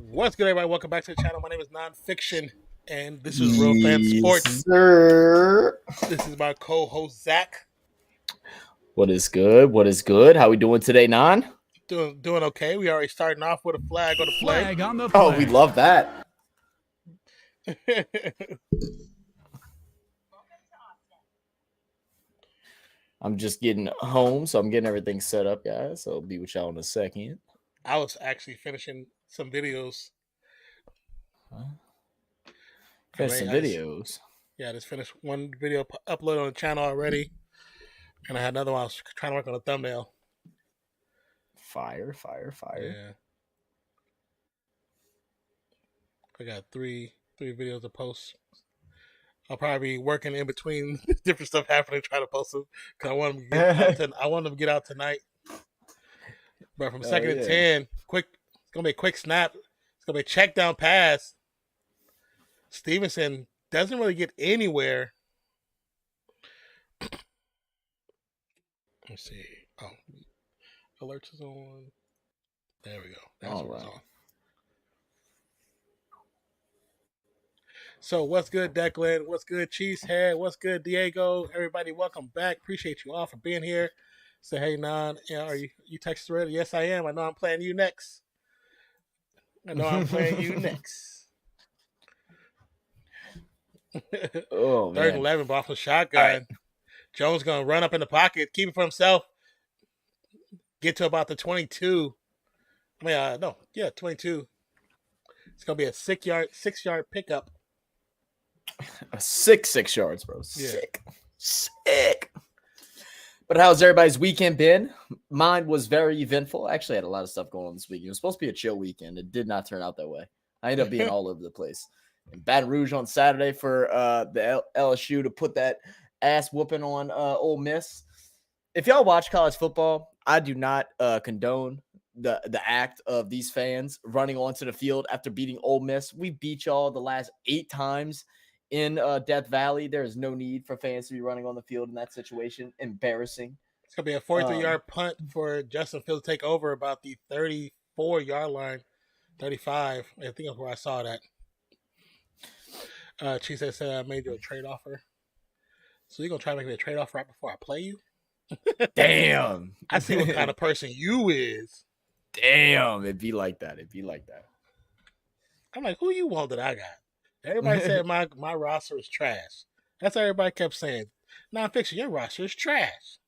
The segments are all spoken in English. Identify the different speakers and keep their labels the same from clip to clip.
Speaker 1: What's good, everybody? Welcome back to the channel. My name is Nonpfixion, and this is Real Fan
Speaker 2: Yes,
Speaker 1: Sports.
Speaker 2: sir.
Speaker 1: This is my co-host Zach.
Speaker 2: What is good? What is good? How we doing today, Non?
Speaker 1: Doing okay. We already starting off with a flag on the play.
Speaker 3: Flag on the play.
Speaker 2: Oh, we love that. I'm just getting home, so I'm getting everything set up, guys. So I'll be with y'all in a second.
Speaker 1: I was actually finishing some videos.
Speaker 2: Finish some videos.
Speaker 1: I just finished one video uploaded on the channel already, and I had another one. I was trying to work on a thumbnail.
Speaker 2: Fire.
Speaker 1: Yeah. I got three videos to post. I'll probably be working in between different stuff happening, trying to post them because I want them to get out tonight. But from second and 10, quick. It's gonna be a quick snap. It's gonna be a check down pass. Stevenson doesn't really get anywhere. Let's see. Oh, alerts is on. There we go. That's what it's on. So what's good, Declan? What's good, Cheesehead? What's good, Diego? Everybody, welcome back. Appreciate you all for being here. Say, hey, Non, are you texted ready? Yes, I am. I know I'm playing you next.
Speaker 2: Oh,
Speaker 1: Third and 11, but off a shotgun. Right. Jones going to run up in the pocket, keep it for himself. Get to about the 22. 22. It's going to be a 6-yard pickup.
Speaker 2: A 6 yards, bro. Sick. But how's everybody's weekend been? Mine was very eventful. I actually had a lot of stuff going on this weekend. It was supposed to be a chill weekend. It did not turn out that way. I ended up being all over the place. In Baton Rouge on Saturday for the LSU to put that ass whooping on Ole Miss. If y'all watch college football, I do not condone the act of these fans running onto the field after beating Ole Miss. We beat y'all the last 8 times in Death Valley. There is no need for fans to be running on the field in that situation. Embarrassing.
Speaker 1: It's going to be a 43-yard punt for Justin Fields to take over about the 34-yard line, 35. I think that's where I saw that. Cheese said I made you a trade offer. So you're going to try to make me a trade offer right before I play you?
Speaker 2: Damn.
Speaker 1: I see what kind of person you is.
Speaker 2: Damn. It'd be like that.
Speaker 1: I'm like, who you want that I got? Everybody said my roster is trash. That's what everybody kept saying. Nonfiction, your roster is trash.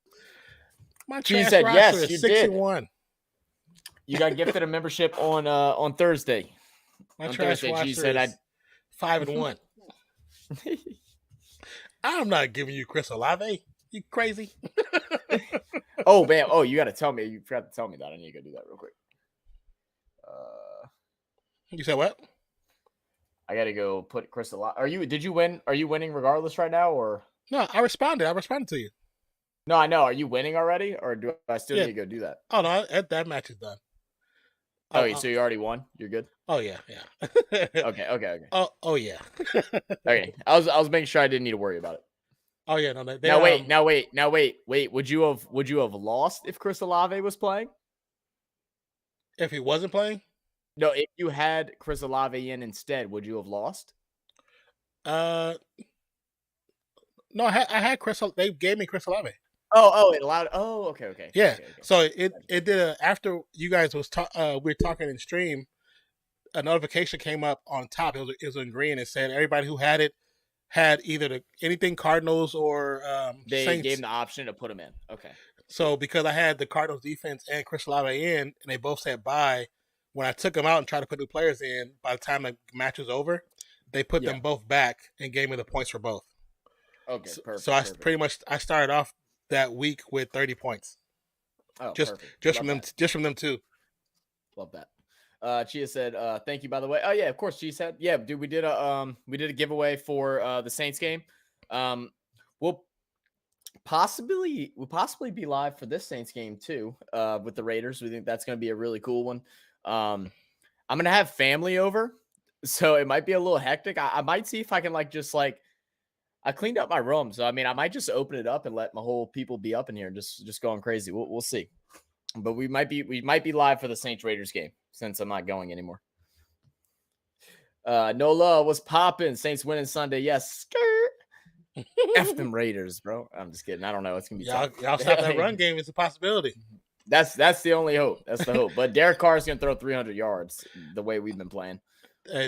Speaker 1: My trash roster is 6-1.
Speaker 2: You got gifted a membership on Thursday.
Speaker 1: My trash roster is 5-1. I'm not giving you Chris Olave. You crazy?
Speaker 2: Oh man! Oh, you got to tell me. You forgot to tell me that. I need to go do that real quick.
Speaker 1: You said what?
Speaker 2: I got to go put Chris Olave. Did you win? Are you winning regardless right now, or
Speaker 1: no? I responded to you.
Speaker 2: No, I know. Are you winning already, or do I still need to go do that?
Speaker 1: Oh no, that match is done.
Speaker 2: So you already won. You're good.
Speaker 1: Oh yeah.
Speaker 2: Okay.
Speaker 1: Oh yeah.
Speaker 2: Okay, I was making sure I didn't need to worry about it.
Speaker 1: Oh yeah, no.
Speaker 2: Now wait. Would you have lost if Chris Olave was playing?
Speaker 1: If he wasn't playing?
Speaker 2: No, if you had Chris Olave in instead, would you have lost?
Speaker 1: No, I had Chris. They gave me Chris Olave.
Speaker 2: It allowed. Oh, okay.
Speaker 1: Yeah.
Speaker 2: Okay.
Speaker 1: So it did after you guys we were talking in stream, a notification came up on top. It was in green. It said everybody who had it had either anything Cardinals or
Speaker 2: they
Speaker 1: Saints.
Speaker 2: gave them the option to put them in. Okay.
Speaker 1: So because I had the Cardinals defense and Chris Olave in, and they both said bye, when I took them out and tried to put new players in, by the time the match was over, they put them both back and gave me the points for both.
Speaker 2: Okay, perfect.
Speaker 1: So pretty much I started off that week with 30 points.
Speaker 2: Oh,
Speaker 1: just from them too.
Speaker 2: Love that. Chia said, "Thank you." By the way, oh yeah, of course. Chia said, "Yeah, dude, we did a giveaway for the Saints game. We'll possibly be live for this Saints game too. With the Raiders, we think that's going to be a really cool one. I'm gonna have family over, so it might be a little hectic. I might see if I can I cleaned up my room, so I mean, I might just open it up and let my whole people be up in here and just going crazy. We'll see. But we might be live for the Saints Raiders game since I'm not going anymore. Nola, what's popping? Saints winning Sunday. Yes. Skirt. F them Raiders, bro. I'm just kidding. I don't know. It's gonna be tough.
Speaker 1: Y'all stop that run game. It's a possibility.
Speaker 2: That's the only hope. That's the hope. But Derek Carr is gonna throw 300 yards the way we've been playing.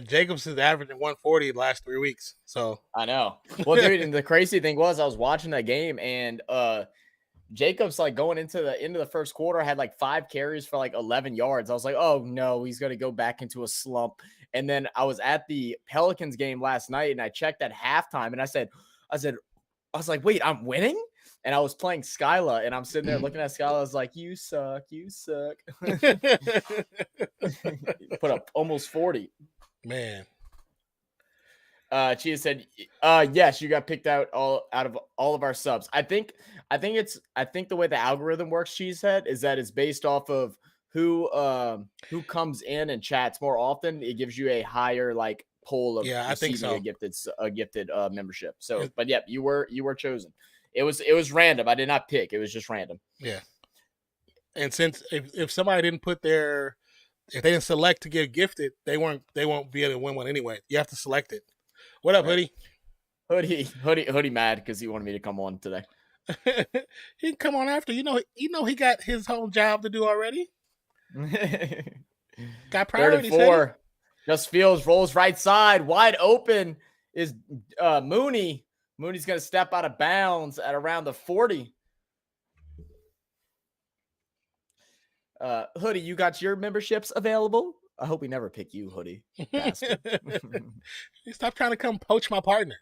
Speaker 1: Jacobs is averaging 140 the last 3 weeks. So
Speaker 2: I know. Well, dude, and the crazy thing was I was watching that game and Jacobs, like, going into the end of the first quarter, had like 5 carries for like 11 yards. I was like, oh no, he's going to go back into a slump. And then I was at the Pelicans game last night and I checked at halftime and I was like, wait, I'm winning? And I was playing Skyla and I'm sitting there looking at Skyla. I was like, you suck. Put up almost 40.
Speaker 1: Man.
Speaker 2: Chia said, yes, you got picked out of all of our subs. I think the way the algorithm works, Cheese said, is that it's based off of who comes in and chats more often. It gives you a higher like poll of
Speaker 1: I think so.
Speaker 2: a gifted membership. So, but yeah, you were chosen. It was random. I did not pick. It was just random.
Speaker 1: Yeah. And since if somebody didn't put if they didn't select to get gifted, they won't be able to win one anyway. You have to select it. What up,
Speaker 2: right. Hoodie mad because he wanted me to come on today.
Speaker 1: He can come on after. You know he got his whole job to do already. Got priorities.
Speaker 2: 34. Just Fields rolls right side. Wide open is Mooney. Mooney's going to step out of bounds at around the 40. Hoodie, you got your memberships available? I hope we never pick you, Hoodie.
Speaker 1: Stop trying to come poach my partner.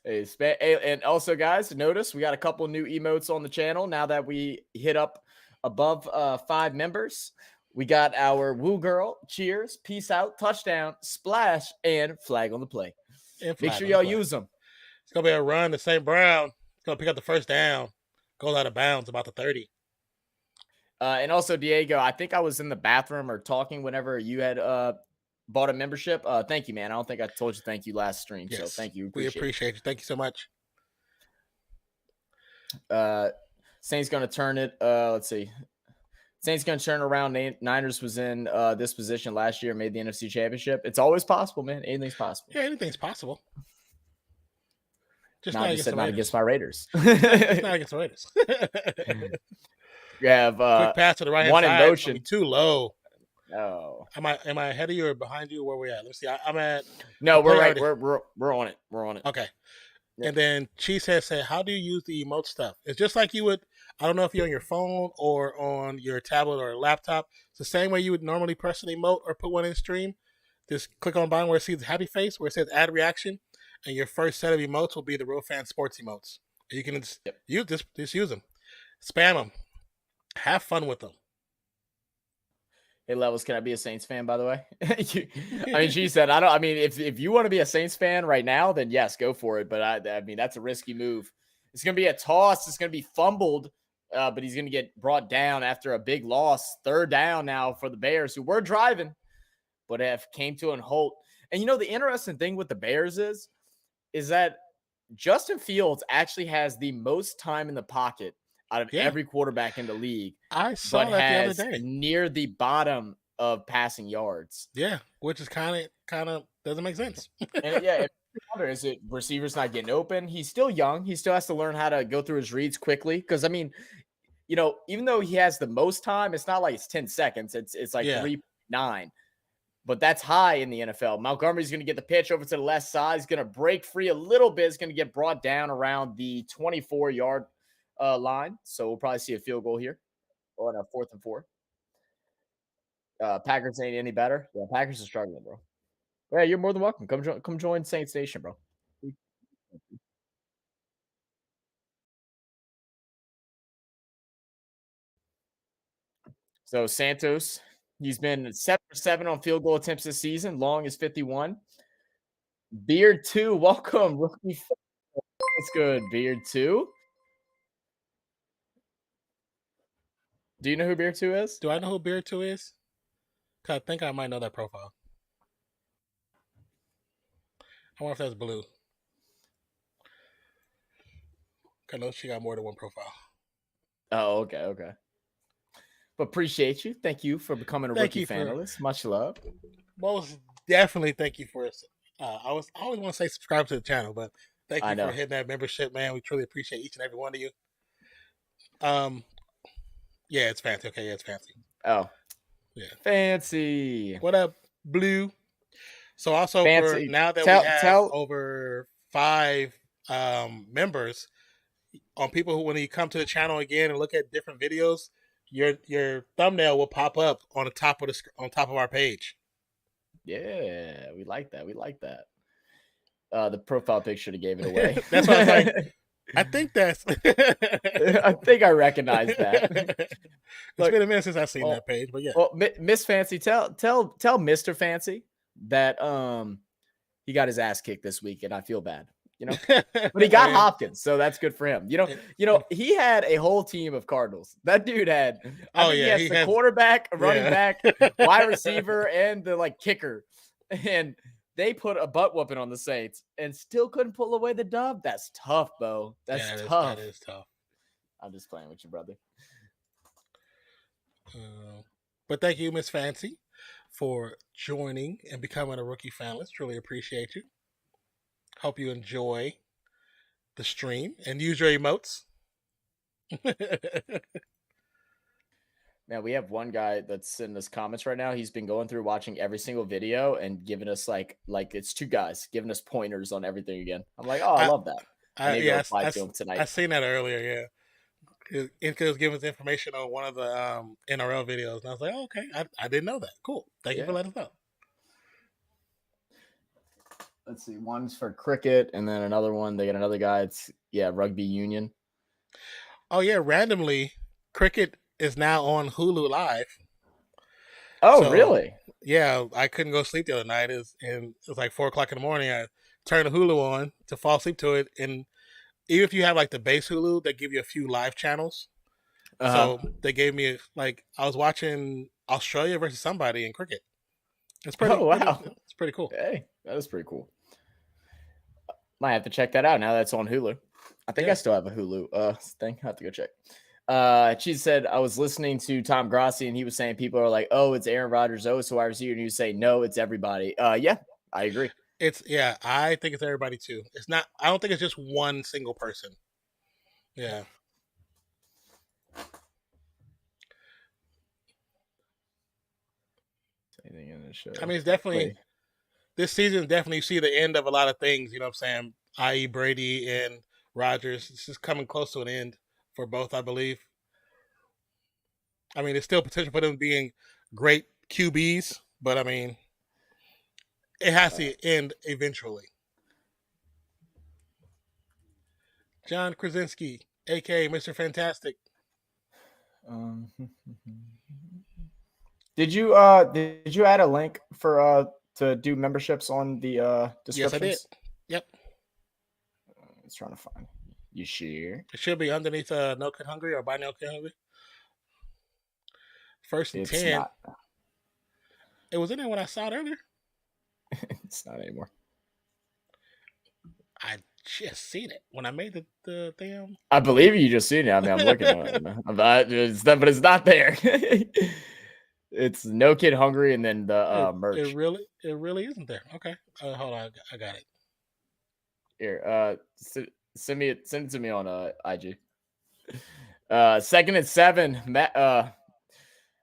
Speaker 2: And also, guys, notice we got a couple new emotes on the channel now that we hit up above 5 members. We got our woo girl, cheers, peace out, touchdown, splash, and flag on the play. Make sure y'all use them.
Speaker 1: It's going to be a run to St. Brown. It's going to pick up the first down. Goes out of bounds about the 30.
Speaker 2: And also, Diego, I think I was in the bathroom or talking whenever you had bought a membership. Thank you, man. I don't think I told you thank you last stream. Yes, so thank you.
Speaker 1: We appreciate you. Thank you so much.
Speaker 2: Saints going to turn it. Let's see. Saints going to turn around. Niners was in this position last year, made the NFC Championship. It's always possible, man. Anything's possible.
Speaker 1: Yeah, anything's possible.
Speaker 2: Just not against my Raiders.
Speaker 1: Just not against the Raiders.
Speaker 2: You have
Speaker 1: quick pass to the right hand
Speaker 2: one
Speaker 1: side.
Speaker 2: In motion.
Speaker 1: Too low.
Speaker 2: Oh.
Speaker 1: Am I ahead of you or behind you? Where we at? Let's see. I'm at.
Speaker 2: No, we're right. We're on it. We're on it.
Speaker 1: Okay. Yeah. And then Cheese has said, how do you use the emote stuff? It's just like you would. I don't know if you're on your phone or on your tablet or laptop. It's the same way you would normally press an emote or put one in stream. Just click on the bottom where it says happy face, where it says add reaction, and your first set of emotes will be the Real Fan Sports emotes. And you can just use them, spam them. Have fun with them.
Speaker 2: Hey, Levels, can I be a Saints fan, by the way? I mean, she said, I don't. I mean, if you want to be a Saints fan right now, then yes, go for it. But I mean, that's a risky move. It's going to be a toss. It's going to be fumbled, but he's going to get brought down after a big loss. 3rd down now for the Bears, who were driving, but have came to an halt. And, you know, the interesting thing with the Bears is that Justin Fields actually has the most time in the pocket out of every quarterback in the league. I saw that the other day. Near the bottom of passing yards.
Speaker 1: Yeah, which is kind of doesn't make sense.
Speaker 2: And yeah, is it receivers not getting open? He's still young. He still has to learn how to go through his reads quickly. Because I mean, you know, even though he has the most time, it's not like it's 10 seconds. It's like 3.9. But that's high in the NFL. Montgomery's going to get the pitch over to the left side. He's going to break free a little bit. He's going to get brought down around the 24-yard line. So we'll probably see a field goal here on a 4th and 4. Packers ain't any better. Yeah, Packers are struggling, bro. Yeah, you're more than welcome. Come join Saints Nation, bro. So Santos, he's been 7 for 7 on field goal attempts this season. Long is 51. Beard 2, welcome. Rookie. What's good, Beard 2? Do you know who Beard 2 is?
Speaker 1: Do I know who Beard 2 is? Cause I think I might know that profile. I wonder if that's blue. I know she got more than one profile.
Speaker 2: Oh, okay. But appreciate you. Thank you for becoming a rookie fanalist. Much love.
Speaker 1: most definitely thank you for. I always want to say subscribe to the channel, but thank
Speaker 2: I
Speaker 1: you for
Speaker 2: know.
Speaker 1: hitting that membership, man. We truly appreciate each and every one of you. Um, yeah, it's fancy. Okay, yeah, it's fancy.
Speaker 2: Oh,
Speaker 1: Yeah.
Speaker 2: fancy.
Speaker 1: What up, Blue? So also for
Speaker 2: Fancy.
Speaker 1: now that we have
Speaker 2: Tell.
Speaker 1: over 5 members, on people who when you come to the channel again and look at different videos, your thumbnail will pop up on the top of on top of our page.
Speaker 2: Yeah, we like that. We like that. The profile picture that gave it away.
Speaker 1: That's why I was like, I think that's.
Speaker 2: I think I recognize that.
Speaker 1: It's been a minute since I've seen that page, but yeah.
Speaker 2: Well, Miss Fancy, tell Mr. Fancy that he got his ass kicked this week, and I feel bad. You know, but he got Hopkins, so that's good for him. You know, he had a whole team of Cardinals. That dude had. He has the quarterback, a running back, wide receiver, and the kicker, and they put a butt whooping on the Saints and still couldn't pull away the dub. That's tough, Bo. That's tough.
Speaker 1: That is tough.
Speaker 2: I'm just playing with you, brother.
Speaker 1: But thank you, Miss Fancy, for joining and becoming a rookie fanlist. Truly appreciate you. Hope you enjoy the stream and use your emotes.
Speaker 2: Man, we have one guy that's in us comments right now. He's been going through watching every single video and giving us like it's 2 guys giving us pointers on everything again. I'm like, oh, I love that.
Speaker 1: I seen that earlier. Yeah, it was giving us information on one of the NRL videos, and I was like, oh, okay, I didn't know that. Cool, thank you for letting us know.
Speaker 2: Let's see, one's for cricket, and then another one. They got another guy. It's rugby union.
Speaker 1: Oh yeah, randomly, cricket is now on Hulu Live.
Speaker 2: Oh, so, really?
Speaker 1: Yeah, I couldn't go sleep the other night. It was like 4:00 in the morning. I turned the Hulu on to fall asleep to it, and even if you have like the base Hulu, they give you a few live channels. So they gave me I was watching Australia versus somebody in cricket. It's pretty.
Speaker 2: Oh wow,
Speaker 1: it's pretty cool.
Speaker 2: Hey, that is pretty cool. Might have to check that out now. That's on Hulu. I think I still have a Hulu thing. I have to go check. She said I was listening to Tom Grossi and he was saying people are like, "Oh, it's Aaron Rodgers. Oh, it's wide receiver," and you say, "No, it's everybody." Yeah, I agree.
Speaker 1: I think it's everybody too. It's not. I don't think it's just one single person. Yeah.
Speaker 2: Anything in the show?
Speaker 1: I mean, it's definitely this season. Definitely, you see the end of a lot of things. You know what I'm saying? I.e., Brady and Rodgers. It's just coming close to an end for both, I believe. I mean, there's still potential for them being great QBs, but I mean, it has to end eventually. John Krasinski, aka Mr. Fantastic.
Speaker 2: Did you add a link for to do memberships on the descriptions?
Speaker 1: Yes, I did. Yep.
Speaker 2: I was trying to find. You sure?
Speaker 1: It should be underneath No Kid Hungry or Buy No Kid Hungry. First and 10. Not. It was in there when I saw it earlier.
Speaker 2: It's not anymore.
Speaker 1: I just seen it when I made the damn.
Speaker 2: I believe you just seen it. I mean, I'm looking at it. But it's not there. It's No Kid Hungry and then the merch.
Speaker 1: It really isn't there. Okay, hold on, I got it.
Speaker 2: Here, send it to me on IG. 2nd and 7.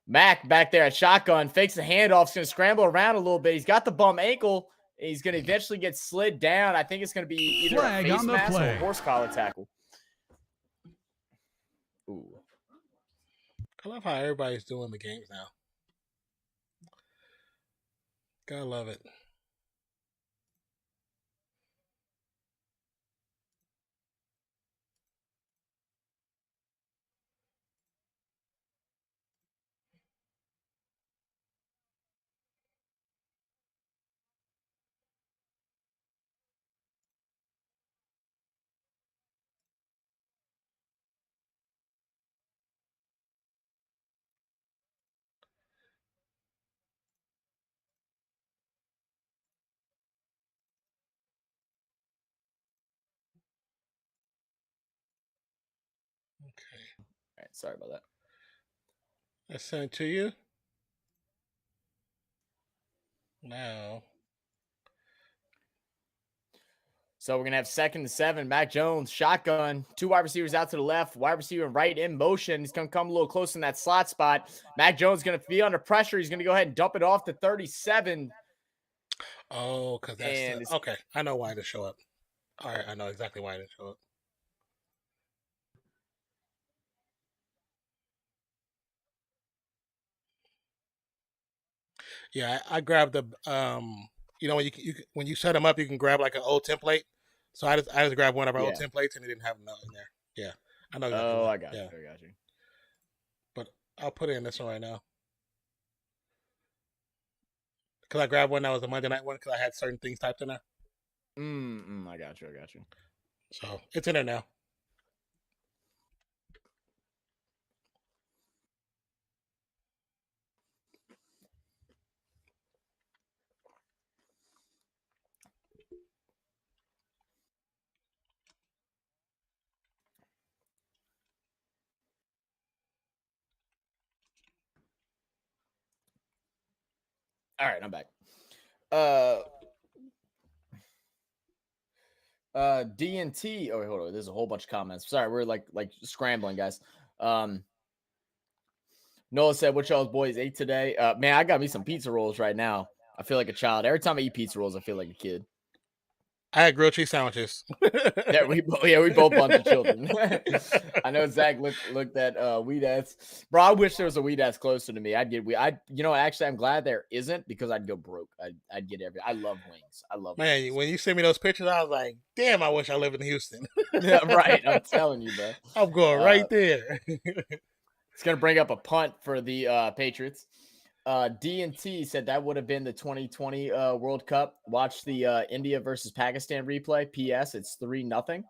Speaker 2: Mac back there at shotgun fakes the handoff. He's gonna scramble around a little bit. He's got the bum ankle. He's gonna eventually get slid down. I think it's gonna be either a face mask or a horse collar tackle. Ooh.
Speaker 1: I love how everybody's doing the games now. Gotta love it. Okay.
Speaker 2: All right, sorry about that.
Speaker 1: I sent it to you. Now.
Speaker 2: So we're going to have 2nd and 7. Mac Jones, shotgun. 2 wide receivers out to the left. Wide receiver right in motion. He's going to come a little close in that slot spot. Mac Jones is going to be under pressure. He's going to go ahead and dump it off to 37.
Speaker 1: Oh, because that's okay. I know why it didn't show up. All right, I know exactly why it didn't show up. Yeah, I grabbed the you know, when you set them up, you can grab like an old template. So I just grabbed one of our old templates and it didn't have nothing there. Yeah, I know exactly.
Speaker 2: I got you. I got you.
Speaker 1: But I'll put it in this one right now because I grabbed one that was a Monday night one because I had certain things typed in there.
Speaker 2: I got you. I got you.
Speaker 1: So it's in there now.
Speaker 2: All right, I'm back. DNT. Oh, wait, hold on. There's a whole bunch of comments. Sorry, we're like scrambling, guys. Noah said, "What y'all's boys ate today?" Man, I got me some pizza rolls right now. I feel like a child. Every time I eat pizza rolls, I feel like a kid.
Speaker 1: I had grilled cheese sandwiches.
Speaker 2: we both bunch of children. I know Zach looked at Weed Ass. Bro, I wish there was a Weed Ass closer to me. Actually, I'm glad there isn't because I'd go broke. I'd get everything. I love wings. I love
Speaker 1: wings. When you sent me those pictures, I was like, damn, I wish I lived in Houston.
Speaker 2: Yeah, right. I'm telling you, bro.
Speaker 1: I'm going right there.
Speaker 2: It's gonna bring up a punt for the Patriots. D&T said that would have been the 2020 World Cup. Watch the India versus Pakistan replay. P.S. It's 3-0.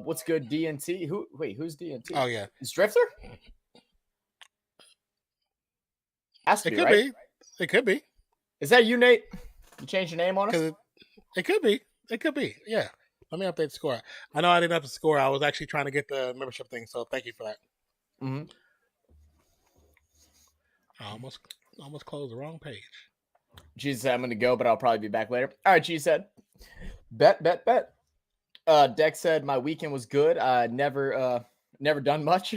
Speaker 2: What's good, D&T? Who's D&T?
Speaker 1: Oh yeah,
Speaker 2: is Drifter? Has to be, right?
Speaker 1: It could be.
Speaker 2: Is that you, Nate? You changed your name on us?
Speaker 1: It could be. It could be. Yeah. Let me update the score. I know I didn't have the score. I was actually trying to get the membership thing, so thank you for that.
Speaker 2: Mm-hmm.
Speaker 1: I almost closed the wrong page.
Speaker 2: Jesus said, I'm going to go, but I'll probably be back later. All right, G said, bet. Dex said, my weekend was good. Never done much.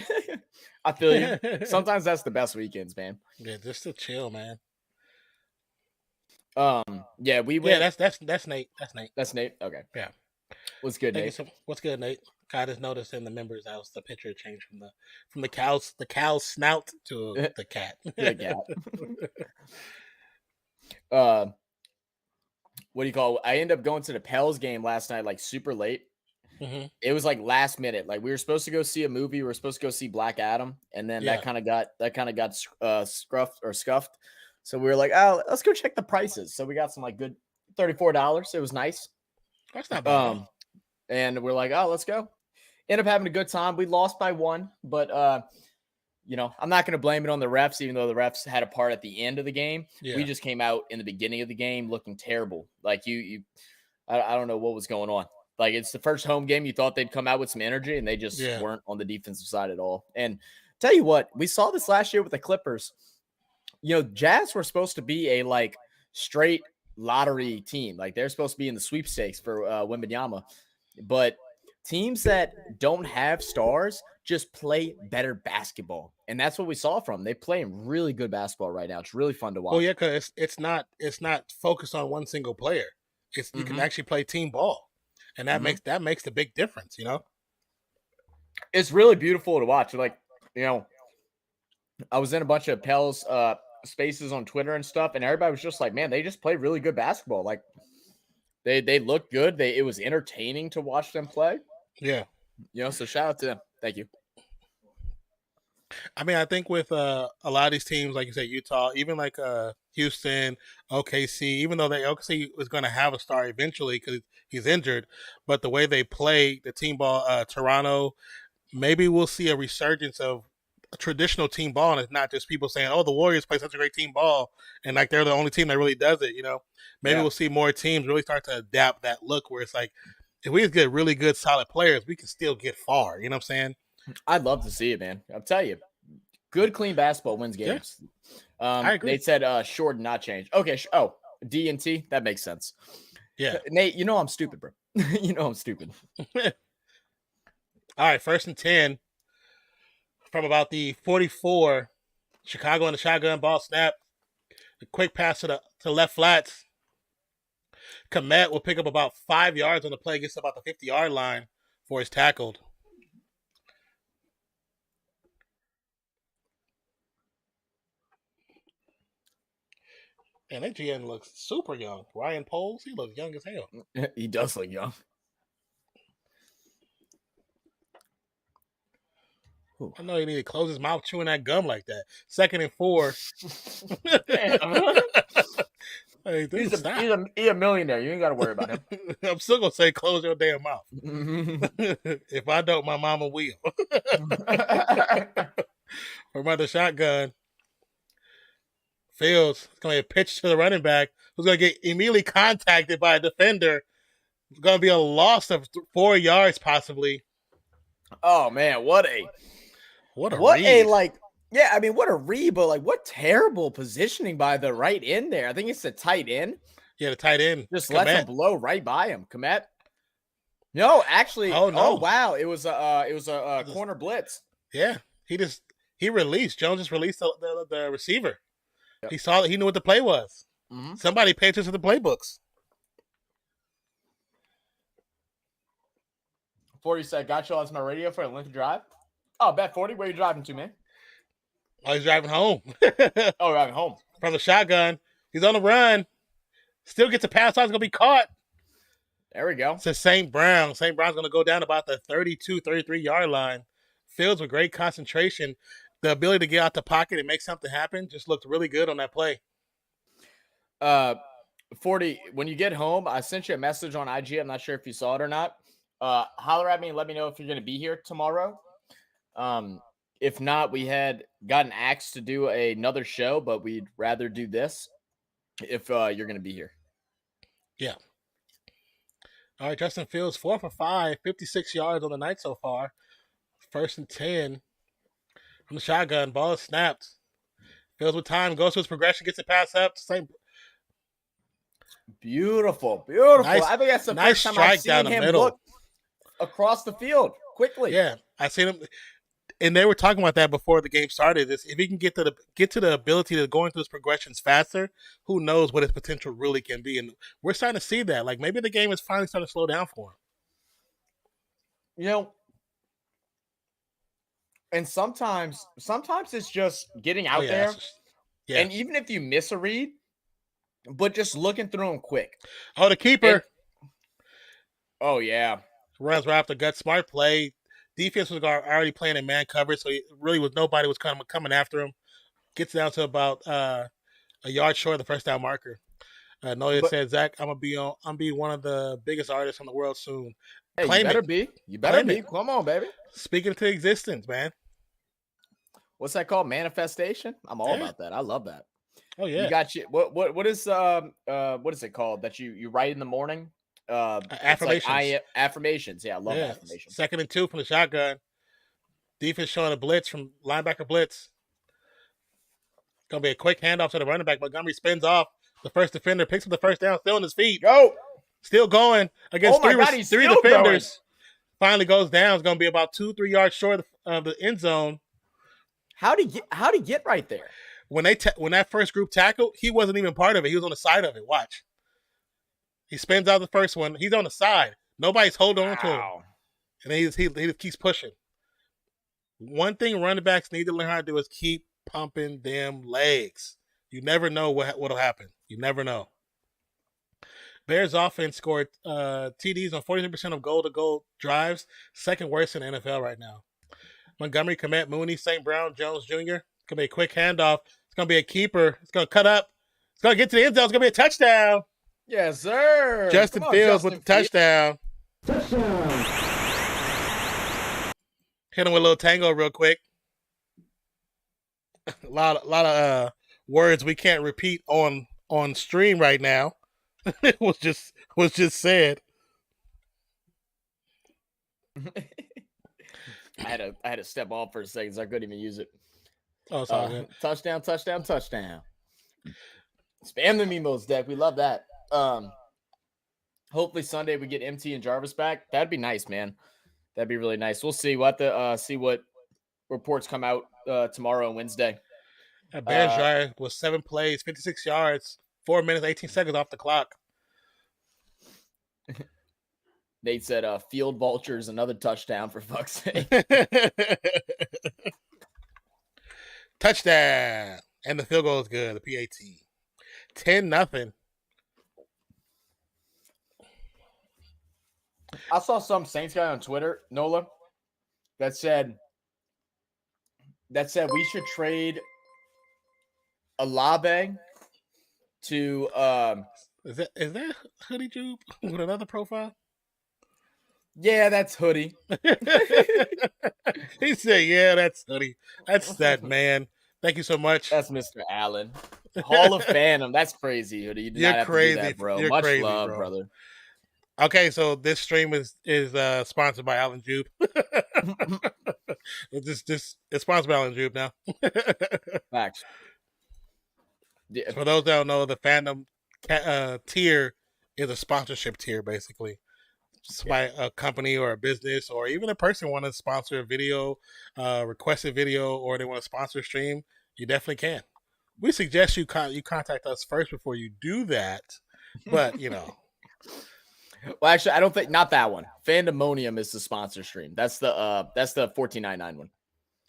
Speaker 2: I feel you. Sometimes that's the best weekends, man.
Speaker 1: Yeah, just to chill, man.
Speaker 2: Yeah, we went.
Speaker 1: Yeah, that's Nate.
Speaker 2: That's Nate. Okay.
Speaker 1: Yeah.
Speaker 2: What's good, Nate?
Speaker 1: What's good, Nate? I just noticed in the members house the picture changed from the cow's snout to the cat.
Speaker 2: The cat. What do you call it? I ended up going to the Pels game last night, like super late.
Speaker 1: Mm-hmm.
Speaker 2: It was like last minute. Like we were supposed to go see a movie. We were supposed to go see Black Adam, and then that kind of got scuffed. So we were like, oh, let's go check the prices. So we got some like good $34. It was nice.
Speaker 1: That's not bad.
Speaker 2: And we're like, oh, let's go. End up having a good time. We lost by 1, but I'm not going to blame it on the refs, even though the refs had a part at the end of the game. Yeah. We just came out in the beginning of the game looking terrible. Like I don't know what was going on. Like it's the first home game. You thought they'd come out with some energy, and they just weren't on the defensive side at all. And tell you what, we saw this last year with the Clippers. Jazz were supposed to be a like straight lottery team. Like they're supposed to be in the sweepstakes for Wembanyama. But teams that don't have stars just play better basketball. And that's what we saw from them. They play really good basketball right now. It's really fun to watch.
Speaker 1: Well, yeah, because it's not focused on one single player. You can actually play team ball. And that makes the big difference,
Speaker 2: It's really beautiful to watch. Like, I was in a bunch of Pels spaces on Twitter and stuff, and everybody was just like, man, they just play really good basketball. Like they look good. It was entertaining to watch them play.
Speaker 1: Yeah.
Speaker 2: So shout out to them. Thank you.
Speaker 1: I mean, I think with a lot of these teams, like you said, Utah, even like Houston, OKC, even though OKC was going to have a star eventually because he's injured, but the way they play the team ball, Toronto, maybe we'll see a resurgence of traditional team ball, and it's not just people saying, "Oh, the Warriors play such a great team ball," and like they're the only team that really does it. Maybe we'll see more teams really start to adapt that look where it's like, if we just get really good, solid players, we can still get far. You know what I'm saying?
Speaker 2: I'd love to see it, man. I'll tell you, good, clean basketball wins games.
Speaker 1: I agree.
Speaker 2: They said short not change. Okay. D&T. That makes sense.
Speaker 1: Yeah.
Speaker 2: Nate, you know I'm stupid, bro. You know I'm stupid.
Speaker 1: All right, 1st and 10 from about the 44. Chicago in the shotgun, ball snap. A quick pass to the left flats. Komet will pick up about 5 yards on the play, gets about the 50-yard line before he's tackled. And that GN looks super young. Ryan Poles, he looks young as hell.
Speaker 2: He does look young.
Speaker 1: I know he need to close his mouth chewing that gum like that. 2nd and 4. Hey,
Speaker 2: he's a millionaire. You ain't got to worry about him.
Speaker 1: I'm still going to say close your damn mouth. If I don't, my mama will. From the shotgun. Fields is going to be a pitch to the running back who's going to get immediately contacted by a defender. It's going to be a loss of 4 yards possibly.
Speaker 2: Oh, man. What a
Speaker 1: read.
Speaker 2: Yeah, I mean, what a read, but like what terrible positioning by the right end there. I think it's the tight end.
Speaker 1: Yeah, the tight end.
Speaker 2: Just let him blow right by him. Komet. No, actually.
Speaker 1: Oh, no.
Speaker 2: Oh, wow. It was a corner blitz.
Speaker 1: Yeah. He released. Jones just released the receiver. Yep. He saw that he knew what the play was. Mm-hmm. Somebody paid attention to the playbooks.
Speaker 2: 40 said, got you on my radio for a Lincoln Drive. Oh, bet 40. Where are you driving to, man?
Speaker 1: Oh, he's driving home.
Speaker 2: Driving home.
Speaker 1: From the shotgun. He's on the run. Still gets a pass on. He's going to be caught.
Speaker 2: There we go.
Speaker 1: It's St. Brown. St. Brown's going to go down about the 32, 33-yard line. Fields with great concentration. The ability to get out the pocket and make something happen just looked really good on that play.
Speaker 2: 40, when you get home, I sent you a message on IG. I'm not sure if you saw it or not. Holler at me and let me know if you're going to be here tomorrow. If not, we had gotten asked to do another show, but we'd rather do this if you're going to be here.
Speaker 1: Yeah. All right, Justin Fields, 4 for 5, 56 yards on the night so far. 1st and 10 from the shotgun. Ball is snapped. Fields with time, goes to his progression, gets a pass up.
Speaker 2: Beautiful.
Speaker 1: Nice,
Speaker 2: I think that's the first time I've seen him look across the field quickly.
Speaker 1: Yeah, I seen him. And they were talking about that before the game started. If he can get to the ability to go into his progressions faster, who knows what his potential really can be. And we're starting to see that. Like maybe the game is finally starting to slow down for him.
Speaker 2: You know, and sometimes it's just getting out there. Yeah. And even if you miss a read, but just looking through them quick.
Speaker 1: Oh, the keeper.
Speaker 2: Oh, yeah.
Speaker 1: Runs right off the gut. Smart play. Defense was already playing in man coverage, so nobody was coming after him. Gets down to about a yard short of the first down marker. Noya said, "Zach, I'm be one of the biggest artists in the world soon."
Speaker 2: Hey, you better be. You better be. Come on, baby.
Speaker 1: Speaking to existence, man.
Speaker 2: What's that called? Manifestation. I'm all about that. I love that.
Speaker 1: Oh yeah.
Speaker 2: You got you. What is it called that you write in the morning?
Speaker 1: Affirmations.
Speaker 2: Like affirmations. Yeah, I love affirmations.
Speaker 1: 2nd and 2 from the shotgun. Defense showing a blitz from linebacker blitz. Gonna be a quick handoff to the running back. Montgomery spins off. The first defender picks up the first down, still on his feet.
Speaker 2: Go.
Speaker 1: Still going against three defenders. Going. Finally goes down. It's gonna be about 2-3 yards short of the end zone.
Speaker 2: How'd he get right there?
Speaker 1: When that first group tackled, he wasn't even part of it. He was on the side of it. Watch. He spins out the first one. He's on the side. Nobody's holding on to him. And then he keeps pushing. One thing running backs need to learn how to do is keep pumping them legs. You never know what'll happen. You never know. Bears offense scored TDs on 43% of goal-to-goal drives. 2nd worst in the NFL right now. Montgomery, Komet, Mooney, St. Brown, Jones Jr. It's going to be a quick handoff. It's going to be a keeper. It's going to cut up. It's going to get to the end zone. It's going to be a touchdown.
Speaker 2: Yes, sir.
Speaker 1: Justin Fields with the touchdown.
Speaker 3: Touchdown.
Speaker 1: Hit him with a little tango real quick. A lot of words we can't repeat on stream right now. It was just said.
Speaker 2: I had to step off for a second, so I couldn't even use it.
Speaker 1: Oh, it's all good.
Speaker 2: Touchdown. Spam the Mimos deck. We love that. Hopefully Sunday we get MT and Jarvis back. That'd be nice, man. That'd be really nice. We'll see. We'll have to see what reports come out tomorrow and Wednesday.
Speaker 1: Bears drive was 7 plays, 56 yards, 4 minutes, 18 seconds off the clock.
Speaker 2: Nate said, "Field vultures, another touchdown for fuck's sake."
Speaker 1: Touchdown, and the field goal is good. The PAT, 10-0.
Speaker 2: I saw some Saints guy on Twitter, Nola, that said we should trade Olave to
Speaker 1: Is that Hoodie Jupe with another profile?
Speaker 2: Yeah, that's Hoodie.
Speaker 1: He said, "Yeah, that's Hoodie. That's that man." Thank you so much.
Speaker 2: That's Mr. Allen, Hall of Phantom. That's crazy, Hoodie. You did not have
Speaker 1: crazy,
Speaker 2: to do that, bro.
Speaker 1: You're
Speaker 2: Much
Speaker 1: crazy,
Speaker 2: love,
Speaker 1: bro.
Speaker 2: brother.
Speaker 1: Okay, so this stream is sponsored by Alan Jupe. It's sponsored by Alan Jupe now.
Speaker 2: Facts.
Speaker 1: Yeah. For those that don't know, the fandom tier is a sponsorship tier, basically. It's by a company or a business or even a person want to sponsor a video, request a video, or they want to sponsor a stream, you definitely can. We suggest you contact us first before you do that, but you know.
Speaker 2: Well, actually, I don't think not that one. Fandemonium is the sponsor stream. That's the $14.99 one.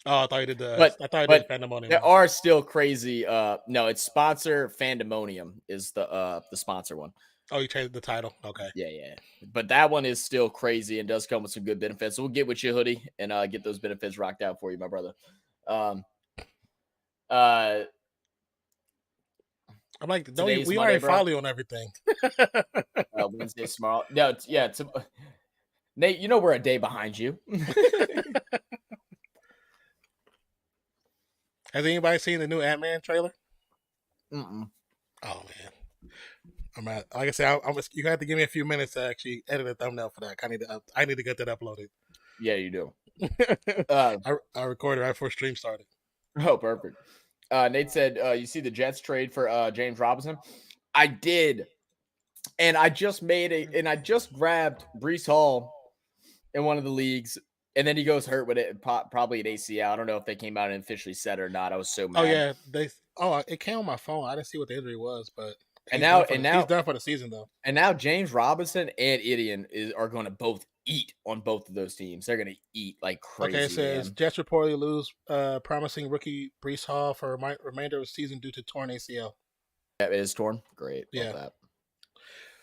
Speaker 1: Oh, I thought you did the. I thought you did Fandemonium.
Speaker 2: There are still crazy. No, it's sponsor Fandemonium is the sponsor one.
Speaker 1: Oh, you changed the title. Okay.
Speaker 2: Yeah. But that one is still crazy and does come with some good benefits. So we'll get with you, Hoodie, and get those benefits rocked out for you, my brother.
Speaker 1: I'm like, we already follow you on everything.
Speaker 2: Wednesday tomorrow. No, Nate, you know we're a day behind you.
Speaker 1: Has anybody seen the new Ant-Man trailer?
Speaker 2: Mm-mm.
Speaker 1: Oh man, like I said, you have to give me a few minutes to actually edit a thumbnail for that. I need to get that uploaded.
Speaker 2: Yeah, you do.
Speaker 1: I recorded right before stream started.
Speaker 2: Oh, perfect. Nate said, "You see the Jets trade for James Robinson?" I did, and I just grabbed Breece Hall in one of the leagues. And then he goes hurt with it, probably at ACL. I don't know if they came out and officially said it or not. I was so mad.
Speaker 1: Oh yeah, it came on my phone. I didn't see what the injury was, but
Speaker 2: he's done
Speaker 1: for the season though.
Speaker 2: And now James Robinson and Idion are going to both eat on both of those teams. They're going to eat like crazy.
Speaker 1: Okay, it says Jets reportedly lose promising rookie Breece Hall for remainder of the season due to torn ACL.
Speaker 2: Yeah, it is torn. Great.
Speaker 1: Yeah.
Speaker 2: Love that.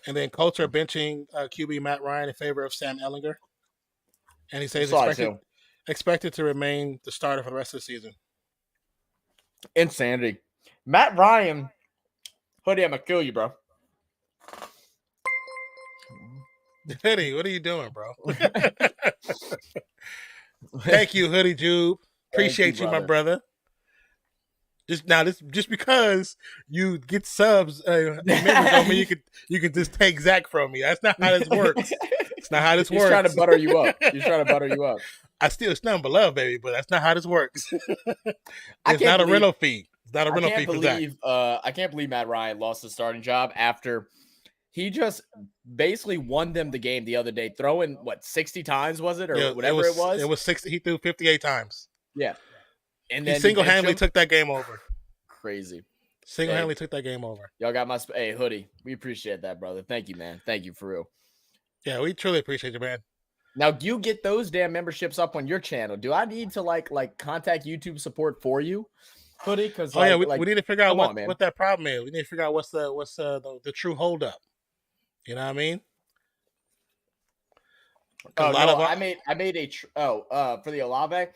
Speaker 1: And then Colts are benching QB Matt Ryan in favor of Sam Ehlinger. And he says expected to remain the starter for the rest of the season.
Speaker 2: Insanity. Matt Ryan, Hoodie, I'm going to kill you, bro.
Speaker 1: Hoodie, what are you doing, bro? Thank you, Hoodie Jupe. Appreciate you, my brother. Just because you get subs, don't mean you can just take Zach from me. That's not how this works. It's not how this works.
Speaker 2: He's trying to butter you up.
Speaker 1: It's nothing but love, baby, but that's not how this works. It's not a rental fee. It's not a rental fee for Zach.
Speaker 2: I can't believe Matt Ryan lost the starting job after he just basically won them the game the other day, throwing 60 times was it or whatever it was?
Speaker 1: It was 60. He threw 58 times.
Speaker 2: Yeah. And
Speaker 1: then he single-handedly took that game over.
Speaker 2: Crazy.
Speaker 1: Single-handedly took that game over.
Speaker 2: Y'all got my hey Hoodie. We appreciate that, brother. Thank you, man. Thank you for real.
Speaker 1: Yeah, we truly appreciate you, man.
Speaker 2: Now, you get those damn memberships up on your channel. Do I need to like contact YouTube support for you, Hoodie? Because
Speaker 1: we need to figure out what that problem is. We need to figure out what's the true holdup. You know what I mean?
Speaker 2: I made for the Olave.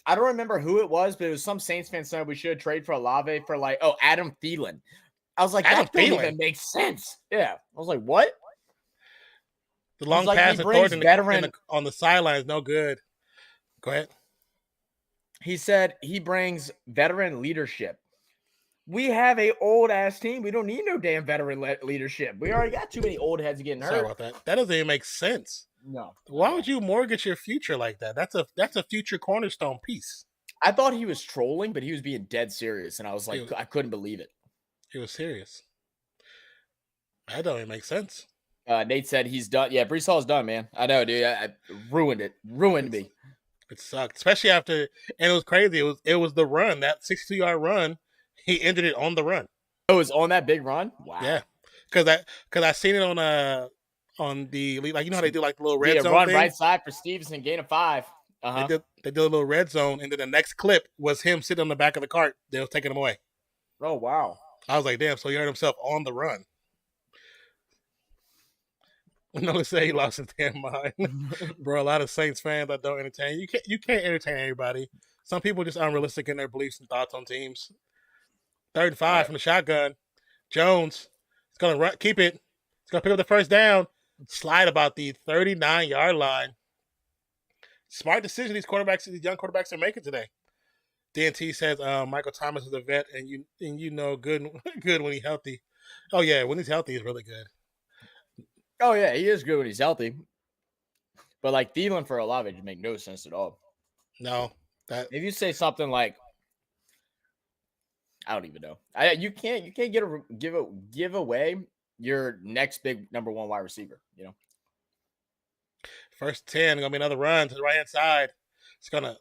Speaker 2: I don't remember who it was, but it was some Saints fan said we should trade for Olave for Adam Thielen. I was like, that doesn't even make sense. Yeah. I was like, what?
Speaker 1: The long pass to Thornton on the sideline is no good. Go ahead.
Speaker 2: He said he brings veteran leadership. We have a old ass team. We don't need no damn veteran leadership. We already got too many old heads getting hurt.
Speaker 1: Sorry about that. That doesn't even make sense.
Speaker 2: No.
Speaker 1: Why would you mortgage your future like that? That's a future cornerstone piece.
Speaker 2: I thought he was trolling, but he was being dead serious, and I was like, I couldn't believe it.
Speaker 1: He was serious. That don't even make sense.
Speaker 2: Nate said he's done. Yeah, Brees Hall's done, man. I know, dude. I ruined it. Ruined me.
Speaker 1: It sucked, especially after, and it was crazy. It was the run, that 62-yard run. He injured it on the run.
Speaker 2: Oh, it was on that big run. Wow.
Speaker 1: Yeah, because I seen it on the, like, you know how they do like the little red zone
Speaker 2: run
Speaker 1: thing?
Speaker 2: right side for Stevenson, gain of 5.
Speaker 1: They did a little red zone, and then the next clip was him sitting on the back of the cart. They was taking him away.
Speaker 2: Oh wow.
Speaker 1: I was like, damn. So he hurt himself on the run. No, say he lost his damn mind, bro. A lot of Saints fans that don't entertain you can't entertain everybody. Some people just unrealistic in their beliefs and thoughts on teams. 3rd and 5 from the shotgun. Jones is gonna run, keep it. He's gonna pick up the first down. Slide about the 39-yard line. Smart decision these young quarterbacks are making today. DNT says Michael Thomas is a vet, and you know good when he's healthy. Oh yeah, when he's healthy, he's really good.
Speaker 2: Oh yeah, he is good when he's healthy. But like Thielen for Olave just make no sense at all.
Speaker 1: No,
Speaker 2: if you say something like, I don't even know. You can't give away your next big number 1 wide receiver. You know.
Speaker 1: 1st 10, gonna be another run to the right hand side. It's gonna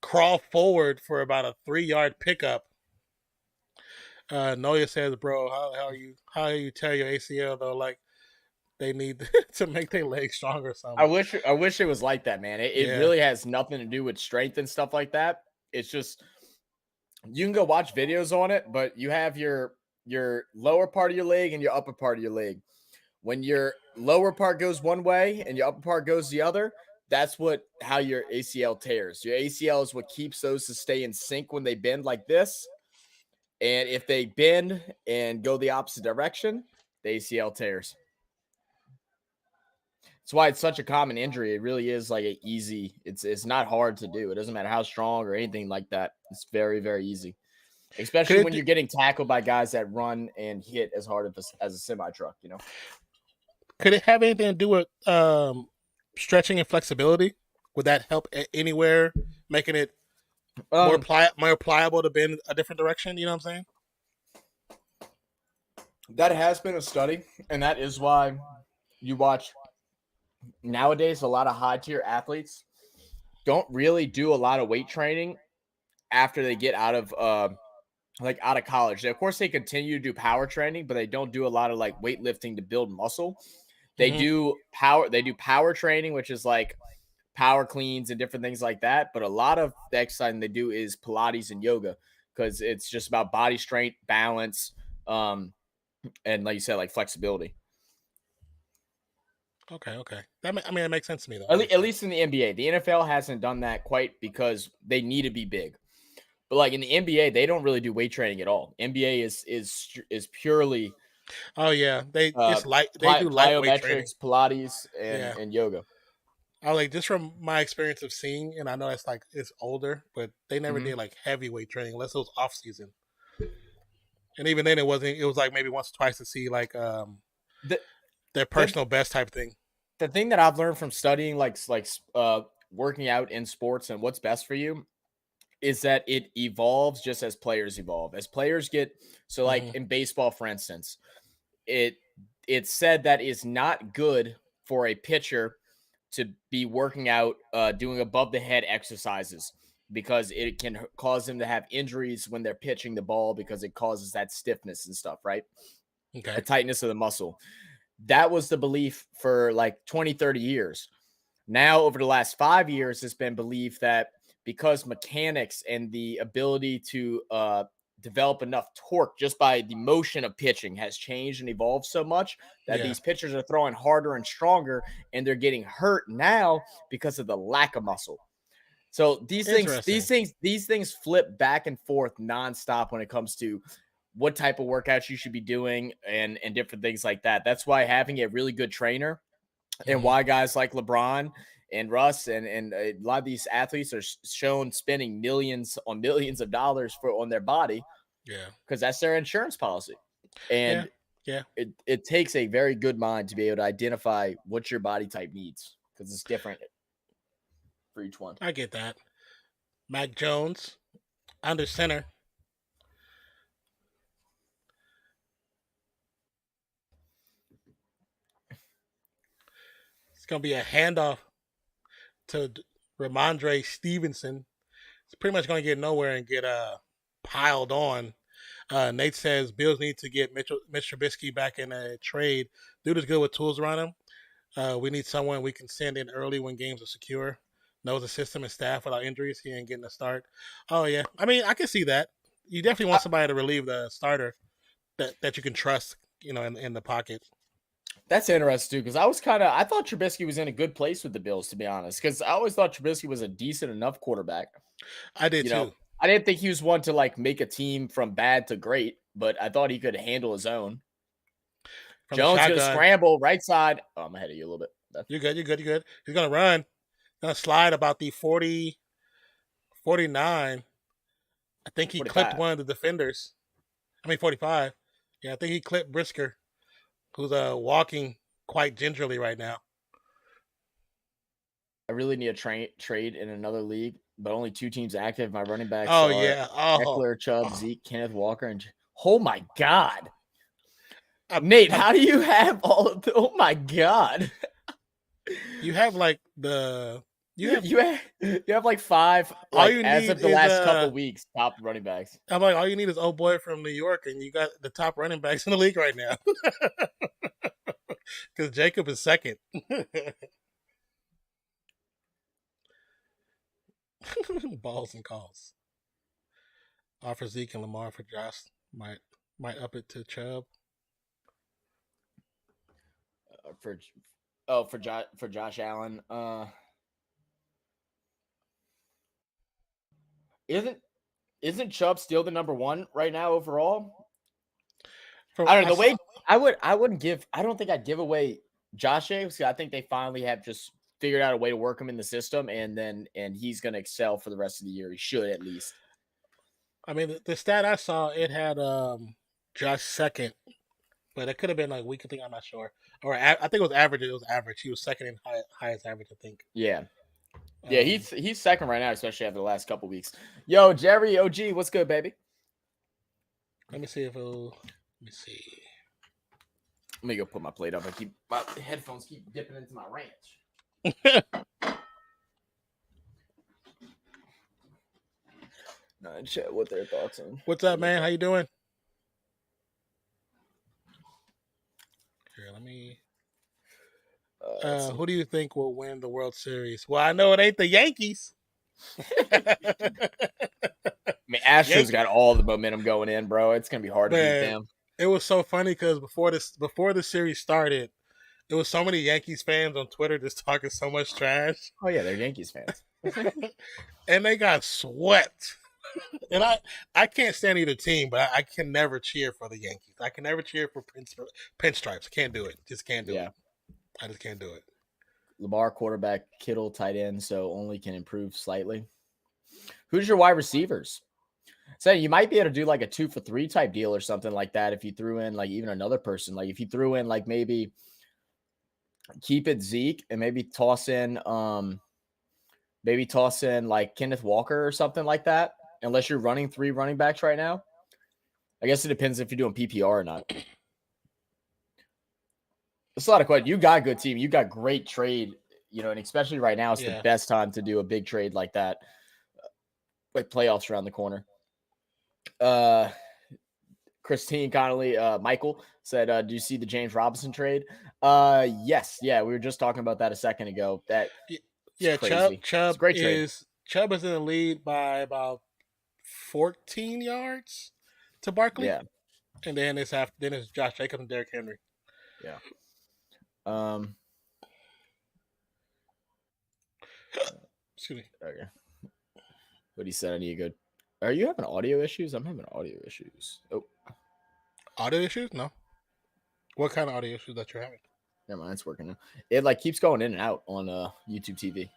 Speaker 1: crawl forward for about a 3-yard pickup. Noya says, "Bro, how you tear your ACL though? Like they need to make their legs stronger or something."
Speaker 2: I wish it was like that, man. It really has nothing to do with strength and stuff like that. It's just you can go watch videos on it, but you have your lower part of your leg and your upper part of your leg. When your lower part goes one way and your upper part goes the other, that's how your ACL tears. Your ACL is what keeps those to stay in sync when they bend like this. And if they bend and go the opposite direction, the ACL tears. That's why it's such a common injury. It really is like an easy. It's not hard to do. It doesn't matter how strong or anything like that. It's very, very easy. Especially when you're getting tackled by guys that run and hit as hard as a semi-truck, you know.
Speaker 1: Could it have anything to do with stretching and flexibility? Would that help anywhere, making it more pliable to bend a different direction? You know what I'm saying?
Speaker 2: That has been a study, and that is why you watch nowadays a lot of high-tier athletes don't really do a lot of weight training after they get out of college. Of course, they continue to do power training, but they don't do a lot of like weightlifting to build muscle. They do power training, which is like power cleans and different things like that. But a lot of the exercise they do is Pilates and yoga because it's just about body strength, balance, and like you said, like flexibility.
Speaker 1: Okay. It makes sense to me though.
Speaker 2: At least in the NBA, the NFL hasn't done that quite because they need to be big. But like in the NBA, they don't really do weight training at all. NBA is purely.
Speaker 1: Oh yeah, they do lightweight training,
Speaker 2: Pilates, and yoga.
Speaker 1: I like just from my experience of seeing, and I know it's older, but they never did like heavyweight training unless it was off season. And even then, it wasn't. It was like maybe once or twice to see like their personal best type thing.
Speaker 2: The thing that I've learned from studying like working out in sports and what's best for you is that it evolves just as players evolve. As players get in baseball, for instance, it's said that it's not good for a pitcher to be working out, doing above the head exercises because it can cause them to have injuries when they're pitching the ball because it causes that stiffness and stuff, right?
Speaker 1: Okay.
Speaker 2: The tightness of the muscle. That was the belief for like 20, 30 years. Now, over the last 5 years, it's been believed that because mechanics and the ability to develop enough torque just by the motion of pitching has changed and evolved so much that these pitchers are throwing harder and stronger and they're getting hurt now because of the lack of muscle. So these things flip back and forth nonstop when it comes to what type of workouts you should be doing and different things like that. That's why having a really good trainer and why guys like LeBron and Russ and a lot of these athletes are shown spending millions on millions of dollars on their body.
Speaker 1: Yeah.
Speaker 2: Because that's their insurance policy. And it takes a very good mind to be able to identify what your body type needs because it's different for each one.
Speaker 1: I get that. Mac Jones, under center. It's going to be a handoff to Ramondre Stevenson. It's pretty much going to get nowhere and get piled on. Nate says Bills need to get Mitch Trubisky back in a trade. Dude is good with tools around him. We need someone we can send in early when games are secure. Knows the system and staff without injuries. He ain't getting a start. Oh, yeah. I mean, I can see that. You definitely want somebody to relieve the starter that you can trust, in the pocket.
Speaker 2: That's interesting, too, because I thought Trubisky was in a good place with the Bills, to be honest, because I always thought Trubisky was a decent enough quarterback.
Speaker 1: I did, too.
Speaker 2: I didn't think he was one to, like, make a team from bad to great, but I thought he could handle his own. From Jones going to scramble, right side. Oh, I'm ahead of you a little bit.
Speaker 1: You're good. He's going to run. Going to slide about the 40, 49. I think he 45. Clipped one of the defenders. 45. Yeah, I think he clipped Brisker, who's walking quite gingerly right now.
Speaker 2: I really need a trade in another league, but only 2 teams active. My running backs
Speaker 1: are
Speaker 2: Eckler, Chubb, Zeke, Kenneth Walker, and oh my God. Nate, how do you have all of the? Oh my God!
Speaker 1: You have like the
Speaker 2: you have like 5. All you as need of the is, last couple weeks, top running backs.
Speaker 1: I'm like, all you need is old boy from New York, and you got the top running backs in the league right now. Because Jacob is second. Balls and calls. Offer Zeke and Lamar for Josh. Might up it to Chubb.
Speaker 2: For Josh Allen. Isn't Chubb still the number 1 right now overall? I don't know. The way I don't think I'd give away Josh because I think they finally have just figured out a way to work him in the system, and he's going to excel for the rest of the year. He should, at least.
Speaker 1: I mean, the stat I saw, it had Josh second, but it could have been like weaker thing. I'm not sure. Or I think it was average. It was average. He was second in highest average, I think.
Speaker 2: Yeah. Yeah, he's second right now, especially after the last couple weeks. Yo, Jerry, OG, what's good, baby?
Speaker 1: Let me see. Let
Speaker 2: me go put my plate up. My headphones keep dipping into my ranch. Chat what their thoughts on.
Speaker 1: What's up, man? How you doing? Here, let me. Who do you think will win the World Series? Well, I know it ain't the Yankees.
Speaker 2: Astros got all the momentum going in, bro. It's gonna be hard to beat them.
Speaker 1: It was so funny because before the series started, there was so many Yankees fans on Twitter just talking so much trash.
Speaker 2: Oh yeah, they're Yankees fans,
Speaker 1: and they got swept. And I can't stand either team, but I can never cheer for the Yankees. I can never cheer for pinstripes. Can't do it. Just can't do it. I just can't do it.
Speaker 2: Lamar quarterback, Kittle tight end, so only can improve slightly. Who's your wide receivers? So you might be able to do like a 2-for-3 type deal or something like that if you threw in like even another person. Like if you threw in like maybe keep it Zeke and maybe toss in like Kenneth Walker or something like that. Unless you're running 3 running backs right now. I guess it depends if you're doing PPR or not. It's a lot of questions. You got a good team. You got great trade, and especially right now, it's the best time to do a big trade like that. Like playoffs around the corner. Christine Connolly, Michael said, do you see the James Robinson trade? Yes. Yeah, we were just talking about that a second ago.
Speaker 1: Chubb is in the lead by about 14 yards to Barkley.
Speaker 2: Yeah.
Speaker 1: And then it's Josh Jacobs and Derrick Henry.
Speaker 2: Yeah.
Speaker 1: Excuse me.
Speaker 2: Okay. What he said, I need to go. Are you having audio issues? I'm having audio issues. Oh.
Speaker 1: Audio issues? No. What kind of audio issues that you're having?
Speaker 2: Never mind, it's working now. It like keeps going in and out on YouTube TV.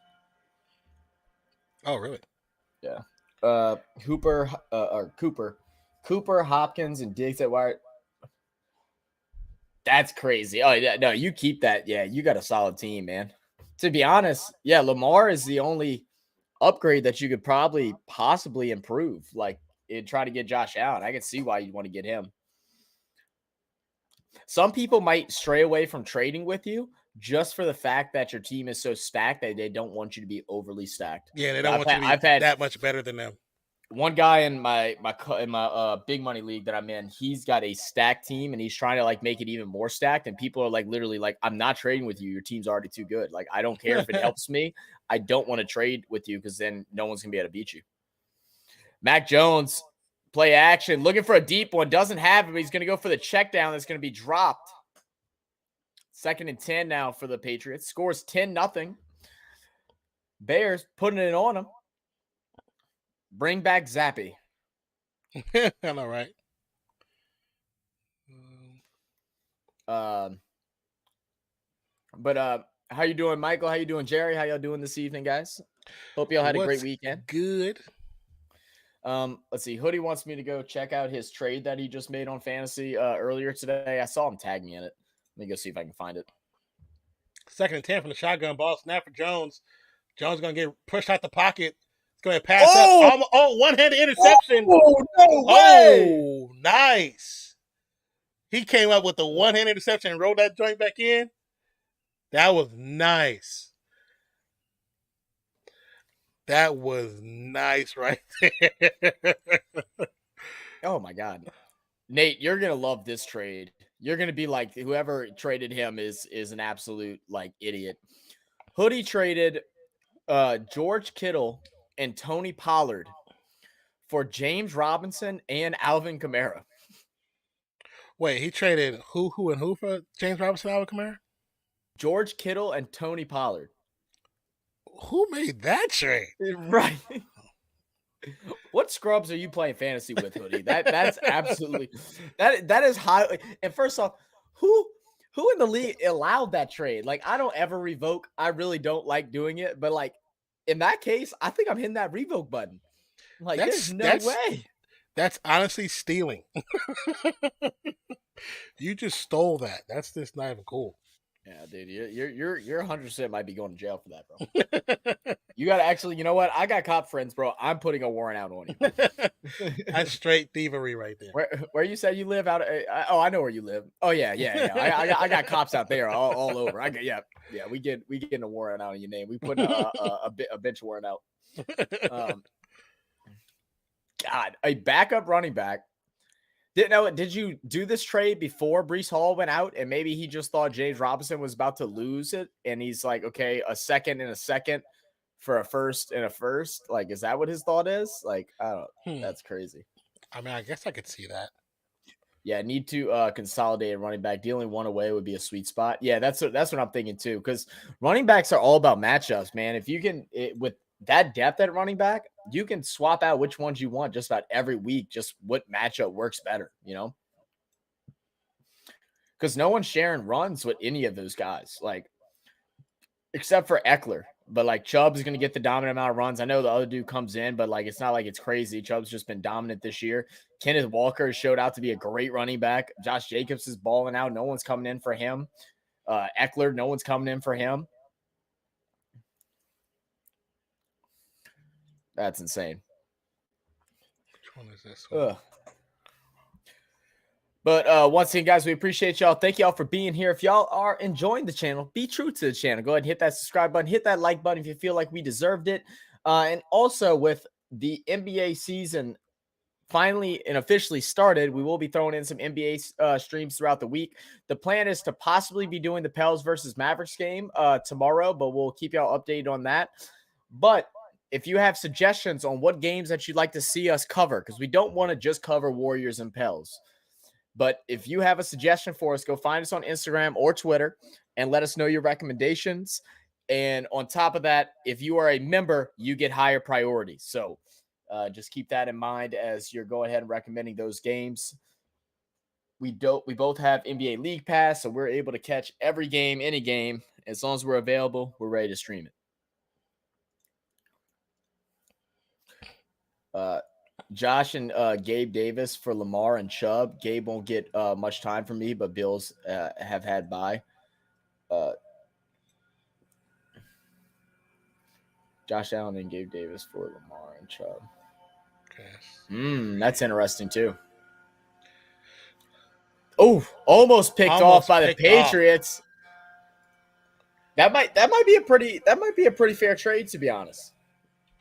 Speaker 1: Oh, really?
Speaker 2: Yeah. Cooper, Hopkins, and Diggs at wide. That's crazy. Oh, yeah, no, you keep that. Yeah, you got a solid team, man. To be honest, yeah, Lamar is the only upgrade that you could possibly improve. Like, try to get Josh Allen. I can see why you'd want to get him. Some people might stray away from trading with you, just for the fact that your team is so stacked that they don't want you to be overly stacked.
Speaker 1: Yeah, they don't want you to be that much better than them.
Speaker 2: One guy in my big money league that I'm in, he's got a stacked team and he's trying to like make it even more stacked. And people are like literally like, I'm not trading with you. Your team's already too good. Like, I don't care if it helps me. I don't want to trade with you because then no one's gonna be able to beat you. Mac Jones, play action, looking for a deep one, doesn't have him. He's gonna go for the check down that's gonna be dropped. 2nd and 10 now for the Patriots. Scores 10-0. Bears putting it on them. Bring back Zappy.
Speaker 1: I know, right?
Speaker 2: But how you doing, Michael? How you doing, Jerry? How y'all doing this evening, guys? Hope y'all had a great weekend.
Speaker 1: Good.
Speaker 2: Let's see. Hoodie wants me to go check out his trade that he just made on fantasy earlier today. I saw him tag me in it. Let me go see if I can find it.
Speaker 1: 2nd and 10 from the shotgun ball. Snap for Jones. Jones going to get pushed out the pocket. It's going to pass up. One-handed interception.
Speaker 2: Oh, no way.
Speaker 1: Oh, nice. He came up with the one-handed interception and rolled that joint back in. That was nice. That was nice right there.
Speaker 2: Oh, my God. Nate, you're going to love this trade. You're going to be like, whoever traded him is an absolute, like, idiot. Hoodie traded George Kittle and Tony Pollard for James Robinson and Alvin Kamara.
Speaker 1: Wait, he traded who for James Robinson and Alvin Kamara?
Speaker 2: George Kittle and Tony Pollard.
Speaker 1: Who made that trade?
Speaker 2: Right. What scrubs are you playing fantasy with, Hoodie? That's absolutely that is high. And first off, who in the league allowed that trade? Like, I don't ever revoke. I really don't like doing it, but like in that case, I think I'm hitting that revoke button. Like, there's no way.
Speaker 1: That's honestly stealing. You just stole that. That's just not even cool.
Speaker 2: Yeah, dude, you're 100% might be going to jail for that, bro. You got to actually, you know what? I got cop friends, bro. I'm putting a warrant out on you.
Speaker 1: That's straight thievery right there.
Speaker 2: Where you said you live out? I know where you live. Oh yeah. I got cops out there all over. We getting a warrant out on your name. We put a bench warrant out. God, a backup running back. Did you do this trade before Breece Hall went out and maybe he just thought James Robinson was about to lose it and he's like, okay, a second and a second for a first and a first? Like, is that what his thought is? Like, I don't know. That's crazy.
Speaker 1: I mean, I guess I could see that.
Speaker 2: Yeah, need to consolidate a running back. Dealing one away would be a sweet spot. Yeah, that's what I'm thinking too, because running backs are all about matchups, man. If you can, with that depth at running back, you can swap out which ones you want just about every week, just what matchup works better, you know? Because no one's sharing runs with any of those guys, like, except for Eckler. But, like, Chubb's going to get the dominant amount of runs. I know the other dude comes in, but, like, it's not like it's crazy. Chubb's just been dominant this year. Kenneth Walker showed out to be a great running back. Josh Jacobs is balling out. No one's coming in for him. Eckler, no one's coming in for him. That's insane.
Speaker 1: Which one is this one?
Speaker 2: But once again, guys, we appreciate y'all. Thank y'all for being here. If y'all are enjoying the channel, be true to the channel. Go ahead and hit that subscribe button. Hit that like button if you feel like we deserved it. And also, with the NBA season finally and officially started, we will be throwing in some NBA streams throughout the week. The plan is to possibly be doing the Pels versus Mavericks game tomorrow, but we'll keep y'all updated on that. But if you have suggestions on what games that you'd like to see us cover, because we don't want to just cover Warriors and Pels. But if you have a suggestion for us, go find us on Instagram or Twitter and let us know your recommendations. And on top of that, if you are a member, you get higher priority. So just keep that in mind as you're going ahead and recommending those games. We both have NBA League Pass, so we're able to catch every game, any game. As long as we're available, we're ready to stream it. Josh and Gabe Davis for Lamar and Chubb. Gabe won't get much time from me, but Bills have had bye. Josh Allen and Gabe Davis for Lamar and Chubb. That's interesting too. Oh, almost picked off by the Patriots. That might be a pretty fair trade, to be honest.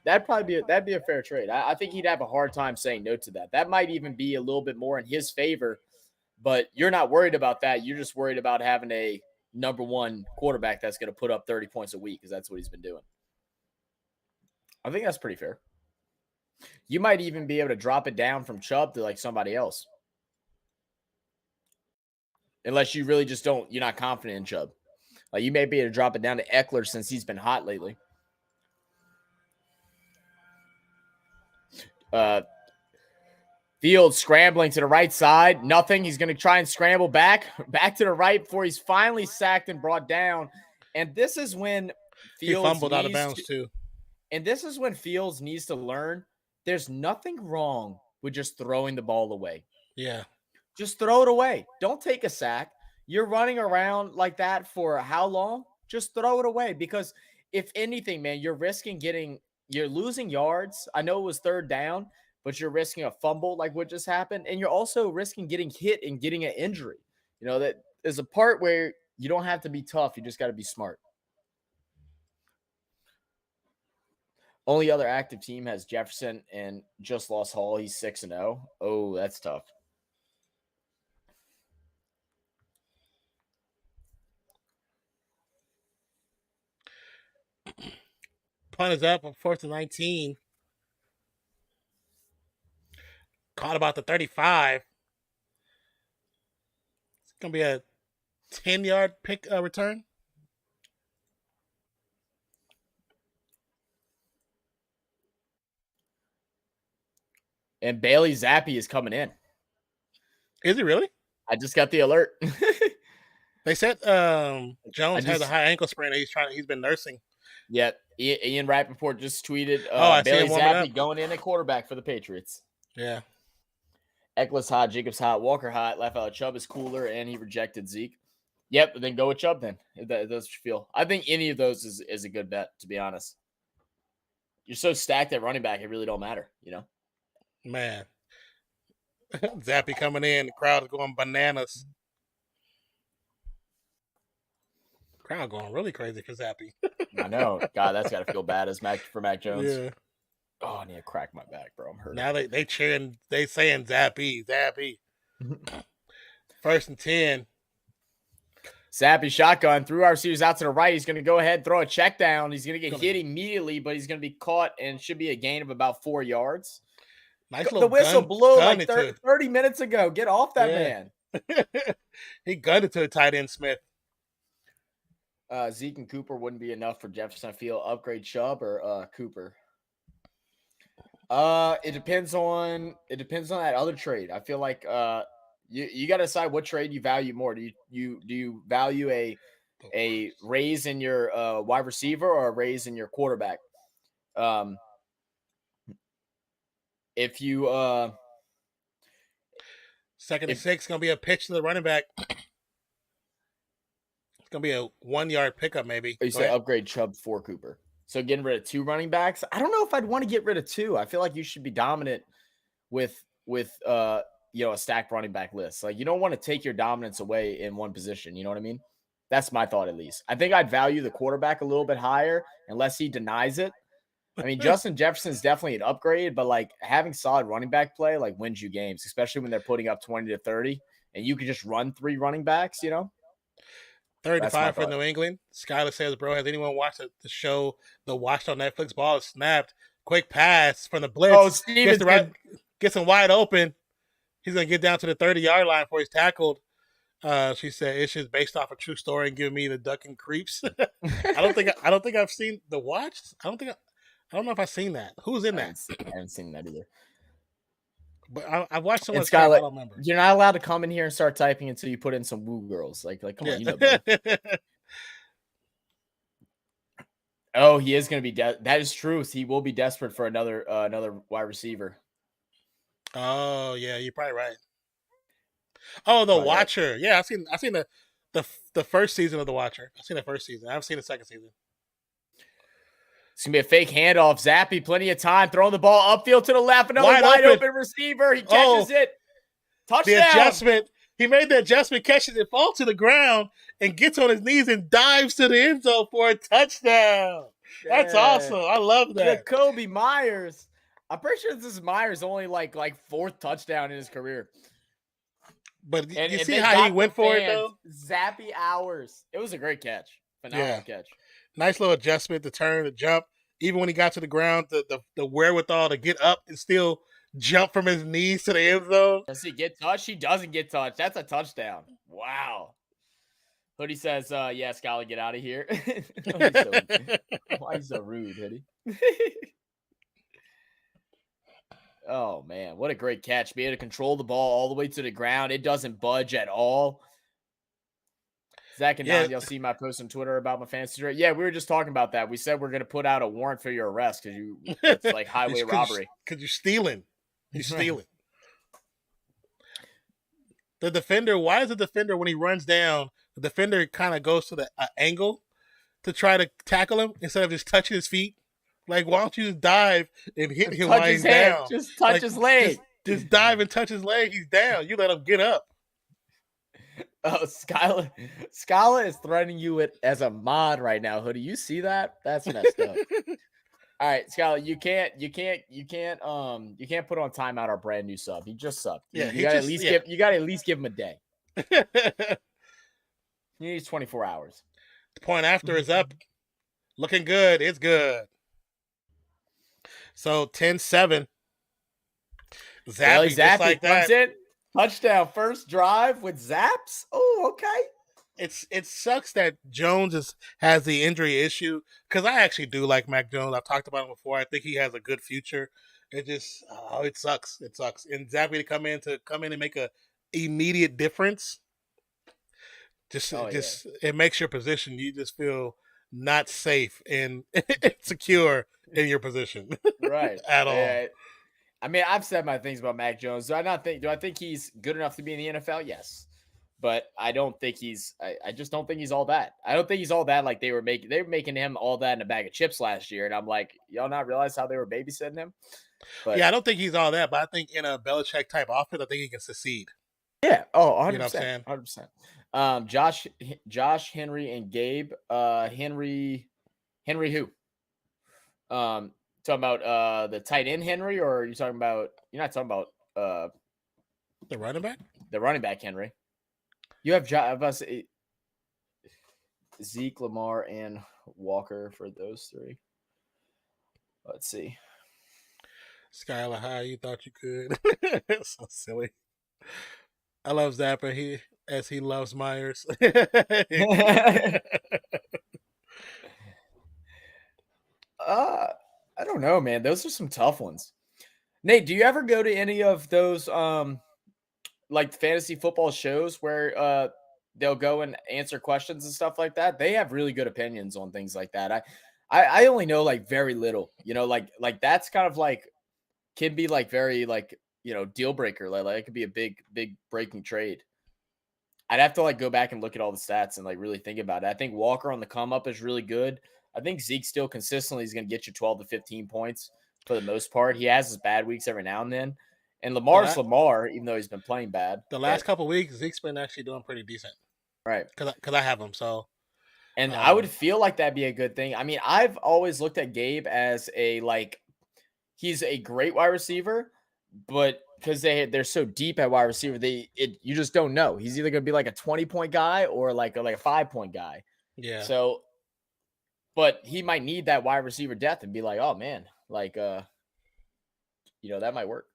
Speaker 2: That'd be a fair trade. I think he'd have a hard time saying no to that. That might even be a little bit more in his favor, but you're not worried about that. You're just worried about having a number one quarterback that's going to put up 30 points a week because that's what he's been doing. I think that's pretty fair. You might even be able to drop it down from Chubb to like somebody else. Unless you really just you're not confident in Chubb. Like you may be able to drop it down to Eckler since he's been hot lately. Fields scrambling to the right side. Nothing. He's going to try and scramble back to the right before he's finally sacked and brought down. And this is when Fields
Speaker 1: he fumbled out of bounds too.
Speaker 2: And this is when Fields needs to learn there's nothing wrong with just throwing the ball away.
Speaker 1: Yeah.
Speaker 2: Just throw it away. Don't take a sack. You're running around like that for how long? Just throw it away because if anything, man, you're losing yards. I know it was third down, but you're risking a fumble like what just happened. And you're also risking getting hit and getting an injury. You know, that is a part where you don't have to be tough. You just got to be smart. Only other active team has Jefferson and just lost Hall. He's 6-0. Oh, that's tough.
Speaker 1: Punt is up on 4th and 19. Caught about the 35. It's going to be a 10-yard pick return.
Speaker 2: And Bailey Zappi is coming in.
Speaker 1: Is he really?
Speaker 2: I just got the alert.
Speaker 1: They said Jones has a high ankle sprain that he's been nursing.
Speaker 2: Yeah, Ian Rappaport just tweeted Bailey Zappi going in at quarterback for the Patriots.
Speaker 1: Yeah.
Speaker 2: Eckler's hot, Jacobs hot, Walker hot, left out Chubb is cooler, and he rejected Zeke. Yep, then go with Chubb then. If that's what you feel. I think any of those is a good bet, to be honest. You're so stacked at running back, it really don't matter, you know?
Speaker 1: Man. Zappi coming in, the crowd is going bananas. Crowd going really crazy for Zappi.
Speaker 2: I know. God, that's got to feel bad for Mac Jones.
Speaker 1: Yeah.
Speaker 2: Oh, I need to crack my back, bro. I'm hurt.
Speaker 1: Now they cheering, they saying Zappi. 1st and 10.
Speaker 2: Zappi shotgun, threw our receivers out to the right. He's going to go ahead and throw a check down. He's going to get hit immediately, but he's going to be caught and should be a gain of about 4 yards.
Speaker 1: Nice
Speaker 2: the whistle blew like 30 minutes ago. Get off that man.
Speaker 1: He gunned it to a tight end, Smith.
Speaker 2: Zeke and Cooper wouldn't be enough for Jefferson. I feel upgrade Chubb or Cooper. It depends on that other trade. I feel like you got to decide what trade you value more. Do you value a raise in your wide receiver or a raise in your quarterback? If you
Speaker 1: 2nd and 6 gonna be a pitch to the running back. It's gonna be a 1-yard pickup, maybe.
Speaker 2: You say upgrade Chubb for Cooper. So getting rid of 2 running backs. I don't know if I'd want to get rid of 2. I feel like you should be dominant with a stacked running back list. Like you don't want to take your dominance away in one position. You know what I mean? That's my thought, at least. I think I'd value the quarterback a little bit higher unless he denies it. I mean, Justin Jefferson is definitely an upgrade, but like having solid running back play like wins you games, especially when they're putting up 20 to 30 and you can just run 3 running backs, you know?
Speaker 1: 35 for New England. Skyler says, bro, has anyone watched the show The Watched on Netflix? Ball is snapped. Quick pass from the blitz.
Speaker 2: Oh, Steve
Speaker 1: gets him wide open. He's going to get down to the 30-yard line before he's tackled. She said it's just based off a true story and giving me the duck and creeps. I don't think I've seen The Watched. I don't know if I've seen that. Who's in that?
Speaker 2: I haven't seen that either.
Speaker 1: But I watched someone.
Speaker 2: I don't remember. You're not allowed to come in here and start typing until you put in some woo girls. Like come on, you know. Oh, he is going to be. That is true. He will be desperate for another wide receiver.
Speaker 1: Oh yeah, you're probably right. Oh, The Watcher. Right. Yeah, I've seen the first season of The Watcher. I've seen the first season. I haven't seen the second season.
Speaker 2: It's going to be a fake handoff. Zappi, plenty of time. Throwing the ball upfield to the left. Another wide open receiver. He catches it. Touchdown.
Speaker 1: The adjustment. He made the adjustment, catches it, falls to the ground, and gets on his knees and dives to the end zone for a touchdown. That's awesome. I love that.
Speaker 2: Jacoby Myers. I'm pretty sure this is Myers' only like fourth touchdown in his career.
Speaker 1: But you see how he went for it, though?
Speaker 2: Zappy hours. It was a great catch. Phenomenal catch.
Speaker 1: Nice little adjustment, the turn, the jump. Even when he got to the ground, the wherewithal to get up and still jump from his knees to the end zone.
Speaker 2: Does he get touched? He doesn't get touched. That's a touchdown. Wow. Hoodie says, yeah, Scally, get out of here. Why are you so rude, Hoodie? Oh, man. What a great catch. Be able to control the ball all the way to the ground. It doesn't budge at all. Zach and Don, you'll see my post on Twitter about my fantasy trade. Yeah, we were just talking about that. We said we're going to put out a warrant for your arrest because it's like highway robbery.
Speaker 1: Because you're stealing. You're stealing. The defender, why is the defender, when he runs down, the defender kind of goes to the angle to try to tackle him instead of just touching his feet? Like, why don't you just dive and hit him while he's down?
Speaker 2: Just touch his leg.
Speaker 1: Just dive and touch his leg. He's down. You let him get up.
Speaker 2: Oh, Scala is threatening you as a mod right now, Hoodie. You see that? That's messed up. All right, Scala, you can't put on timeout our brand new sub. He just subbed.
Speaker 1: Yeah,
Speaker 2: you gotta at least give him a day. He needs 24 hours.
Speaker 1: The point after is up. Looking good. It's good. So 10-7. Zappy, just like that.
Speaker 2: Comes in. Touchdown, first drive with Zaps. Oh, okay.
Speaker 1: It sucks that Jones has the injury issue because I actually do like Mac Jones. I've talked about him before. I think he has a good future. It just it sucks. It sucks. And Zappy to come in and make a immediate difference. It makes your position. You just feel not safe and secure in your position,
Speaker 2: right?
Speaker 1: At all.
Speaker 2: I mean, I've said my things about Mac Jones. Do I think he's good enough to be in the NFL? Yes. But I don't think I just don't think he's all that. I don't think he's all that like they were making him all that in a bag of chips last year. And I'm like, y'all not realize how they were babysitting him? But,
Speaker 1: yeah, I don't think he's all that, but I think in a Belichick type offense, I think he can succeed.
Speaker 2: Yeah. Oh, 100%.
Speaker 1: You know what I'm saying?
Speaker 2: 100%. Josh, Henry, and Gabe. Henry who? Talking about the tight end Henry, or are you talking about? You're not talking about
Speaker 1: the running back.
Speaker 2: The running back Henry. You have Zeke, Lamar, and Walker for those three. Let's see.
Speaker 1: Skylar High, you thought you could? So silly. I love Zappa. He loves Myers.
Speaker 2: I don't know, man. Those are some tough ones. Nate, do you ever go to any of those like fantasy football shows where they'll go and answer questions and stuff like that? They have really good opinions on things like that. I only know like very little, like that's kind of like can be like very like, deal breaker. Like it could be a big breaking trade. I'd have to like go back and look at all the stats and like really think about it. I think Walker on the come up is really good. I think Zeke still consistently is going to get you 12 to 15 points for the most part. He has his bad weeks every now and then. And Lamar's Lamar, even though he's been playing bad.
Speaker 1: The last couple of weeks, Zeke's been actually doing pretty decent.
Speaker 2: Right.
Speaker 1: Because I have him, so.
Speaker 2: And I would feel like that'd be a good thing. I mean, I've always looked at Gabe as he's a great wide receiver, but because they're so deep at wide receiver, you just don't know. He's either going to be like a 20-point guy or like a 5-point guy.
Speaker 1: Yeah.
Speaker 2: So, but he might need that wide receiver depth and be like, oh man, that might work.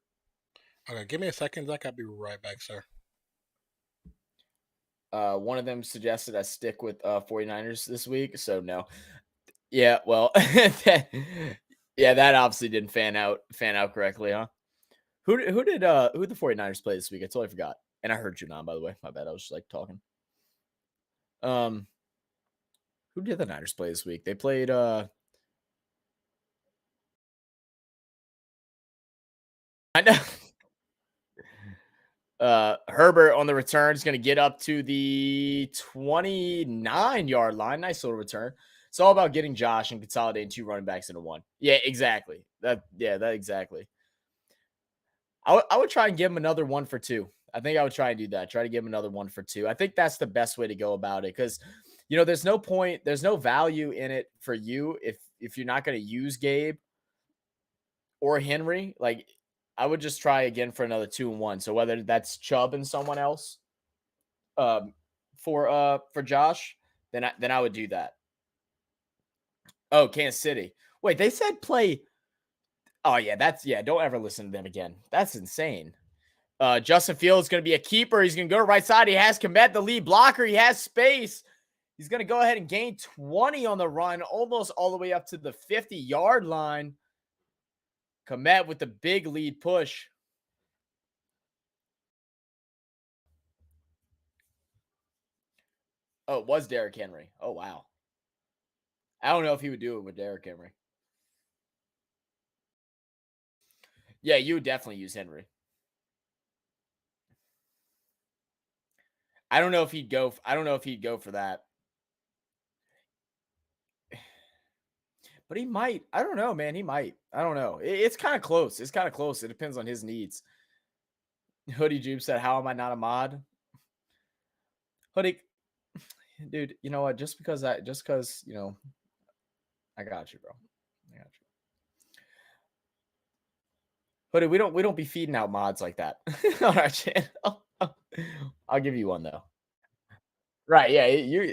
Speaker 1: Okay, give me a second, Zach. I'll be right back, sir.
Speaker 2: One of them suggested I stick with 49ers this week, so no. Yeah, well, that obviously didn't fan out correctly, huh? Who did the 49ers play this week? I totally forgot. And I heard you, Nan, by the way. My bad. I was just talking. Who did the Niners play this week? They played I know. Herbert on the return is going to get up to the 29-yard line. Nice little return. It's all about getting Josh and consolidating 2 running backs into 1. Yeah, exactly. That exactly. I would try and give him another 1 for 2. I think I would try and do that. Try to give him another 1 for 2. I think that's the best way to go about it because, there's no point, there's no value in it for you if you're not going to use Gabe or Henry. Like, I would just try again for another 2 and 1. So whether that's Chubb and someone else, for Josh, then I would do that. Oh, Kansas City. Wait, they said play. Oh yeah, don't ever listen to them again. That's insane. Justin Fields is going to be a keeper. He's going to go to right side. He has Komet, the lead blocker. He has space. He's going to go ahead and gain 20 on the run, almost all the way up to the 50-yard line. Komet with the big lead push. Oh, it was Derrick Henry. Oh, wow. I don't know if he would do it with Derrick Henry. Yeah, you would definitely use Henry. I don't know if he'd go for that. But he might. I don't know, man. He might. I don't know. It's kind of close. It's kind of close. It depends on his needs. Hoodie Jupe said, "How am I not a mod?" Hoodie, dude, you know what? Just because I got you, bro. I got you. Hoodie, we don't be feeding out mods like that on our channel. I'll give you one though. Right? Yeah,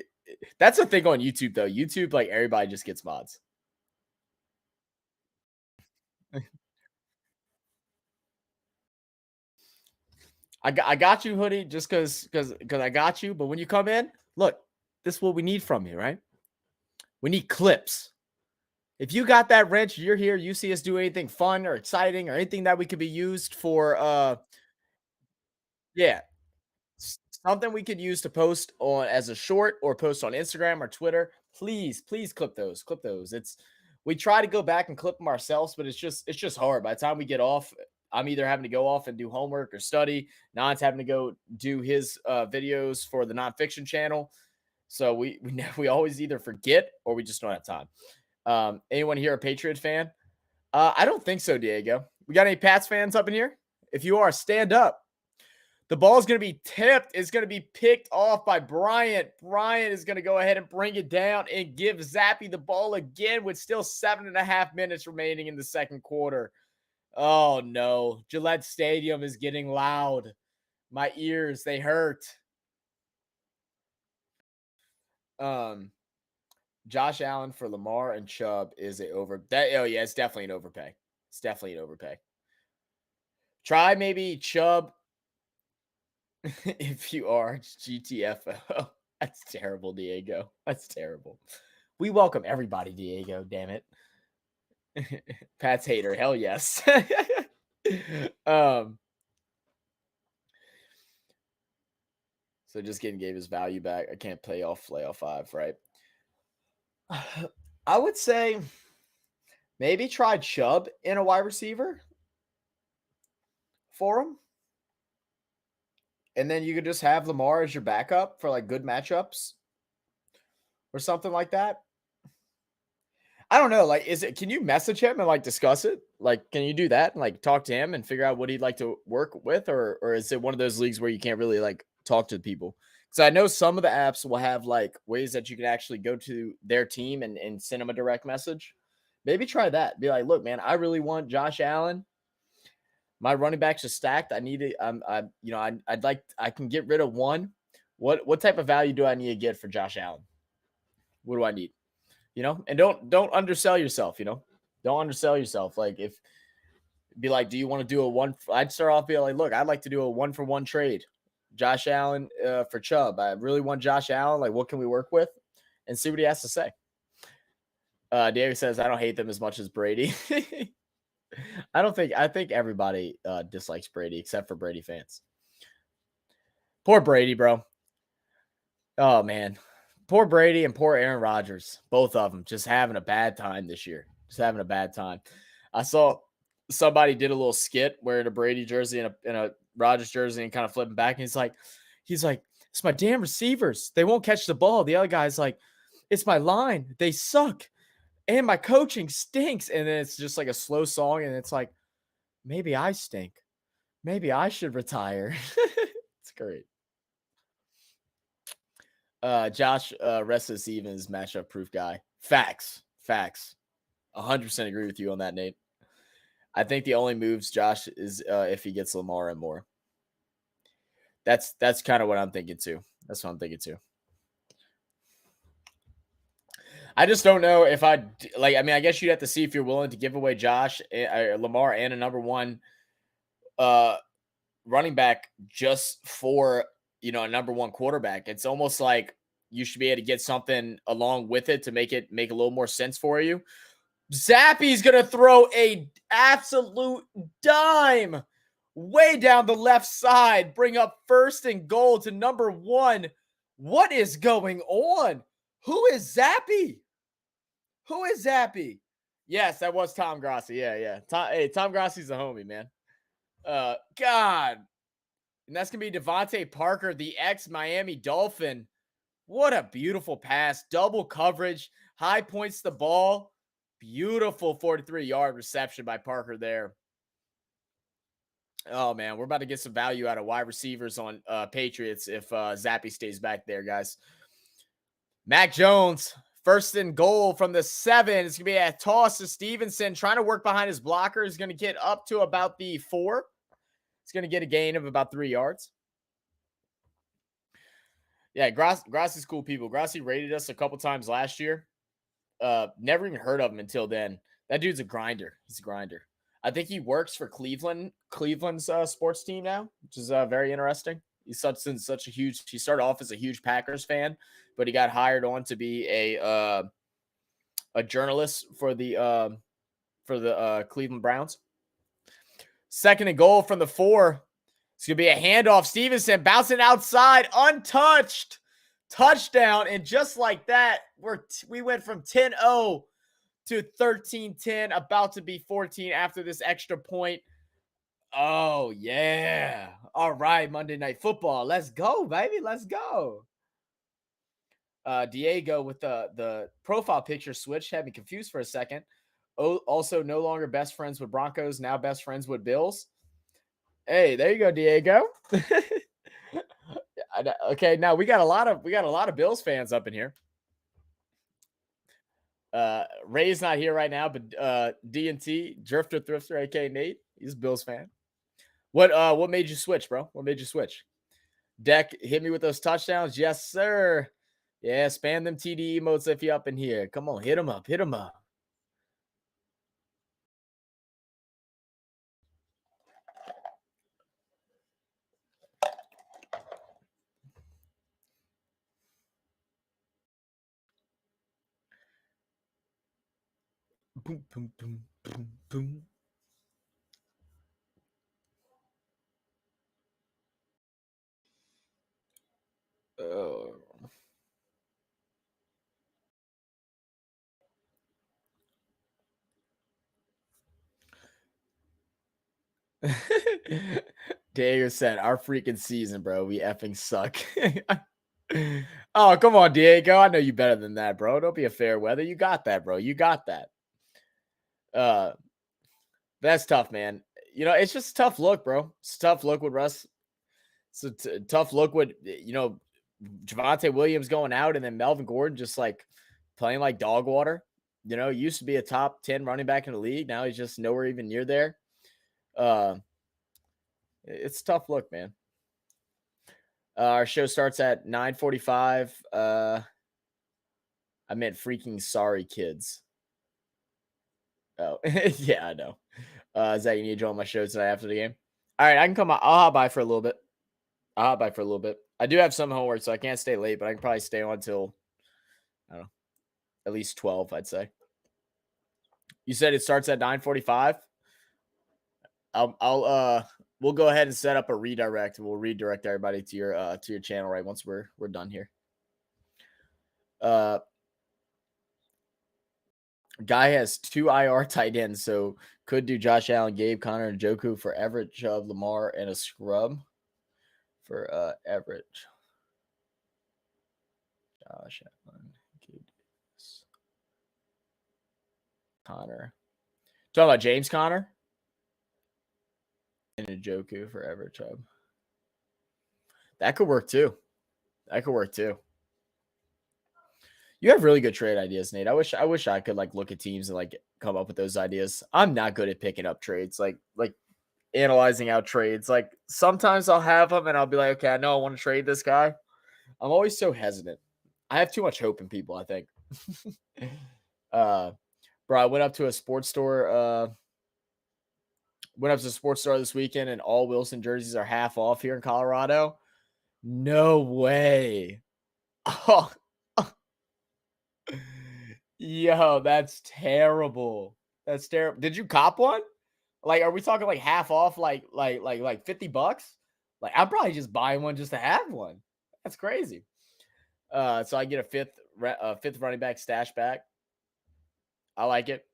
Speaker 2: that's the thing on YouTube though. YouTube, like everybody just gets mods. I got you, Hoodie, just because I got you. But when you come in, look, this is what we need from you, right? We need clips. If you got that wrench, you're here, you see us do anything fun or exciting or anything that we could be used for, yeah, something we could use to post on as a short or post on Instagram or Twitter. Please clip those. We try to go back and clip them ourselves, but it's just hard. By the time we get off, I'm either having to go off and do homework or study. Non's having to go do his videos for the Nonpfixion channel. So we always either forget or we just don't have time. Anyone here a Patriot fan? I don't think so, Diego. We got any Pats fans up in here? If you are, stand up. The ball is going to be tipped. It's going to be picked off by Bryant. Bryant is going to go ahead and bring it down and give Zappy the ball again with still 7.5 minutes remaining in the second quarter. Oh, no. Gillette Stadium is getting loud. My ears, they hurt. Josh Allen for Lamar and Chubb is it's definitely an overpay. It's definitely an overpay. Try maybe Chubb if you are GTFO. That's terrible, Diego. That's terrible. We welcome everybody, Diego. Damn it. Pat's hater. Hell yes. So just getting gave his value back. I can't play off 5, right? I would say maybe try Chubb in a wide receiver for him. And then you could just have Lamar as your backup for like good matchups or something like that. I don't know. Like, can you message him and like discuss it? Like, can you do that and like talk to him and figure out what he'd like to work with? Or is it one of those leagues where you can't really like talk to people? Because I know some of the apps will have like ways that you can actually go to their team and send them a direct message. Maybe try that. Be like, look, man, I really want Josh Allen. My running backs are stacked. I need it. I can get rid of one. What type of value do I need to get for Josh Allen? What do I need? And don't undersell yourself. Don't undersell yourself. Like be like, do you want to do a one? I'd start off being like, look, I'd like to do a 1-for-1 trade. Josh Allen for Chubb. I really want Josh Allen. Like, what can we work with? And see what he has to say. Diego says, I don't hate them as much as Brady. I think everybody dislikes Brady except for Brady fans. Poor Brady, bro. Oh, man. Poor Brady and poor Aaron Rodgers. Both of them just having a bad time this year. Just having a bad time. I saw somebody did a little skit wearing a Brady jersey and a Rodgers jersey and kind of flipping back. And he's like, it's my damn receivers. They won't catch the ball. The other guy's like, it's my line. They suck. And my coaching stinks. And then it's just like a slow song. And it's like, maybe I stink. Maybe I should retire. great. Josh, rest of season is matchup proof guy. Facts. 100% agree with you on that, Nate. I think the only moves Josh is if he gets Lamar and more. That's kind of what I'm thinking too. I just don't know if I guess you'd have to see if you're willing to give away Josh, Lamar, and a number one running back just for a number one quarterback. It's almost like you should be able to get something along with it to make a little more sense for you. Zappy's gonna throw a absolute dime way down the left side, bring up 1st and goal to number one. What is going on? Who is Zappy? Yes, that was Tom Grassi. Yeah. Tom Grassi's a homie, man. God. And that's going to be Devontae Parker, the ex-Miami Dolphin. What a beautiful pass. Double coverage. High points the ball. Beautiful 43-yard reception by Parker there. Oh, man. We're about to get some value out of wide receivers on Patriots if Zappy stays back there, guys. Mac Jones, 1st and goal from the 7. It's going to be a toss to Stevenson. Trying to work behind his blocker. He's going to get up to about the 4. It's going to get a gain of about 3 yards. Yeah, Grassi's cool people. Grassi rated us a couple times last year. Never even heard of him until then. That dude's a grinder. He's a grinder. I think he works for Cleveland's sports team now, which is very interesting. He started off as a huge Packers fan, but he got hired on to be a journalist for the Cleveland Browns. 2nd and goal from the 4. It's going to be a handoff. Stevenson bouncing outside, untouched. Touchdown. And just like that, we went from 10-0 to 13-10, about to be 14 after this extra point. Oh, yeah. All right, Monday Night Football. Let's go, baby. Let's go. Diego with the profile picture switch had me confused for a second. Also, no longer best friends with Broncos, now best friends with Bills. Hey, there you go, Diego. Okay, now we got a lot of Bills fans up in here. Ray's not here right now, but D&T, Drifter Thrifter, aka Nate, he's a Bills fan. What made you switch, bro? What made you switch? Deck, hit me with those touchdowns. Yes, sir. Yeah, spam them TD emotes if you up in here. Come on, hit him up. Boom, boom, boom, boom, boom. Oh. Diego said, our freaking season, bro. We effing suck. Oh, come on, Diego. I know you better than that, bro. Don't be a fair weather. You got that, bro. You got that. That's tough, man. It's just a tough look, bro. It's a tough look with Russ. It's a tough look with, Javonte Williams going out and then Melvin Gordon just like playing like dog water. He used to be a top 10 running back in the league. Now he's just nowhere even near there. It's a tough look, man. Our show starts at 9:45. I meant freaking sorry, kids. Oh, yeah, I know. Zach, you need to join my show tonight after the game. All right, I can come. I'll hop by for a little bit. I do have some homework, so I can't stay late, but I can probably stay on until, I don't know, at least 12, I'd say. You said it starts at 9:45. We'll go ahead and set up a redirect. We'll redirect everybody to your channel right once we're done here. Guy has 2 IR tight ends, so could do Josh Allen, Gabe, Connor, and Njoku for Everett, Chubb, Lamar, and a scrub for Everett. Josh Allen, Gabe, Connor. Talking about James Conner and Njoku for Everett, Chubb. That could work too. You have really good trade ideas, Nate. I wish I could like look at teams and like come up with those ideas. I'm not good at picking up trades, like analyzing out trades. Like sometimes I'll have them and I'll be like, okay, I know I want to trade this guy. I'm always so hesitant. I have too much hope in people, I think. Bro, I went up to a sports store. Went up to a sports store this weekend, and all Wilson jerseys are half off here in Colorado. No way. Oh, yo, that's terrible. That's terrible. Did you cop one? Like, are we talking like half off, like $50? Like, I'm probably just buying one just to have one. That's crazy. So I get a fifth running back stash back. I like it.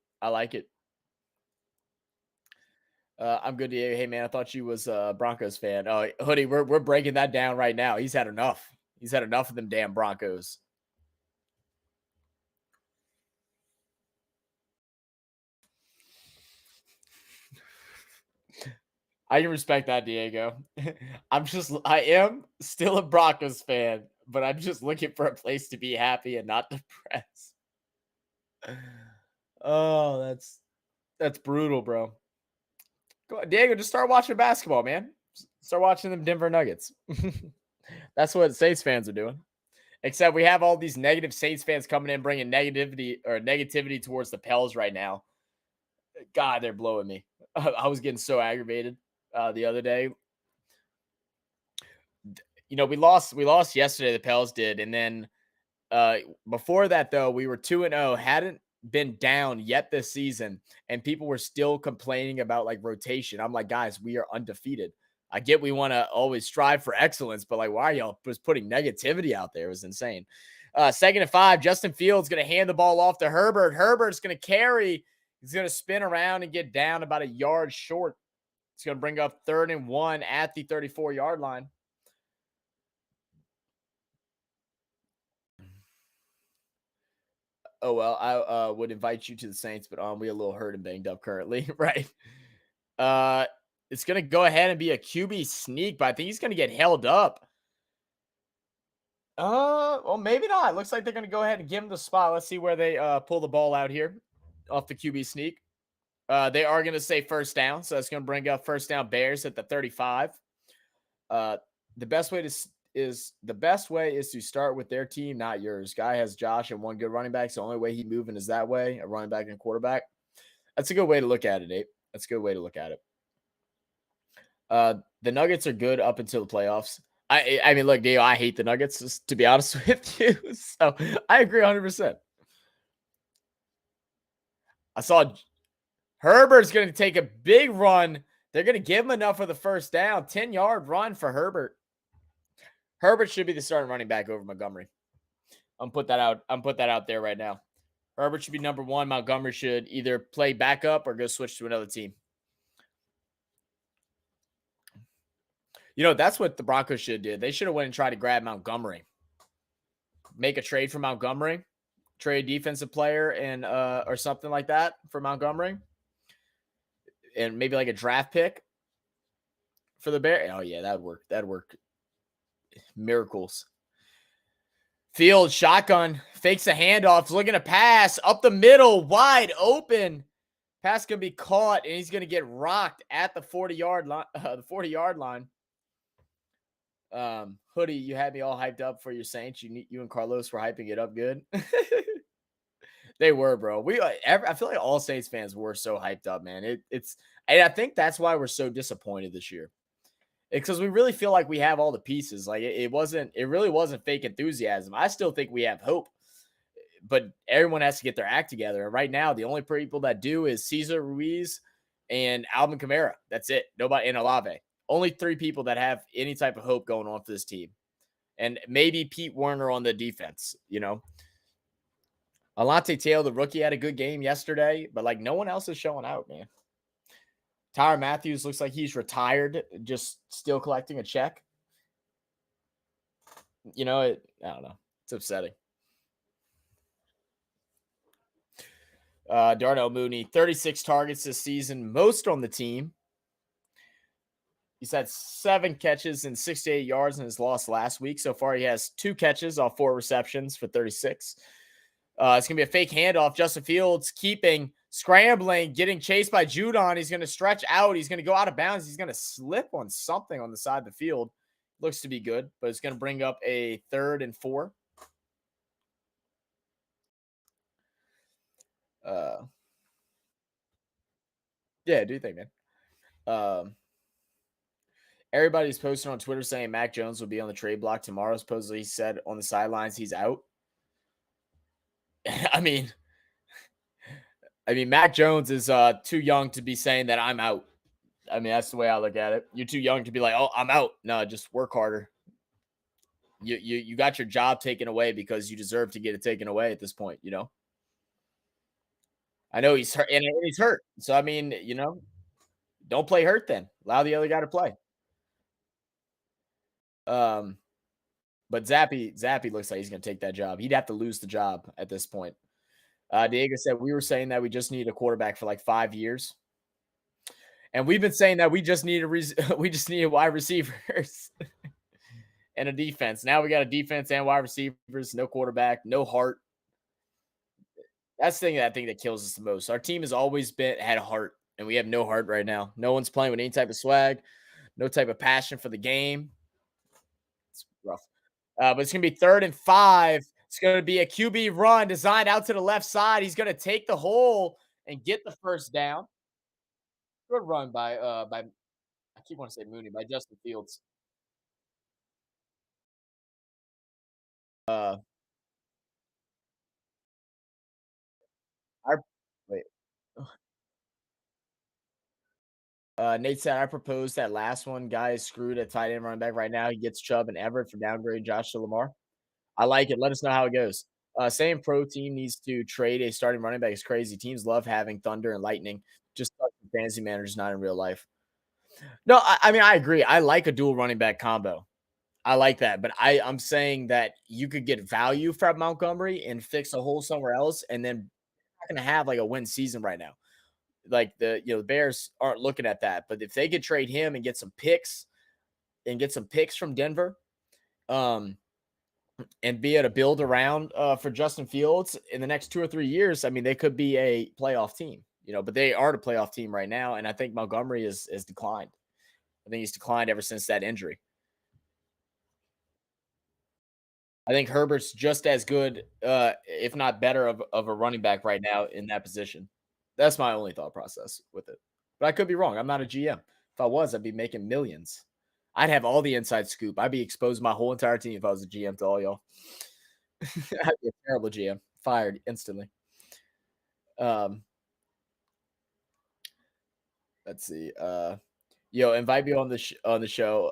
Speaker 2: I'm good, Diego. Hey man, I thought you was a Broncos fan. Oh, Hoodie, we're breaking that down right now. He's had enough. He's had enough of them damn Broncos. I can respect that, Diego. I am still a Broncos fan, but I'm just looking for a place to be happy and not depressed. Oh, that's brutal, bro. Go on, Diego, just start watching basketball, man. Start watching them Denver Nuggets. That's what Saints fans are doing. Except we have all these negative Saints fans coming in, bringing negativity towards the Pels right now. God, they're blowing me. I was getting so aggravated the other day. You know, we lost yesterday. The Pels did, and then before that, though, we were 2-0. Hadn't been down yet this season, and people were still complaining about like rotation. I'm like, guys, we are undefeated. I get we want to always strive for excellence, but like, why are y'all just putting negativity out there? It was insane. 2nd and 5, Justin Fields going to hand the ball off to Herbert. Herbert's going to carry. He's going to spin around and get down about a yard short. It's going to bring up 3rd and 1 at the 34-yard line. Oh, well, I would invite you to the Saints, but we're a little hurt and banged up currently, right? It's going to go ahead and be a QB sneak, but I think he's going to get held up. Well, maybe not. It looks like they're going to go ahead and give him the spot. Let's see where they pull the ball out here off the QB sneak. They are going to say first down, so that's going to bring up first down Bears at the 35. The best way is to start with their team, not yours. Guy has Josh and one good running back, so the only way he's moving is that way, a running back and quarterback. That's a good way to look at it, Abe. That's a good way to look at it. The Nuggets are good up until the playoffs. I mean, look, Dale, I hate the Nuggets, just to be honest with you. So I agree 100%. I saw Herbert's going to take a big run. They're going to give him enough for the first down. 10-yard run for Herbert. Herbert should be the starting running back over Montgomery. I'm put that out there right now. Herbert should be number 1. Montgomery should either play backup or go switch to another team. You know, that's what the Broncos should do. They should have went and tried to grab Montgomery. Make a trade for Montgomery. Trade defensive player and or something like that for Montgomery. And maybe like a draft pick for the Bears. Oh, yeah, that'd work. That'd work. Miracles. Field shotgun. Fakes a handoff. Looking to pass. Up the middle. Wide open. Pass going to be caught, and he's going to get rocked at the 40-yard line. The 40-yard line. Hoodie, you had me all hyped up for your Saints. You and Carlos were hyping it up good. They were, bro. I feel like all Saints fans were so hyped up, man. And I think that's why we're so disappointed this year. Because we really feel like we have all the pieces. Like it really wasn't fake enthusiasm. I still think we have hope, but everyone has to get their act together. And right now, the only people that do is Cesar Ruiz and Alvin Kamara. That's it. Nobody in Olave. Only 3 people that have any type of hope going on for this team. And maybe Pete Werner on the defense, you know. Alante Taylor, the rookie, had a good game yesterday, but like no one else is showing out, man. Tyrann Mathieu looks like he's retired, just still collecting a check. You know, I don't know. It's upsetting. Darnell Mooney, 36 targets this season, most on the team. He's had 7 catches and 68 yards in his loss last week. So far, he has 2 catches off 4 receptions for 36. It's going to be a fake handoff. Justin Fields keeping, scrambling, getting chased by Judon. He's going to stretch out. He's going to go out of bounds. He's going to slip on something on the side of the field. Looks to be good, but it's going to bring up a 3rd and 4. Yeah, do you think, man? Everybody's posting on Twitter saying Mac Jones will be on the trade block tomorrow. Supposedly, he said on the sidelines he's out. I mean, Mac Jones is too young to be saying that I'm out. I mean, that's the way I look at it. You're too young to be like, oh, I'm out. No, just work harder. You got your job taken away because you deserve to get it taken away at this point, you know? I know he's hurt, and he's hurt. So, I mean, you know, don't play hurt then. Allow the other guy to play. But Zappy looks like he's going to take that job. He'd have to lose the job at this point. Diego said, we were saying that we just need a quarterback for like 5 years. And we've been saying that we just need wide receivers and a defense. Now we got a defense and wide receivers, no quarterback, no heart. That's the thing that kills us the most. Our team has always had a heart, and we have no heart right now. No one's playing with any type of swag, no type of passion for the game. It's rough. But it's going to be 3rd and 5. It's going to be a QB run designed out to the left side. He's going to take the hole and get the first down. Good run by I keep wanting to say Mooney, by Justin Fields. Wait. Nate said, I proposed that last one. Guy is screwed at tight end running back right now. He gets Chubb and Everett for downgrade Josh to Lamar. I like it. Let us know how it goes. Saying pro team needs to trade a starting running back is crazy. Teams love having Thunder and Lightning. Just fantasy managers, not in real life. No, I mean, I agree. I like a dual running back combo. I like that. But I'm saying that you could get value from Montgomery and fix a hole somewhere else, and then not going to have like a win season right now. Like the Bears aren't looking at that. But if they could trade him and get some picks from Denver, and be able to build around for Justin Fields in the next 2 or 3 years, I mean, they could be a playoff team, but they are the playoff team right now. And I think Montgomery has declined. I think he's declined ever since that injury. I think Herbert's just as good, if not better, of a running back right now in that position. That's my only thought process with it. But I could be wrong. I'm not a GM. If I was, I'd be making millions. I'd have all the inside scoop. I'd be exposing my whole entire team if I was a GM to all y'all. I'd be a terrible GM. Fired instantly. Let's see. Invite me on the show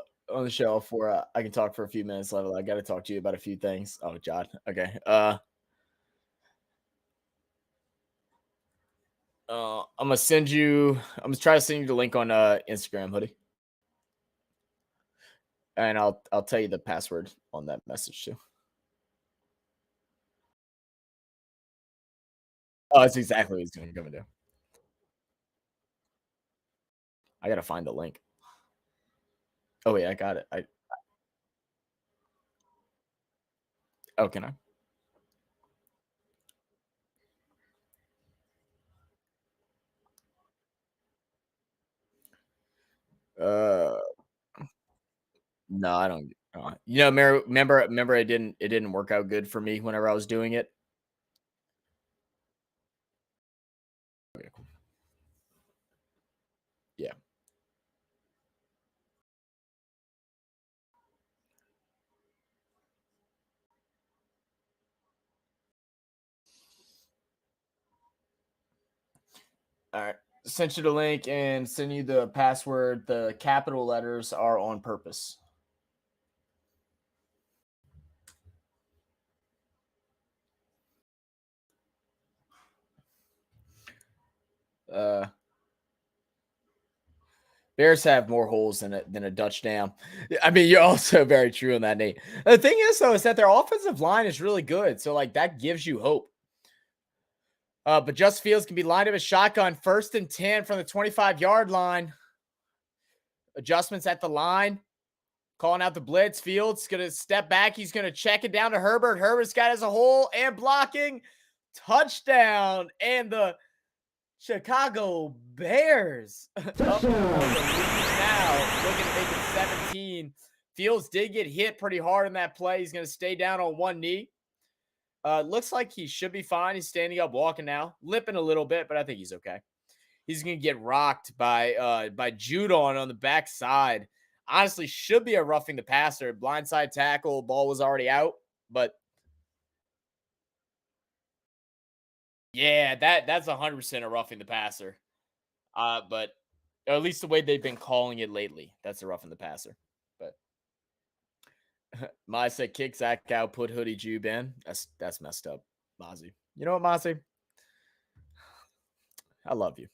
Speaker 2: for I can talk for a few minutes later. I got to talk to you about a few things. Oh, John. Okay. I'm gonna try to send you the link on Instagram, Hoodie. And I'll tell you the password on that message too. Oh, that's exactly what he's going to do. I gotta find the link. Oh wait, I got it. Oh, can I? No, I don't. Remember, it didn't work out good for me whenever I was doing it. Okay, cool. Yeah. All right. Sent you the link and send you the password. The capital letters are on purpose. Bears have more holes than a Dutch dam. I mean, you're also very true on that, Nate. The thing is, though, is that their offensive line is really good. So, like, that gives you hope. But Justin Fields can be lined up as shotgun 1st and 10 from the 25-yard line. Adjustments at the line. Calling out the blitz. Fields going to step back. He's going to check it down to Herbert. Herbert's got as a hole and blocking. Touchdown. And the Chicago Bears up now, looking to make it 17. Fields did get hit pretty hard in that play. He's going to stay down on one knee. Looks like he should be fine. He's standing up, walking now, limping a little bit, but I think he's okay. He's going to get rocked by Judon on the backside. Honestly, should be a roughing the passer. Blindside tackle, ball was already out, but yeah, that's 100% a roughing the passer. But at least the way they've been calling it lately, that's a roughing the passer. But Maz said kick Zach out, put Hoodie Jube in. That's messed up, Mozzie. You know what, Mozzie? I love you.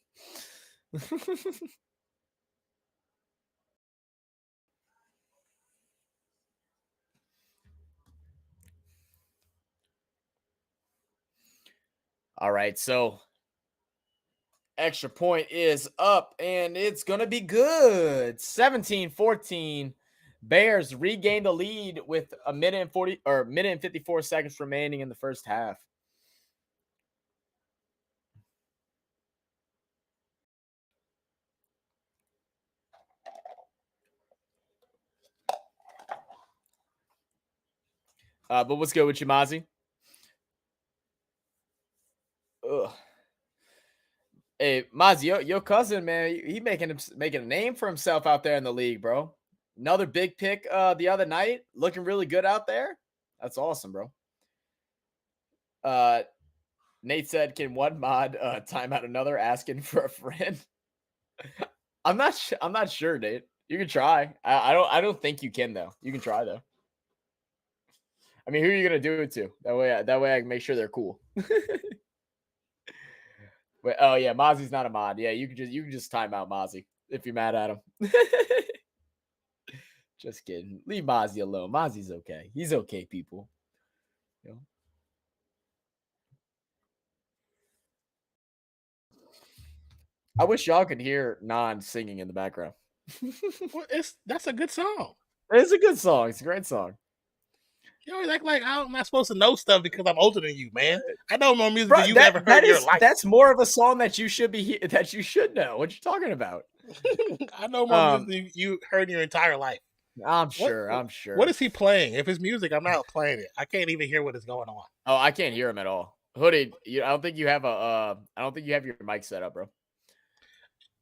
Speaker 2: All right, so extra point is up, and it's going to be good. 17-14. Bears regain the lead with a minute and 54 seconds remaining in the first half. But what's good with you, Mozzie? Ugh. Hey, Mozzie, your cousin, man, he making a name for himself out there in the league, bro. Another big pick the other night, looking really good out there. That's awesome, bro. Nate said, "Can one mod time out another asking for a friend?" I'm not sure, Nate. You can try. I don't think you can though. You can try though. I mean, who are you gonna do it to? That way I can make sure they're cool. But, oh yeah, Mozzie's not a mod. Yeah, you can just time out Mozzie if you're mad at him. Just kidding. Leave Mozzie alone. Mozzie's okay. He's okay, people. You know? I wish y'all could hear Non singing in the background.
Speaker 1: Well, that's a good song.
Speaker 2: It's a good song. It's a great song.
Speaker 1: You always act like I'm not supposed to know stuff because I'm older than you, man. I know more music than you've ever heard in your life.
Speaker 2: That's more of a song that you should know. What you talking about?
Speaker 1: I know more music than you heard in your entire life.
Speaker 2: I'm sure.
Speaker 1: What is he playing? If it's music, I'm not playing it. I can't even hear what is going on.
Speaker 2: Oh, I can't hear him at all. Hoodie, I don't think you have your mic set up, bro.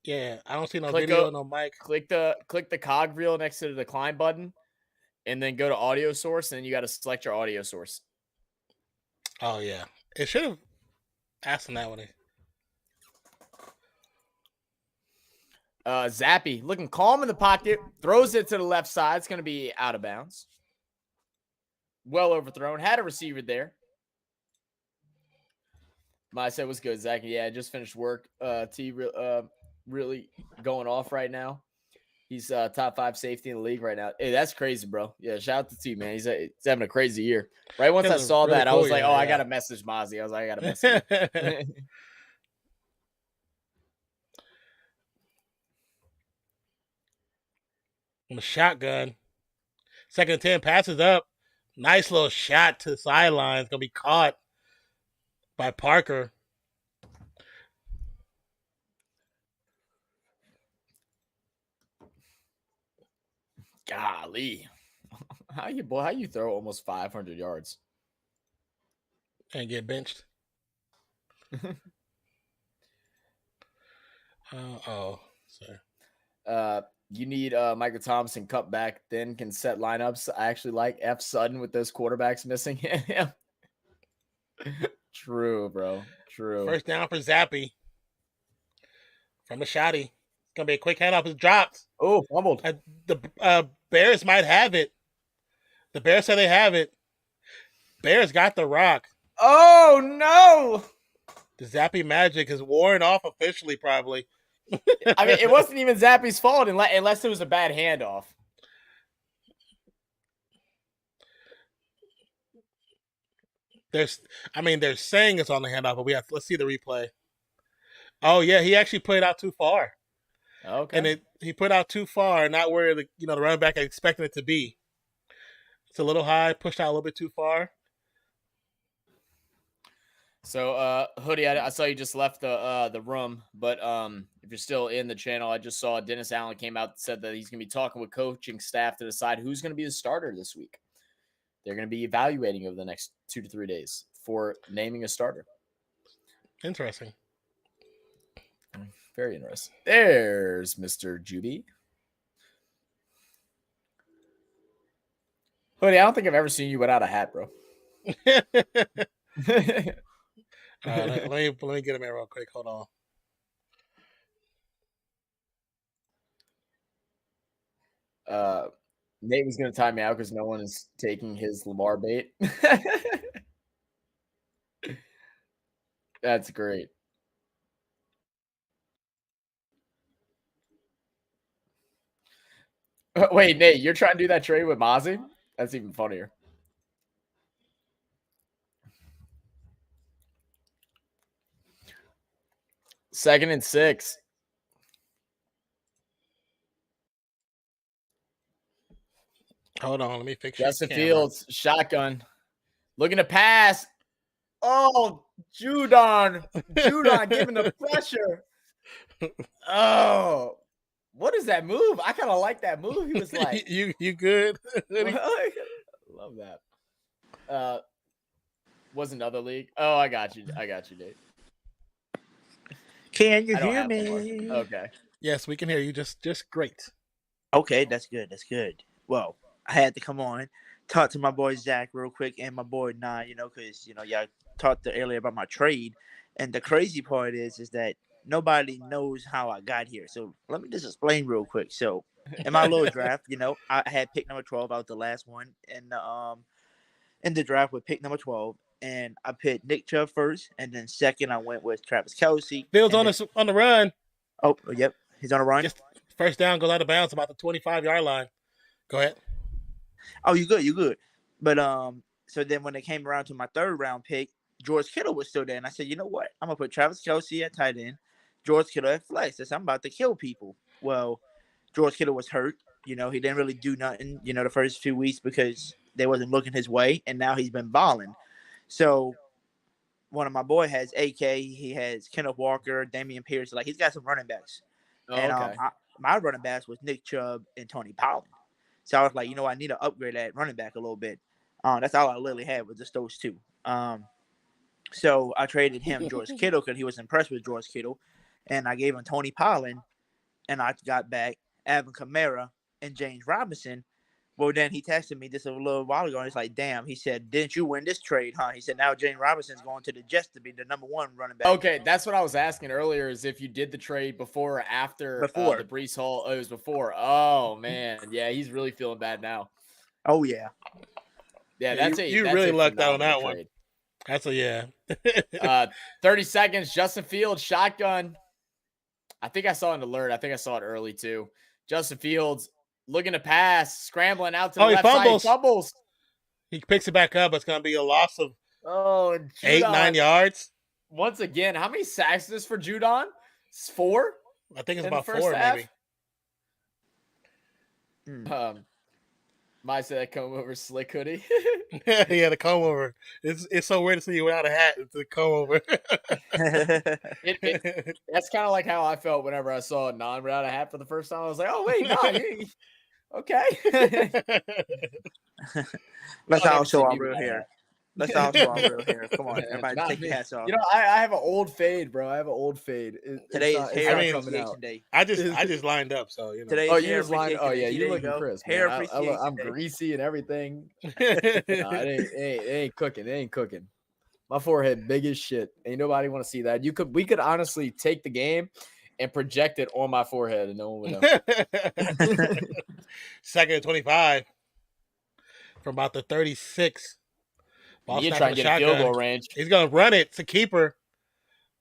Speaker 1: Yeah, I don't see no video, no mic.
Speaker 2: Click the cog wheel next to the decline button. And then go to audio source, and then you got to select your audio source.
Speaker 1: Oh, yeah. It should have asked him that one.
Speaker 2: Zappy, looking calm in the pocket, throws it to the left side. It's going to be out of bounds. Well overthrown. Had a receiver there. My said was good, Zach. Yeah, I just finished work. T really going off right now. He's top 5 safety in the league right now. Hey, that's crazy, bro. Yeah, shout out to T, man. He's having a crazy year. Right once I saw that, I was like, I got to message Mozzie. I was like, I got to message him.
Speaker 1: I'm a shotgun. 2nd and 10, passes up. Nice little shot to the sideline. It's going to be caught by Parker.
Speaker 2: Golly. How you throw almost 500 yards?
Speaker 1: And get benched. Sorry.
Speaker 2: You need Michael Thompson cut back, then can set lineups. I actually like F Sutton with those quarterbacks missing him. True, bro. True.
Speaker 1: First down for Zappy. From the shotty. It's going to be a quick handoff. It's dropped.
Speaker 2: Oh, fumbled.
Speaker 1: The Bears might have it. The Bears say they have it. Bears got the rock.
Speaker 2: Oh, no.
Speaker 1: The Zappy magic is worn off officially, probably.
Speaker 2: I mean, it wasn't even Zappy's fault unless it was a bad handoff.
Speaker 1: They're saying it's on the handoff, but let's see the replay. Oh, yeah, he actually played out too far.
Speaker 2: Okay.
Speaker 1: And he put out too far, not where the running back expected it to be. It's a little high, pushed out a little bit too far.
Speaker 2: So, Hoodie, I saw you just left the room, but if you're still in the channel, I just saw Dennis Allen came out and said that he's going to be talking with coaching staff to decide who's going to be the starter this week. They're going to be evaluating over the next 2 to 3 days for naming a starter.
Speaker 1: Interesting.
Speaker 2: Very interesting. There's Mr. Juby. Hoodie, I don't think I've ever seen you without a hat, bro.
Speaker 1: Let me get him in real quick. Hold
Speaker 2: on. Nate was going to time me out because no one is taking his Lamar bait. That's great. Wait, Nate, you're trying to do that trade with Mozzie? That's even funnier. Second and 6.
Speaker 1: on. Let me fix
Speaker 2: Justin Fields, shotgun. Looking to pass. Oh, Judon. Judon giving the pressure. Oh. What is that move? I kind of like that move. He was like,
Speaker 1: you good?
Speaker 2: Love that. Was another league? Oh, I got you. Nate.
Speaker 3: Can you hear me?
Speaker 2: Okay.
Speaker 1: Yes, we can hear you just great.
Speaker 3: Okay, that's good. That's good. Well, I had to come on, talk to my boy Zach real quick and my boy Nine, because y'all talked earlier about my trade, and the crazy part is that nobody knows how I got here. So let me just explain real quick. So in my little draft, I had pick number 12. I was the last one in the draft with pick number 12. And I picked Nick Chubb first, and then second I went with Travis Kelce.
Speaker 1: Fields on the run.
Speaker 3: Oh, yep, he's on a run.
Speaker 1: Just first down, goes out of bounds about the 25-yard line. Go ahead.
Speaker 3: Oh, you good. But so then when it came around to my third round pick, George Kittle was still there, and I said, you know what? I'm gonna put Travis Kelce at tight end, George Kittle at flex. I'm about to kill people. Well, George Kittle was hurt. He didn't really do nothing. The first few weeks because they wasn't looking his way, and now he's been balling. So one of my boy has AK. He has Kenneth Walker, Damian Pierce. Like he's got some running backs.
Speaker 2: Oh,
Speaker 3: and
Speaker 2: okay.
Speaker 3: My running backs was Nick Chubb and Tony Pollard. So I was like, I need to upgrade that running back a little bit. That's all I literally had was just those two. So I traded him George Kittle because he was impressed with George Kittle, and I gave him Tony Pollard, and I got back Alvin Kamara and James Robinson. Well, then he texted me just a little while ago, and it's like, damn. He said, didn't you win this trade, huh? He said, now James Robinson's going to the Jets to be the number one running back.
Speaker 2: Okay, that's what I was asking earlier, is if you did the trade before or after the Breece Hall. Oh, it was before. Oh, man. Yeah, he's really feeling bad now.
Speaker 3: Oh, yeah.
Speaker 2: Yeah,
Speaker 1: that's you really lucked out on that one. That's
Speaker 2: 30 seconds, Justin Fields, shotgun. I think I saw an alert. I think I saw it early, too. Justin Fields. Looking to pass, scrambling out to the left side. Fumbles.
Speaker 1: He picks it back up. It's going to be a loss of 8-9 yards.
Speaker 2: Once again, how many sacks is this for Judon? 4?
Speaker 1: I think it's about 4, maybe.
Speaker 2: Might say that comb over slick hoodie.
Speaker 1: Yeah, the comb over. It's so weird to see you without a hat. It's the comb over.
Speaker 2: That's kind of like how I felt whenever I saw Non without a hat for the first time. I was like, oh, wait, Non. Okay.
Speaker 3: Let's all show our real hair. Let's all show our real hair. Come on, everybody, take your hats off.
Speaker 2: I have an old fade, bro. I have an old fade.
Speaker 3: Today is hair appreciation day.
Speaker 1: I just lined up, so
Speaker 3: Today
Speaker 2: is hair appreciation day. Oh yeah, you're looking crisp.
Speaker 3: Hair appreciation.
Speaker 2: I'm greasy and everything. It ain't cooking. It ain't cooking. My forehead big as shit. Ain't nobody want to see that. We could honestly take the game and project it on my forehead, and no one would know.
Speaker 1: Second and 25 from about the 36.
Speaker 2: You're trying to get a field goal range.
Speaker 1: He's going to run it. It's a keeper.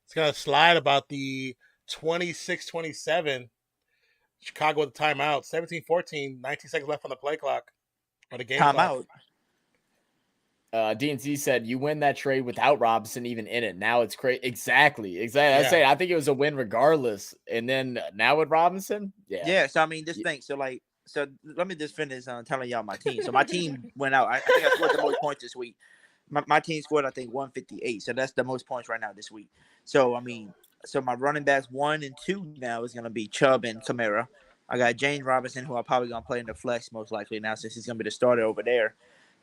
Speaker 1: It's going to slide about the 26-27. Chicago with the timeout. 17-14. 19 seconds left on the play clock. Or the game clock.
Speaker 3: Timeout.
Speaker 2: DNC said you win that trade without Robinson even in it. Now it's crazy. Exactly. I
Speaker 1: Yeah.
Speaker 2: say I think it was a win regardless. And then now with Robinson,
Speaker 3: Yeah. So I mean, this thing. So let me just finish telling y'all my team. So my team went out. I think I scored the most points this week. My team scored, I think, 158. So that's the most points right now this week. So I mean, so my running backs 1 and 2 now is gonna be Chubb and Kamara. I got James Robinson, who I'm probably gonna play in the flex most likely now, since he's gonna be the starter over there.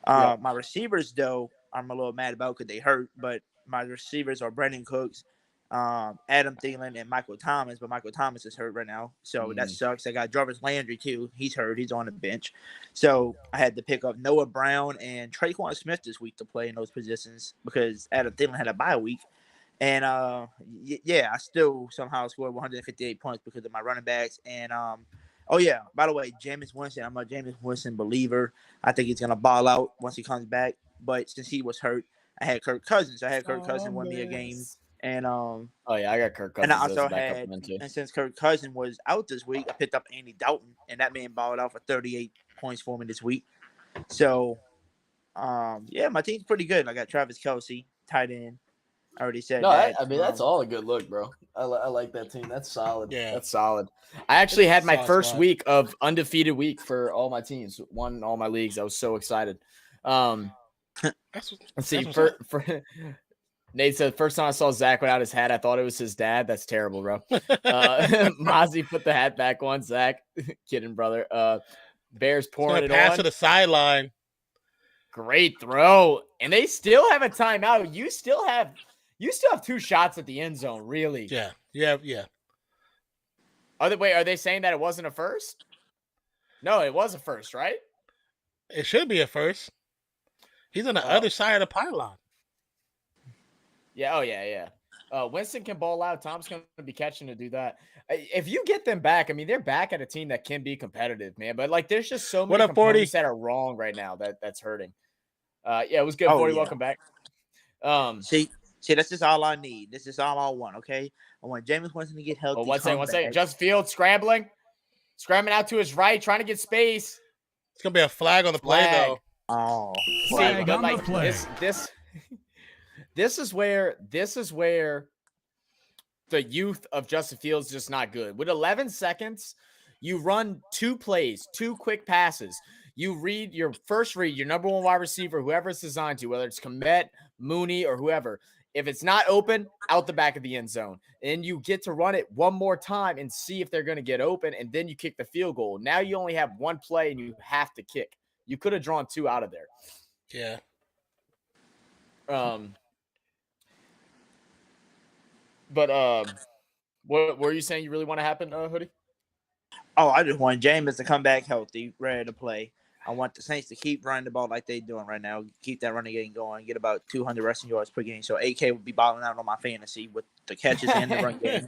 Speaker 3: My receivers, though, I'm a little mad about because they hurt, but my receivers are Brandon Cooks, Adam Thielen, and Michael Thomas. But Michael Thomas is hurt right now, so that sucks. I got Jarvis Landry too. He's hurt. He's on the bench. So I had to pick up Noah Brown and Traquan Smith this week to play in those positions because Adam Thielen had a bye week. And yeah, I still somehow scored 158 points because of my running backs. And oh yeah, by the way, Jameis Winston, I'm a Jameis Winston believer. I think he's gonna ball out once he comes back. But since he was hurt, I had Kirk Cousins. I had Kirk Cousins win me a game. And
Speaker 2: oh yeah, I got Kirk Cousins.
Speaker 3: And I also had, and since Kirk Cousins was out this week, I picked up Andy Dalton, and that man balled out for 38 points for me this week. So yeah, my team's pretty good. I got Travis Kelce, tight end. I already said that.
Speaker 2: I mean, that's all a good look, bro. I like that team. That's solid.
Speaker 1: Yeah.
Speaker 2: That's solid. I actually had my first week of undefeated week for all my teams. Won all my leagues. I was so excited. Let's see. For Nate said, first time I saw Zach without his hat, I thought it was his dad. That's terrible, bro. Mozzie put the hat back on. Zach, kidding, brother. Bears pouring it
Speaker 1: pass
Speaker 2: on.
Speaker 1: to the sideline.
Speaker 2: Great throw. And they still have a timeout. You still have 2 shots at the end zone, really.
Speaker 1: Yeah.
Speaker 2: Are they saying that it wasn't a first? No, it was a first, right?
Speaker 1: It should be a first. He's on the other side of the pylon.
Speaker 2: Yeah, yeah. Winston can ball out. Tom's going to be catching to do that. If you get them back, I mean, they're back at a team that can be competitive, man. But, like, there's just so many components that are wrong right now that's hurting. Yeah, it was good. 40, welcome back.
Speaker 3: See, that's just all I need. This is all I want, okay? I want Jameis Winston to get healthy.
Speaker 2: One second. Just Fields scrambling out to his right, trying to get space.
Speaker 1: It's going to be a flag on the play, though.
Speaker 3: Oh.
Speaker 2: Flag on the play. This is where the youth of Justin Fields is just not good. With 11 seconds, you run 2 plays, 2 quick passes. You read your first read, your number 1 wide receiver, whoever it's designed to, whether it's Komet, Mooney, or whoever. If it's not open, out the back of the end zone. And you get to run it one more time and see if they're going to get open, and then you kick the field goal. Now you only have 1 play, and you have to kick. You could have drawn 2 out of there.
Speaker 1: Yeah.
Speaker 2: But what were you saying you really want to happen, Hoodie?
Speaker 3: Oh, I just want Jameis to come back healthy, ready to play. I want the Saints to keep running the ball like they're doing right now. Keep that running game going. Get about 200 rushing yards per game. So AK will be balling out on my fantasy with the catches and the run game.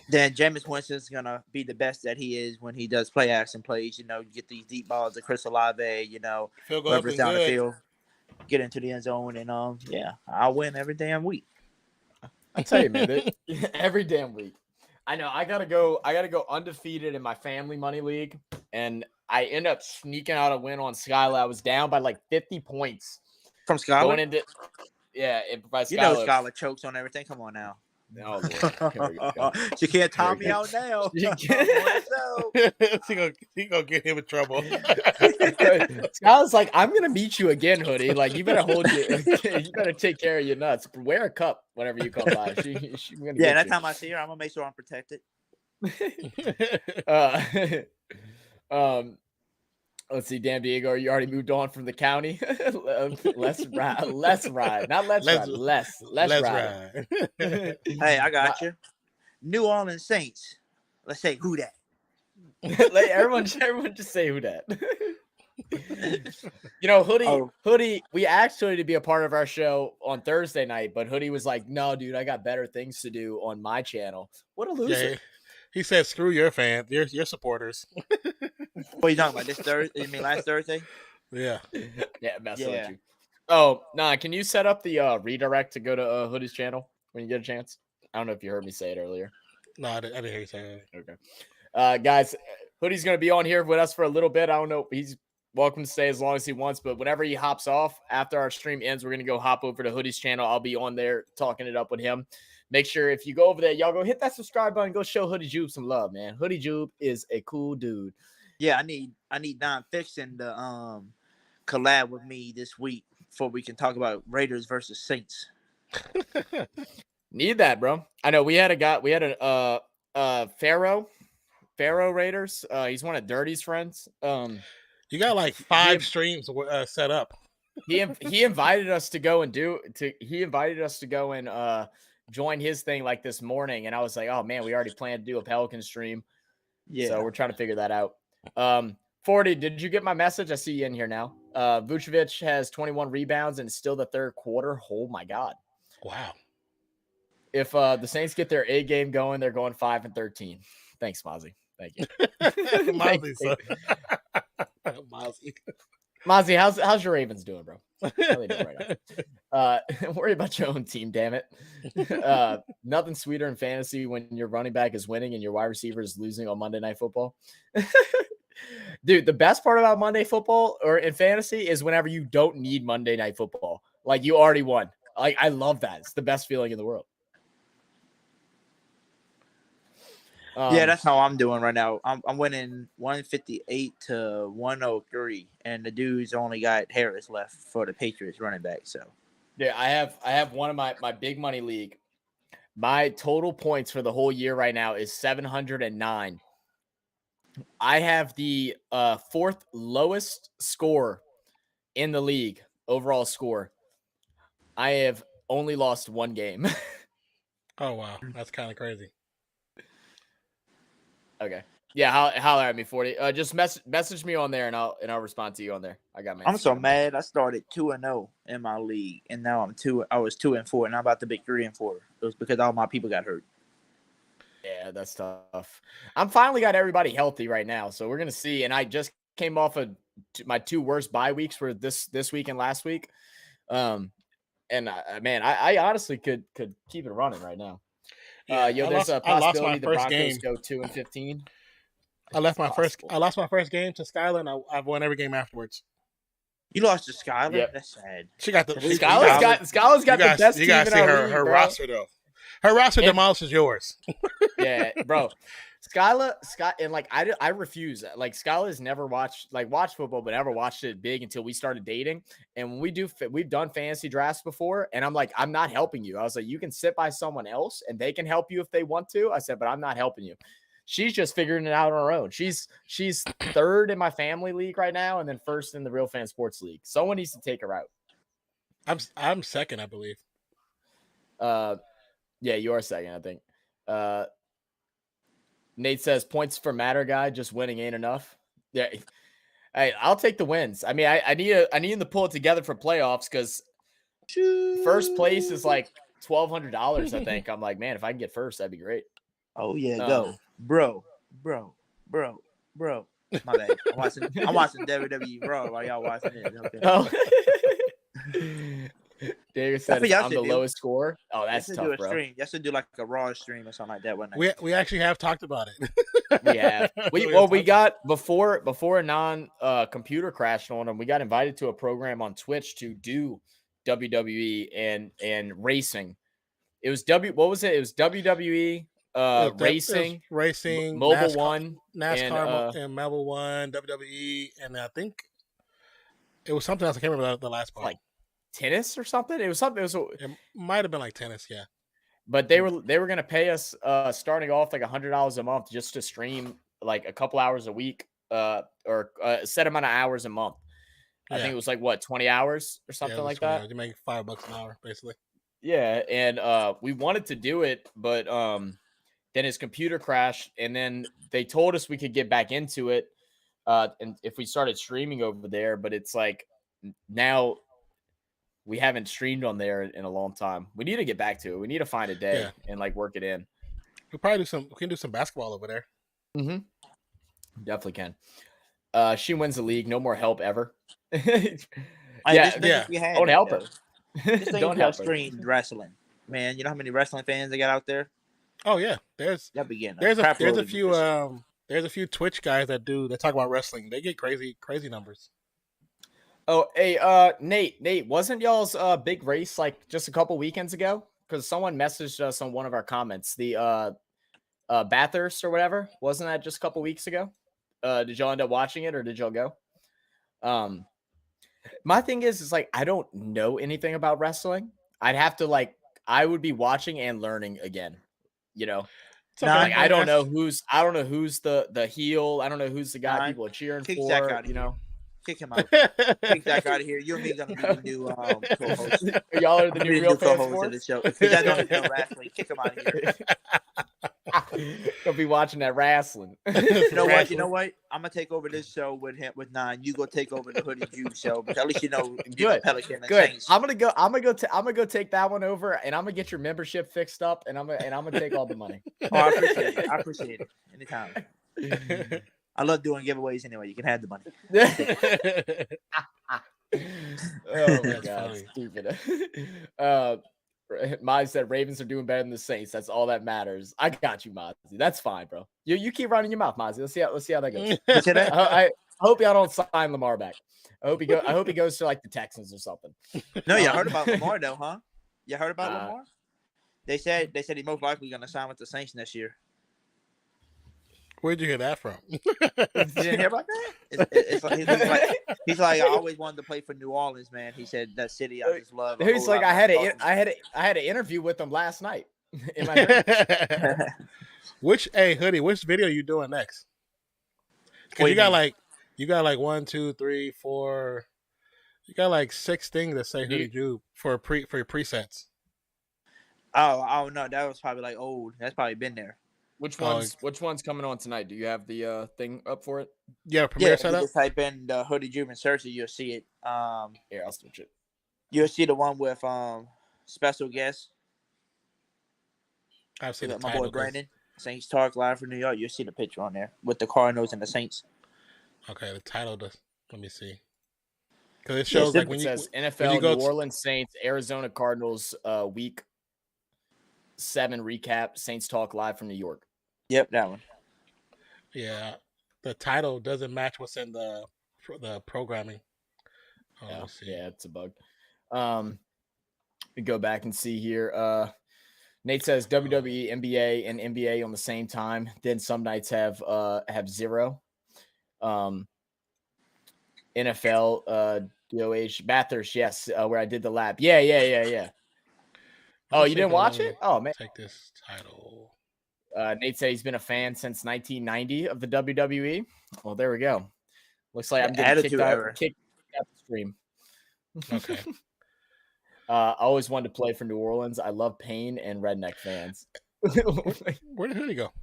Speaker 3: Then Jameis Winston's going to be the best that he is when he does play action plays. You know, get these deep balls to Chris Olave, whoever's down the field. Get into the end zone. And, yeah, I'll win every damn week.
Speaker 2: I tell you, man, every damn week. I know I gotta go undefeated in my family money league, and I end up sneaking out a win on Skylar. I was down by like 50 points
Speaker 3: from Skylar.
Speaker 2: Going into by Skylar.
Speaker 3: You know Skylar chokes on everything. Come on now.
Speaker 2: Oh, Lord.
Speaker 3: She can't time me out now.
Speaker 1: He gonna get him in trouble.
Speaker 2: Skylar's like, I'm gonna meet you again, Hoodie. Like, you better you better take care of your nuts. Wear a cup whenever you come by. She gonna
Speaker 3: next time I see her, I'm gonna make sure I'm protected.
Speaker 2: Let's see, Dan Diego, you already moved on from the county. Less ride. Not let's ride. Less ride.
Speaker 3: Hey, I got you. New Orleans Saints. Let's say who that.
Speaker 2: everyone just say who that. Hoodie, we asked Hoodie to be a part of our show on Thursday night, but Hoodie was like, no, dude, I got better things to do on my channel. What a loser.
Speaker 1: Yeah, he said, screw your fans, your supporters.
Speaker 3: What are you talking about? This Thursday? You mean last Thursday?
Speaker 1: Yeah.
Speaker 2: Yeah, messing with you. Oh, nah, can you set up the redirect to go to Hoodie's channel when you get a chance? I don't know if you heard me say it earlier.
Speaker 1: No, I didn't hear you say that.
Speaker 2: Okay. Guys, Hoodie's going to be on here with us for a little bit. I don't know. He's welcome to stay as long as he wants. But whenever he hops off, after our stream ends, we're going to go hop over to Hoodie's channel. I'll be on there talking it up with him. Make sure if you go over there, y'all go hit that subscribe button. Go show Hoodie Jube some love, man. Hoodie Jube is a cool dude.
Speaker 3: Yeah, I need Nonpfixion to collab with me this week before we can talk about Raiders versus Saints.
Speaker 2: Need that, bro. I know we had a Pharaoh Raiders. He's one of Dirty's friends.
Speaker 1: You got like 5 streams set up.
Speaker 2: He invited us to go and join his thing like this morning, and I was like, oh man, we already planned to do a Pelican stream. Yeah, so we're trying to figure that out. 40, did you get my message? I see you in here now. Vucevic has 21 rebounds and it's still the third quarter. Oh my god.
Speaker 1: Wow.
Speaker 2: If the Saints get their A game going, they're going 5-13. Thanks, Mozzie. Thank you. Mozzie, how's your Ravens doing, bro? How they doing right now? Worry about your own team, damn it. Nothing sweeter in fantasy when your running back is winning and your wide receiver is losing on Monday Night Football. Dude, the best part about Monday Football or in fantasy is whenever you don't need Monday Night Football. Like, you already won. Like, I love that. It's the best feeling in the world.
Speaker 3: Yeah, that's how I'm doing right now. I'm winning 158 to 103, and the dude's only got Harris left for the Patriots running back. So,
Speaker 2: yeah, I have one of my big money league. My total points for the whole year right now is 709. I have the 4th lowest score in the league, overall score. I have only lost 1 game.
Speaker 1: Oh wow, that's kind of crazy.
Speaker 2: Okay. Yeah, holler at me, 40. Just message me on there and I'll respond to you on there. I got my
Speaker 3: I'm so mad. I started 2-0 in my league, and now I was 2-4, and I'm about to be 3-4. It was because all my people got hurt.
Speaker 2: Yeah, that's tough. I'm finally got everybody healthy right now, so we're gonna see. And I just came off of my 2 worst bye weeks for this week and last week. And man, I honestly could keep it running right now. There's a possibility the Broncos go 2-15.
Speaker 1: I lost my first game to Skylar, and I've won every game afterwards.
Speaker 3: You lost to Skylar?
Speaker 2: Yep.
Speaker 3: That's sad.
Speaker 1: She got the
Speaker 2: Skylar's got the best team in our league. You gotta see her
Speaker 1: roster though. Her roster demolishes yours.
Speaker 2: Yeah, bro. Skylar, and like I refuse. Like, Skylar's never watched football, but never watched it big until we started dating. And when we've done fantasy drafts before, and I'm like, I'm not helping you. I was like, you can sit by someone else, and they can help you if they want to. I said, but I'm not helping you. She's just figuring it out on her own. She's 3rd in my family league right now, and then 1st in the Real Fan Sports League. Someone needs to take her out.
Speaker 1: I'm 2nd, I believe.
Speaker 2: Yeah, you are 2nd, I think. Nate says points for matter guy, just winning ain't enough. Yeah. Hey, I'll take the wins. I mean, I need him to pull it together for playoffs because first place is like $1,200, I think. I'm like, man, if I can get first, that'd be great.
Speaker 3: Oh yeah, go. Bro. My bad. I'm watching WWE Raw while y'all watching it. Okay.
Speaker 2: Oh. David said I'm the lowest score. Oh, that's tough, bro.
Speaker 3: You should do like a Raw stream or something like that one
Speaker 1: night. We actually have talked about it.
Speaker 2: We have. We got before a computer crashed on him. We got invited to a program on Twitch to do WWE and racing. It was What was it? It was WWE, racing, Mobile
Speaker 1: NASCAR,
Speaker 2: One,
Speaker 1: and Mobile One, WWE, and I think it was something else. I can't remember the last part.
Speaker 2: Like tennis or something. It was something.
Speaker 1: It might have been like tennis, yeah.
Speaker 2: But they were going to pay us starting off like $100 a month just to stream like a couple hours a week, or a set amount of hours a month. I think it was like 20 hours or something like that.
Speaker 1: You make $5 an hour, basically.
Speaker 2: Yeah, and we wanted to do it, but then his computer crashed, and then they told us we could get back into it, and if we started streaming over there. But it's like now we haven't streamed on there in a long time. We need to get back to it. We need to find a day and like work it in.
Speaker 1: We can do some basketball over there.
Speaker 2: Mm-hmm. Definitely can. She wins the league. No more help ever. Don't help her.
Speaker 3: Don't help stream wrestling, man. You know how many wrestling fans they got out there?
Speaker 1: Oh yeah, there's a few Twitch guys that talk about wrestling. They get crazy numbers.
Speaker 2: Oh, hey, Nate, wasn't y'all's big race like just a couple weekends ago? Because someone messaged us on one of our comments. The Bathurst or whatever, wasn't that just a couple weeks ago? Did y'all end up watching it or did y'all go? My thing is like I don't know anything about wrestling. I'd have to I would be watching and learning again. You know,
Speaker 1: It's okay.
Speaker 2: like I don't know who's the heel. I don't know who's the guy
Speaker 3: Nine.
Speaker 2: people are cheering
Speaker 3: Kick
Speaker 2: for.
Speaker 3: Zach out of
Speaker 2: You
Speaker 3: here.
Speaker 2: know,
Speaker 3: Kick him out. Kick Zach out of here. You and me gonna be the new co-host.
Speaker 2: y'all are the
Speaker 3: I'm
Speaker 2: new
Speaker 3: the
Speaker 2: real
Speaker 3: new co-host
Speaker 2: fans
Speaker 3: of the show. Because I don't even know wrestling. Kick him out of here.
Speaker 2: You'll be watching that wrestling.
Speaker 3: You know what? You know what? I'm gonna take over this show with him with Nine. You go take over the Hoodie Jew show, but at least you know Pelican and
Speaker 2: Good.
Speaker 3: Saints.
Speaker 2: I'm gonna go take that one over, and I'm gonna get your membership fixed up, and I'm gonna take all the money.
Speaker 3: Oh, I appreciate it. I appreciate it. Anytime. I love doing giveaways anyway. You can have the money.
Speaker 2: Oh my
Speaker 1: That's
Speaker 2: god,
Speaker 1: funny.
Speaker 2: stupid. Mize said Ravens are doing better than the Saints. That's all that matters. I got you, Mozzie. That's fine, bro. You keep running your mouth, Mozzie. Let's see how that goes. I hope y'all don't sign Lamar back. I hope he goes to like the Texans or something.
Speaker 3: No, you heard about Lamar though, huh? You heard about Lamar? They said he most likely gonna sign with the Saints next year.
Speaker 1: Where'd you hear that from?
Speaker 3: You didn't hear about that? He's like I always wanted to play for New Orleans, man. He said that city I just love.
Speaker 2: He's like I had an interview with him last night in my dream.
Speaker 1: Which video are you doing next? Because you got like 1, 2, 3, 4. You got like 6 things that say Hoodie Jew for your presets.
Speaker 3: Oh no, that was probably like old. That's probably been there.
Speaker 2: Which one's coming on tonight? Do you have the thing up for it?
Speaker 1: Yeah, Premiere
Speaker 3: setup. Just type in the Hoodie Jew and search it, you'll see it.
Speaker 2: Here, I'll switch it.
Speaker 3: You'll see the one with special guests.
Speaker 1: I've seen
Speaker 3: my boy Brandon. Saints Talk live from New York. You'll see the picture on there with the Cardinals and the Saints.
Speaker 1: Okay, the title does. Let me see. Because it shows like when
Speaker 2: it says
Speaker 1: when
Speaker 2: NFL
Speaker 1: you go
Speaker 2: New Orleans Saints, Arizona Cardinals, Week 7 recap. Saints Talk live from New York.
Speaker 3: Yep, that one.
Speaker 1: Yeah, the title doesn't match what's in the programming.
Speaker 2: Yeah, it's a bug. We go back and see here. Nate says WWE, NBA, and NBA on the same time. Then some nights have 0. NFL, DOH, Bathurst, yes, where I did the lap. Yeah. Oh, you didn't watch it? Oh man,
Speaker 1: take this title.
Speaker 2: Nate said he's been a fan since 1990 of the WWE. Well, there we go. Looks like I'm getting kicked out the stream.
Speaker 1: Okay.
Speaker 2: I always wanted to play for New Orleans. I love Payne and redneck fans.
Speaker 1: Where did he go?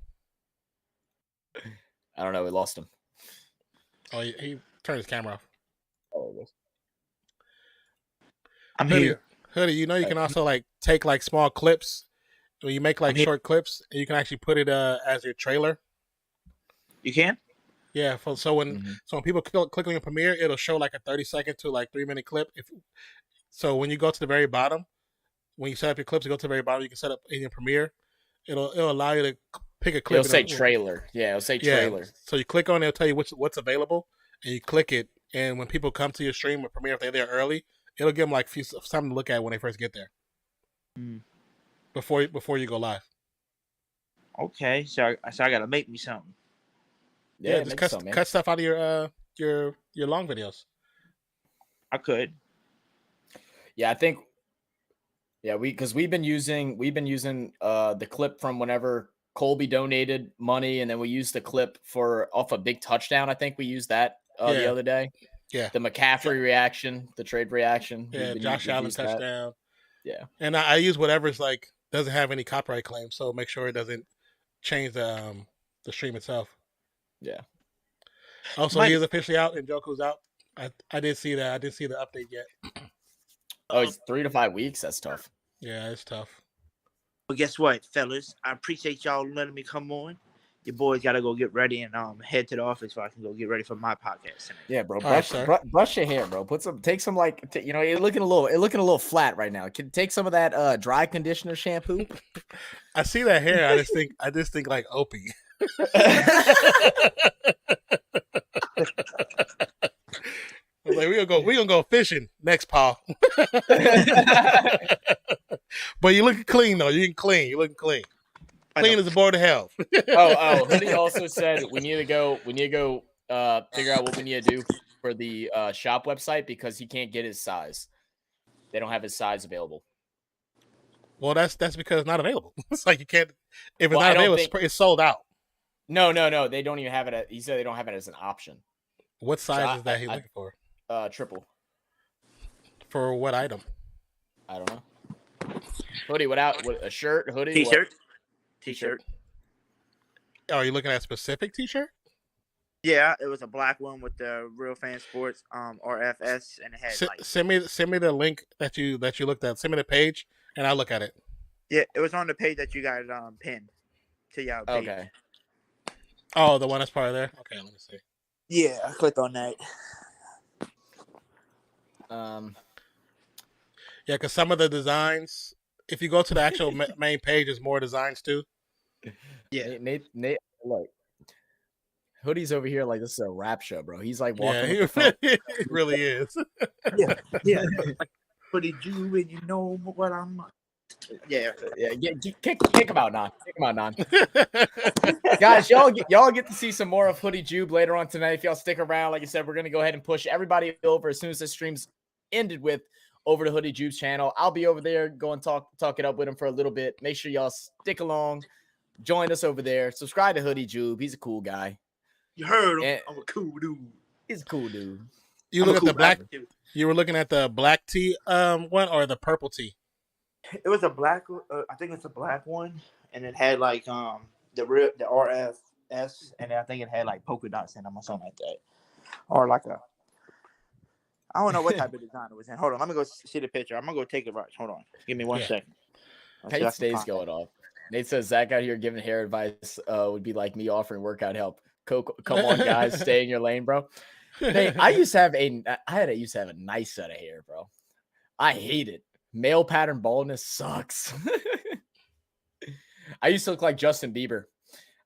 Speaker 2: I don't know. We lost him.
Speaker 1: Oh, he turned his camera off.
Speaker 2: Oh, it was.
Speaker 3: I'm here.
Speaker 1: Hoodie, you can also take small clips. When you make short clips, and you can actually put it as your trailer.
Speaker 3: You can?
Speaker 1: Yeah. So when people click on your Premiere, it'll show like a 30-second to 3-minute clip. So when you go to the very bottom, when you set up your clips, you go to the very bottom. You can set up in your Premiere. It'll allow you to pick a clip.
Speaker 2: It'll say trailer. Yeah, it'll say trailer.
Speaker 1: So you click on it, it'll tell you what's available, and you click it. And when people come to your stream or Premiere, if they're there early, it'll give them something to look at when they first get there. Before you go live.
Speaker 3: Okay, so I gotta make me something.
Speaker 1: Yeah, just cut stuff out of your long videos.
Speaker 3: I could.
Speaker 2: Yeah, I think. Yeah, we've been using the clip from whenever Colby donated money, and then we used the clip off a big touchdown. I think we used that the other day.
Speaker 1: Yeah,
Speaker 2: the McCaffrey reaction, the trade reaction.
Speaker 1: Yeah, Josh Allen touchdown.
Speaker 2: Yeah,
Speaker 1: and I use whatever's doesn't have any copyright claims, so make sure it doesn't change the stream itself.
Speaker 2: Yeah.
Speaker 1: Also, he is officially out and Joku's out. I did see that. I didn't see the update yet.
Speaker 2: Oh, it's 3 to 5 weeks. That's tough.
Speaker 1: Yeah, it's tough.
Speaker 3: Well, guess what, fellas? I appreciate y'all letting me come on. Your boys gotta go get ready and head to the office so I can go get ready for my podcast.
Speaker 2: Yeah, bro. Brush your hair, bro. Take some you're looking a little flat right now. Can take some of that dry conditioner shampoo.
Speaker 1: I see that hair. I just think like Opie. was like, we gonna go fishing next, Paul. But you looking clean though. You looking clean. You looking clean. Clean as a board of health.
Speaker 2: Hoodie also said we need to go figure out what we need to do for the shop website because he can't get his size. They don't have his size available.
Speaker 1: Well, that's because it's not available. It's like you can't. If it's not available, it's sold out.
Speaker 2: No. They don't even have it. He said they don't have it as an option.
Speaker 1: What size is that he's looking for?
Speaker 2: Triple.
Speaker 1: For what item?
Speaker 2: I don't know. Hoodie, what a shirt, hoodie,
Speaker 3: T-shirt. T-shirt.
Speaker 1: Oh, are you looking at a specific T-shirt?
Speaker 3: Yeah, it was a black one with the Real Fan Sports RFS, and it had
Speaker 1: send me the link that you looked at. Send me the page, and I'll look at it.
Speaker 3: Yeah, it was on the page that you guys pinned to y'all page.
Speaker 2: Okay.
Speaker 1: Oh, the one that's part of there. Okay, let me see.
Speaker 3: Yeah, I clicked on that.
Speaker 1: Yeah, because some of the designs, if you go to the actual main page, there's more designs too.
Speaker 2: Yeah, Nate, look, Hoodie's over here like this is a rap show, bro. He's like walking.
Speaker 1: Yeah, it really is.
Speaker 3: Yeah. Hoodie Jew, and you know what I'm. Yeah.
Speaker 2: Kick him out, Non. Kick him out, Non. Guys, y'all get to see some more of Hoodie Jube later on tonight. If y'all stick around, like I said, we're gonna go ahead and push everybody over as soon as the stream's ended with over to Hoodie Jube's channel. I'll be over there, go and talk it up with him for a little bit. Make sure y'all stick along, join us over there. Subscribe to Hoodie Jube. He's a cool guy.
Speaker 3: You heard him. I'm a cool dude.
Speaker 2: He's a cool dude.
Speaker 1: You look at the black. You were looking at the black tee one or the purple tee?
Speaker 3: It was a black. I think it's a black one, and it had like the RFS, and I think it had like polka dots in them or something like that, or like a. I don't know what type of design it was in. Hold on, let me go see the picture. I'm gonna go take it right. Hold on, give me 1 second.
Speaker 2: Nate stays going off. Nate says Zach out here giving hair advice would be like me offering workout help. Come on, guys, stay in your lane, bro. Nate, I used to have a nice set of hair, bro. I hate it. Male pattern baldness sucks. I used to look like Justin Bieber.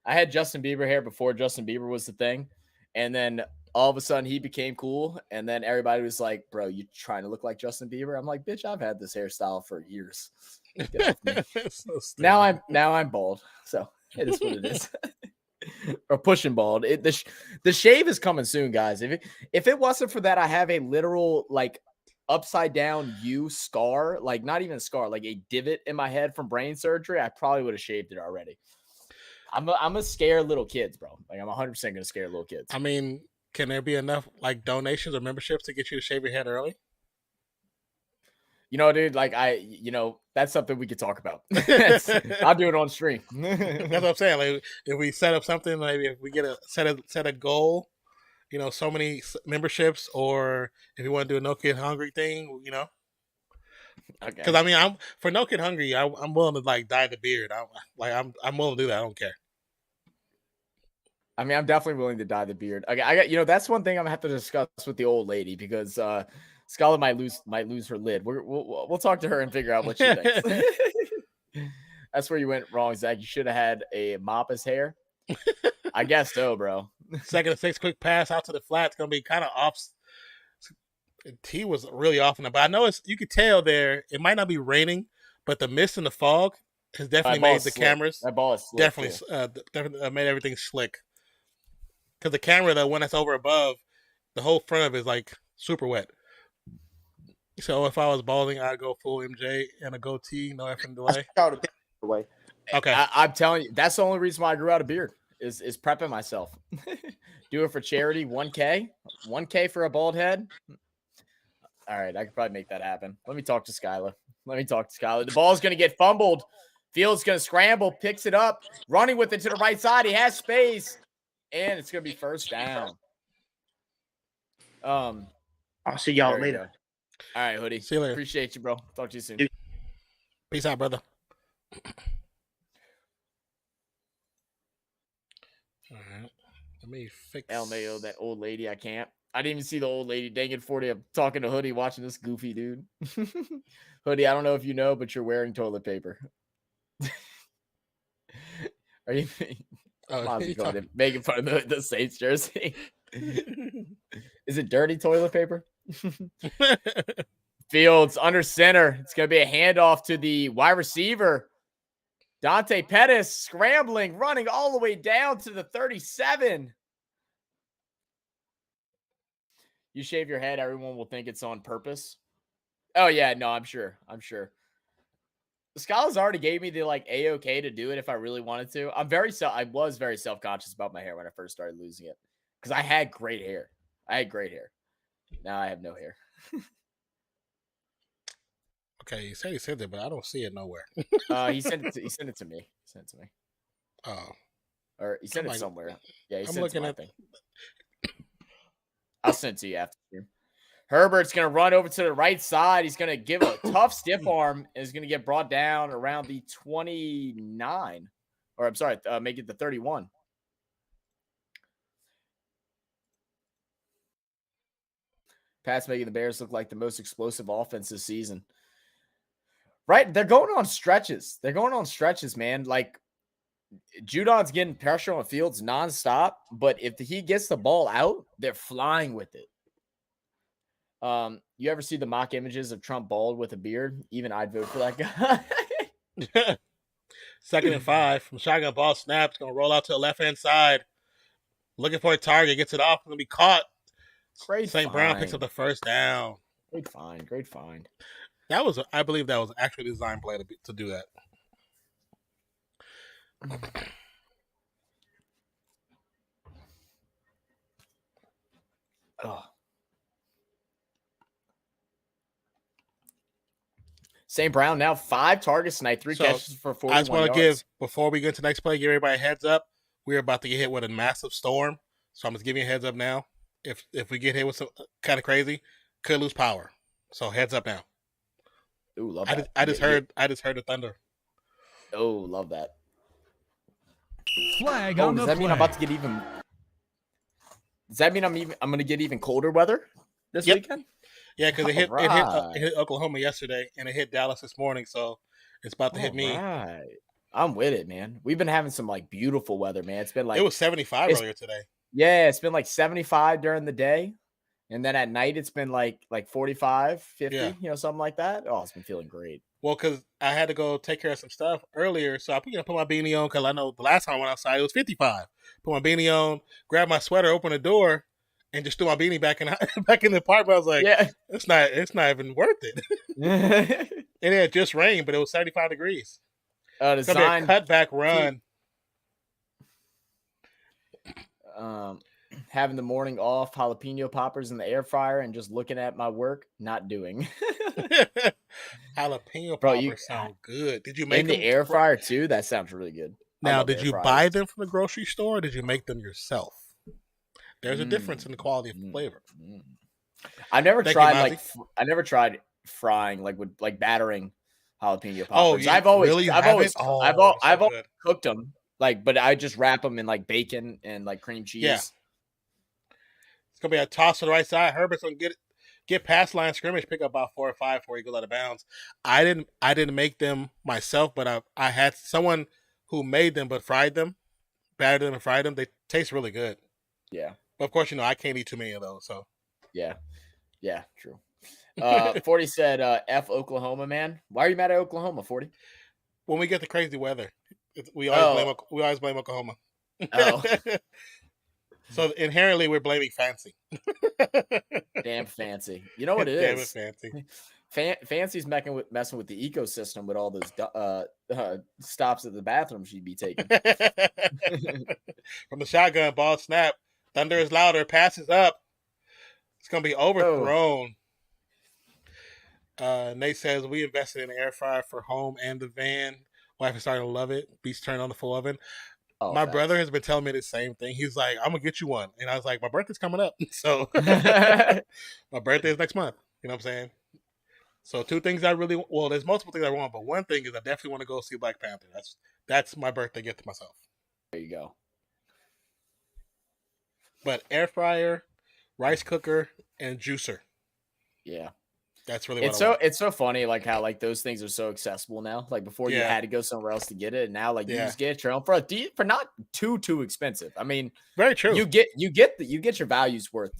Speaker 2: I had Justin Bieber hair before Justin Bieber was the thing. And then all of a sudden he became cool. And then everybody was like, bro, you trying to look like Justin Bieber? I'm like, bitch, I've had this hairstyle for years. So now I'm bald. So it is what it is. Or pushing bald. The shave is coming soon, guys. If it wasn't for that, I have a literal like upside down U scar, like not even a scar, like a divot in my head from brain surgery. I probably would have shaved it already. I'm gonna scare little kids, bro. Like I'm 100% gonna scare little kids.
Speaker 1: I mean, can there be enough like donations or memberships to get you to shave your head early?
Speaker 2: You know, dude, like that's something we could talk about. I'll do it on stream.
Speaker 1: That's what I'm saying. Like if we set up something, maybe if we get set a goal, you know, so many memberships, or if you want to do a No Kid Hungry thing, you know. Okay. Because I mean, I'm for No Kid Hungry, I'm willing to like dye the beard. I'm willing to do that. I don't care.
Speaker 2: I mean, I'm definitely willing to dye the beard. Okay, I got that's one thing I'm gonna have to discuss with the old lady because Scarlett might lose her lid. We'll talk to her and figure out what she thinks. That's where you went wrong, Zach. You should have had a mop as hair. I guess so, bro.
Speaker 1: 2nd and 6 quick pass out to the flat. It's gonna be kind of off. He was really off in it, but I know you could tell there. It might not be raining, but the mist and the fog has definitely made the cameras.
Speaker 2: That ball is slick,
Speaker 1: definitely made everything slick. Because the camera, the one that's over above, the whole front of it is like super wet. So if I was balding, I'd go full MJ and a goatee, no effing delay.
Speaker 2: Okay, I'm telling you, that's the only reason why I grew out a beard is prepping myself. Do it for charity. 1K for a bald head. All right, I could probably make that happen. Let me talk to Skylar. The ball's gonna get fumbled. Fields gonna scramble, picks it up, running with it to the right side. He has space, and it's gonna be first down.
Speaker 3: I'll see y'all later.
Speaker 2: All right, Hoodie.
Speaker 1: See you later.
Speaker 2: Appreciate you, bro. Talk to you soon.
Speaker 1: Peace out, brother. All right. Let me fix
Speaker 2: LMAO, that old lady. I can't. I didn't even see the old lady. Dang it, 40. I'm talking to Hoodie, watching this goofy dude. Hoodie, I don't know if you know, but you're wearing toilet paper. Are you making fun of the Saints jersey? Is it dirty toilet paper? Fields under center. It's going to be a handoff to the wide receiver. Dante Pettis scrambling, running all the way down to the 37. You shave your head, everyone will think it's on purpose. Oh, yeah, no, I'm sure. The scholars already gave me the like A-okay to do it if I really wanted to. I was very self-conscious about my hair when I first started losing it because I had great hair. Now I have no hair.
Speaker 1: Okay, you said he said that, but I don't see it nowhere.
Speaker 2: He sent it to me.
Speaker 1: Oh,
Speaker 2: Or he sent it somewhere. Yeah, he
Speaker 1: I'm
Speaker 2: sent
Speaker 1: looking
Speaker 2: it
Speaker 1: at
Speaker 2: to me. I'll send it to you after stream. Herbert's going to run over to the right side. He's going to give a tough stiff arm and is going to get brought down around the 29. Or I'm sorry, make it the 31. Pat's making the Bears look like the most explosive offense this season. Right? They're going on stretches. Man. Like, Judon's getting pressure on Fields nonstop, but if he gets the ball out, they're flying with it. You ever see the mock images of Trump bald with a beard? Even I'd vote for that guy.
Speaker 1: 2nd and 5 from shotgun ball snap. It's going to roll out to the left-hand side. Looking for a target. Gets it off. Going to be caught.
Speaker 2: Great
Speaker 1: St. Brown picks up the first down.
Speaker 2: Great find.
Speaker 1: I believe that was actually a design play to do that.
Speaker 2: Oh. St. Brown now 5 targets tonight, 3 catches for 41 yards.
Speaker 1: I just want to give, before we get to the next play, give everybody a heads up. We're about to get hit with a massive storm. So I'm just giving you a heads up now. If we get hit with some kind of crazy, could lose power. So heads up now.
Speaker 2: Ooh, love that.
Speaker 1: I just heard the thunder.
Speaker 2: Oh, love that.
Speaker 4: Flag on the
Speaker 2: does that mean I'm
Speaker 4: flag.
Speaker 2: about to get even? Does that mean I'm going to get even colder weather this weekend?
Speaker 1: Yeah, because it hit Oklahoma yesterday and it hit Dallas this morning, so it's about to hit me.
Speaker 2: Right. I'm with it, man. We've been having some like beautiful weather, man. It's been like
Speaker 1: it was 75 earlier today.
Speaker 2: Yeah, it's been like 75 during the day. And then at night it's been like 45, 50, something like that. Oh, it's been feeling great.
Speaker 1: Well, because I had to go take care of some stuff earlier, so I put my beanie on because I know the last time I went outside it was 55. Put my beanie on, grabbed my sweater, opened the door, and just threw my beanie back in the apartment. I was like, it's not even worth it. And it had just rained, but it was 75 degrees. It's gonna be a cutback run.
Speaker 2: Having the morning off, jalapeno poppers in the air fryer, and just looking at my work, not doing.
Speaker 1: Jalapeno poppers sound good. Did you make
Speaker 2: in the air fryer too? That sounds really good.
Speaker 1: Now, did you buy them from the grocery store, or did you make them yourself? There's a difference in the quality of flavor.
Speaker 2: I never tried frying with battering jalapeno poppers. I've always cooked them. But I just wrap them in bacon and cream cheese.
Speaker 1: Yeah. It's gonna be a toss to the right side. Herbert's gonna get past line of scrimmage, pick up about 4 or 5 before he goes out of bounds. I didn't make them myself, but I had someone who made them but fried them, battered them and fried them. They taste really good.
Speaker 2: Yeah.
Speaker 1: But of course, I can't eat too many of those. So
Speaker 2: yeah, true. 40 said, "F Oklahoma, man." Why are you mad at Oklahoma, 40?
Speaker 1: When we get the crazy weather. We always blame Oklahoma.
Speaker 2: Oh.
Speaker 1: So inherently, we're blaming Fancy.
Speaker 2: Damn Fancy. You know what it is?
Speaker 1: Damn it, Fancy.
Speaker 2: Fancy's messing with the ecosystem with all those stops at the bathroom she'd be taking.
Speaker 1: From the shotgun, ball snap. Thunder is louder. Passes up. It's going to be overthrown. Nate says, we invested in an air fryer for home and the van. Wife is starting to love it. Beats turned on the full oven. My brother has been telling me the same thing. He's like, I'm going to get you one. And I was like, my birthday's coming up. So my birthday is next month. You know what I'm saying? So 2 things there's multiple things I want, but one thing is I definitely want to go see Black Panther. That's my birthday gift to myself.
Speaker 2: There you go.
Speaker 1: But air fryer, rice cooker, and juicer.
Speaker 2: Yeah.
Speaker 1: That's really what I want.
Speaker 2: It's so funny how those things are so accessible now. Before you had to go somewhere else to get it, and now you just get it your own for not too expensive. I mean,
Speaker 1: very true.
Speaker 2: You get your values worth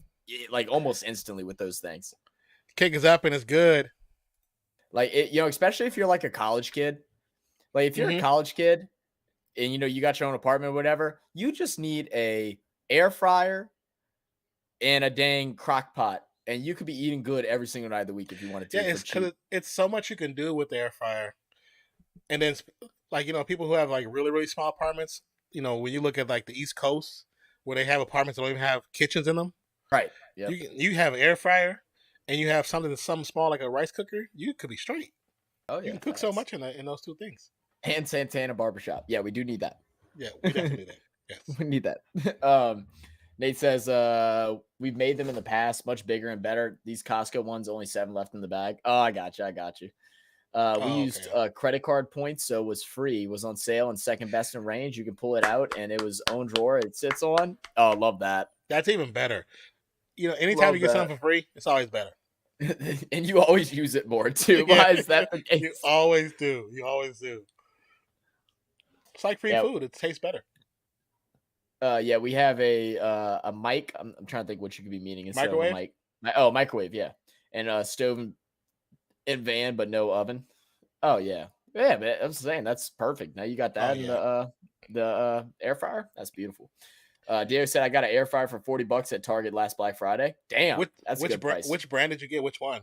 Speaker 2: like almost instantly with those things.
Speaker 1: Kick is up and it's good.
Speaker 2: Like especially if you're like a college kid. Like if you're a college kid and you got your own apartment or whatever, you just need a air fryer and a dang crock pot, and you could be eating good every single night of the week if you wanted to.
Speaker 1: Yeah, it's because it's so much you can do with the air fryer. And then, like, people who have like really, really small apartments, when you look at like the East Coast where they have apartments that don't even have kitchens in them.
Speaker 2: Right. Yeah.
Speaker 1: You have an air fryer and you have something small like a rice cooker, you could be straight.
Speaker 2: Oh, yeah.
Speaker 1: You can cook so much in those two things.
Speaker 2: And Santana Barbershop. Yeah, we do need that.
Speaker 1: Yeah, we definitely need that. Yes.
Speaker 2: We need that. Nate says, we've made them in the past, much bigger and better. These Costco ones, only 7 left in the bag. Oh, I got you. We used credit card points, so it was free. It was on sale and second best in range. You can pull it out, and it was own drawer. It sits on. Oh, love that.
Speaker 1: That's even better. Anytime you get something for free, it's always better.
Speaker 2: And you always use it more, too. Why is that the case?
Speaker 1: You always do. It's like free food. It tastes better.
Speaker 2: Yeah, we have a mic. I'm trying to think what you could be meaning instead
Speaker 1: microwave?
Speaker 2: of a mic. Microwave, yeah. And a stove and van, but no oven. Oh, yeah. Yeah, man, I'm saying that's perfect. Now you got that in the air fryer. That's beautiful. Diego said I got an air fryer for $40 at Target last Black Friday. Damn, that's a good price.
Speaker 1: Which brand did you get? Which one?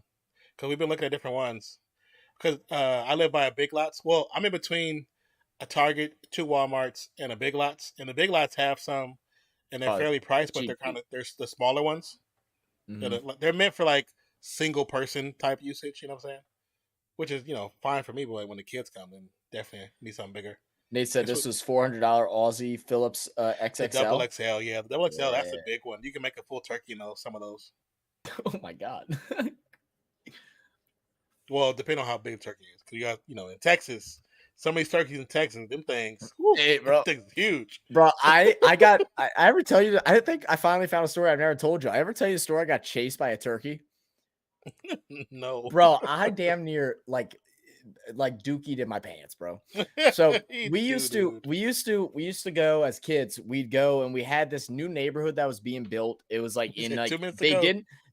Speaker 1: Because we've been looking at different ones. Because I live by a Big Lots. Well, I'm in between a Target, 2 Walmarts, and a Big Lots. And the Big Lots have some, and they're fairly priced, but they're the smaller ones. Mm-hmm. They're meant for like single person type usage. You know what I'm saying? Which is fine for me, but when the kids come, then definitely need something bigger.
Speaker 2: Nate said this was $400 Aussie Philips XXL.
Speaker 1: The double XL, yeah. The double XL, that's a big one. You can make a full turkey, some of those.
Speaker 2: Oh, my God.
Speaker 1: Well, depending on how big the turkey is. Because you got, in Texas, some of these turkeys in Texas, them things, them things huge.
Speaker 2: Bro, I ever tell you, I think I finally found a story I've never told you. I ever tell you the story I got chased by a turkey?
Speaker 1: No.
Speaker 2: Bro, I damn near like dookied in my pants, bro. So we used to go as kids. We'd go and we had this new neighborhood that was being built. It was like in like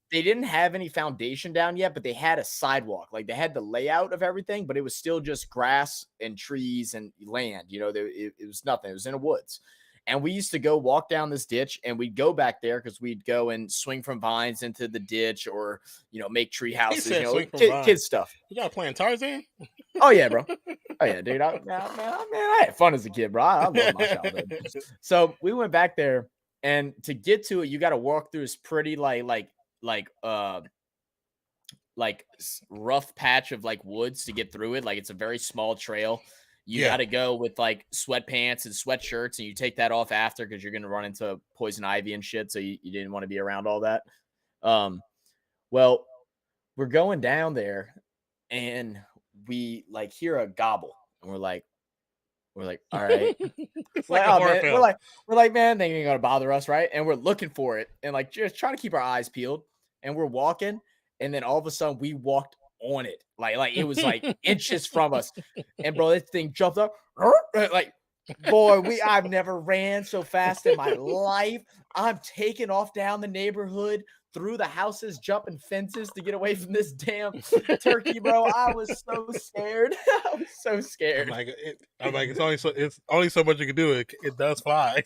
Speaker 2: they didn't have any foundation down yet, but they had a sidewalk. Like they had the layout of everything, but it was still just grass and trees and land. It was nothing. It was in the woods. And we used to go walk down this ditch and we'd go back there because we'd go and swing from vines into the ditch or, make tree houses, kid stuff.
Speaker 1: You got playing Tarzan?
Speaker 2: Oh, yeah, bro. Oh, yeah, dude. I had fun as a kid, bro. I love my childhood. So we went back there, and to get to it, you got to walk through this pretty like rough patch of like woods to get through it. Like it's a very small trail. You got to go with like sweatpants and sweatshirts, and you take that off after because you're going to run into poison ivy and shit. So you didn't want to be around all that. Well, we're going down there and we like hear a gobble and we're like, all right. We're like, man, they ain't going to bother us. Right. And we're looking for it and like just trying to keep our eyes peeled, and we're walking. And then all of a sudden we walked on it. Like it was like inches from us. And bro, this thing jumped up. Like, boy, I've never ran so fast in my life. I'm taking off down the neighborhood, through the houses, jumping fences to get away from this damn turkey, bro. I was so scared.
Speaker 1: I'm like, it's only so much you can do. It does fly.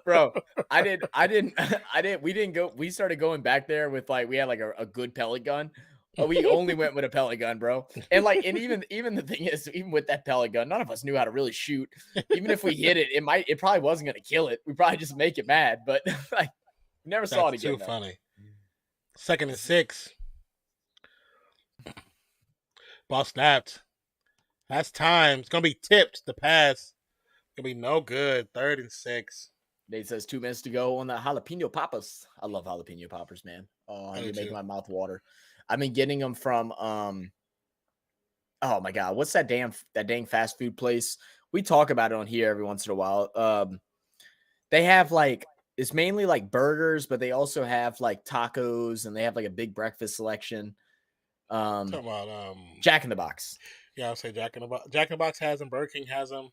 Speaker 2: Bro, we didn't go. We started going back there with like, we had like a good pellet gun. We only went with a pellet gun, bro. And like, and even the thing is, even with that pellet gun, none of us knew how to really shoot. Even if we hit it, it probably wasn't going to kill it. We probably just make it mad, but like, we never saw it again.
Speaker 1: Too funny. 2nd and 6. Ball snapped. That's time. It's gonna be tipped. The pass. Gonna be no good. 3rd and 6.
Speaker 2: Nate says 2 minutes to go on the jalapeno poppers. I love jalapeno poppers, man. Oh, you're making my mouth water. I've been getting them from oh my god, what's that dang fast food place? We talk about it on here every once in a while. They have like, it's mainly like burgers, but they also have like tacos, and they have like a big breakfast selection.
Speaker 1: Talking about
Speaker 2: Jack in the Box.
Speaker 1: Yeah, I'll say Jack in the Box. Jack in the Box has them. Burger King has them.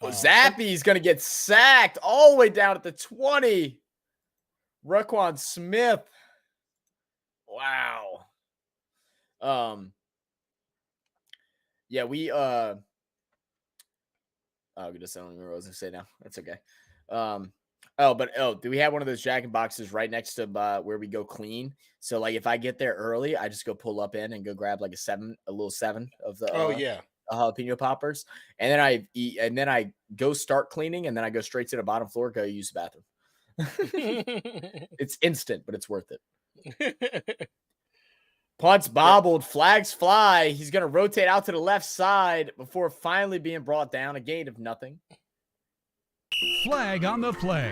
Speaker 2: Zappy's gonna get sacked all the way down at the 20. Raquan Smith. Wow. Yeah, we oh goodness, I don't even remember what I was gonna say now. That's okay. Do we have one of those Jack in Boxes right next to where we go clean? So like if I get there early, I just go pull up in and go grab like a little seven of the jalapeno poppers, and then I eat, and then I go start cleaning, and then I go straight to the bottom floor, go use the bathroom. It's instant, but it's worth it. Punts bobbled, flags fly. He's going to rotate out to the left side before finally being brought down. A gain of nothing.
Speaker 4: Flag on the play.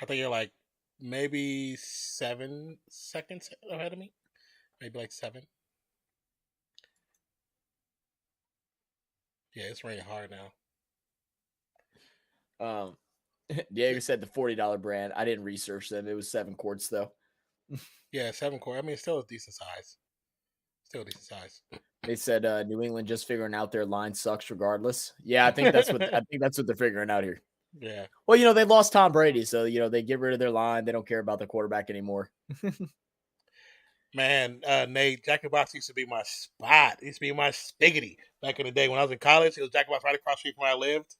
Speaker 1: I think you're like maybe 7 seconds ahead of me. Maybe like 7. Yeah, it's raining hard
Speaker 2: now. Diego said the $40 brand. I didn't research them. It was 7 quarts though.
Speaker 1: Yeah, 7 quart. I mean, it's still a decent size.
Speaker 2: They said New England just figuring out their line sucks regardless. Yeah, I think that's what they're figuring out here.
Speaker 1: Yeah.
Speaker 2: Well, they lost Tom Brady, so they get rid of their line. They don't care about the quarterback anymore.
Speaker 1: Man, Nate, Jack in the Box used to be my spot. It used to be my spiggity back in the day when I was in college. It was Jack in the Box right across the street from where I lived.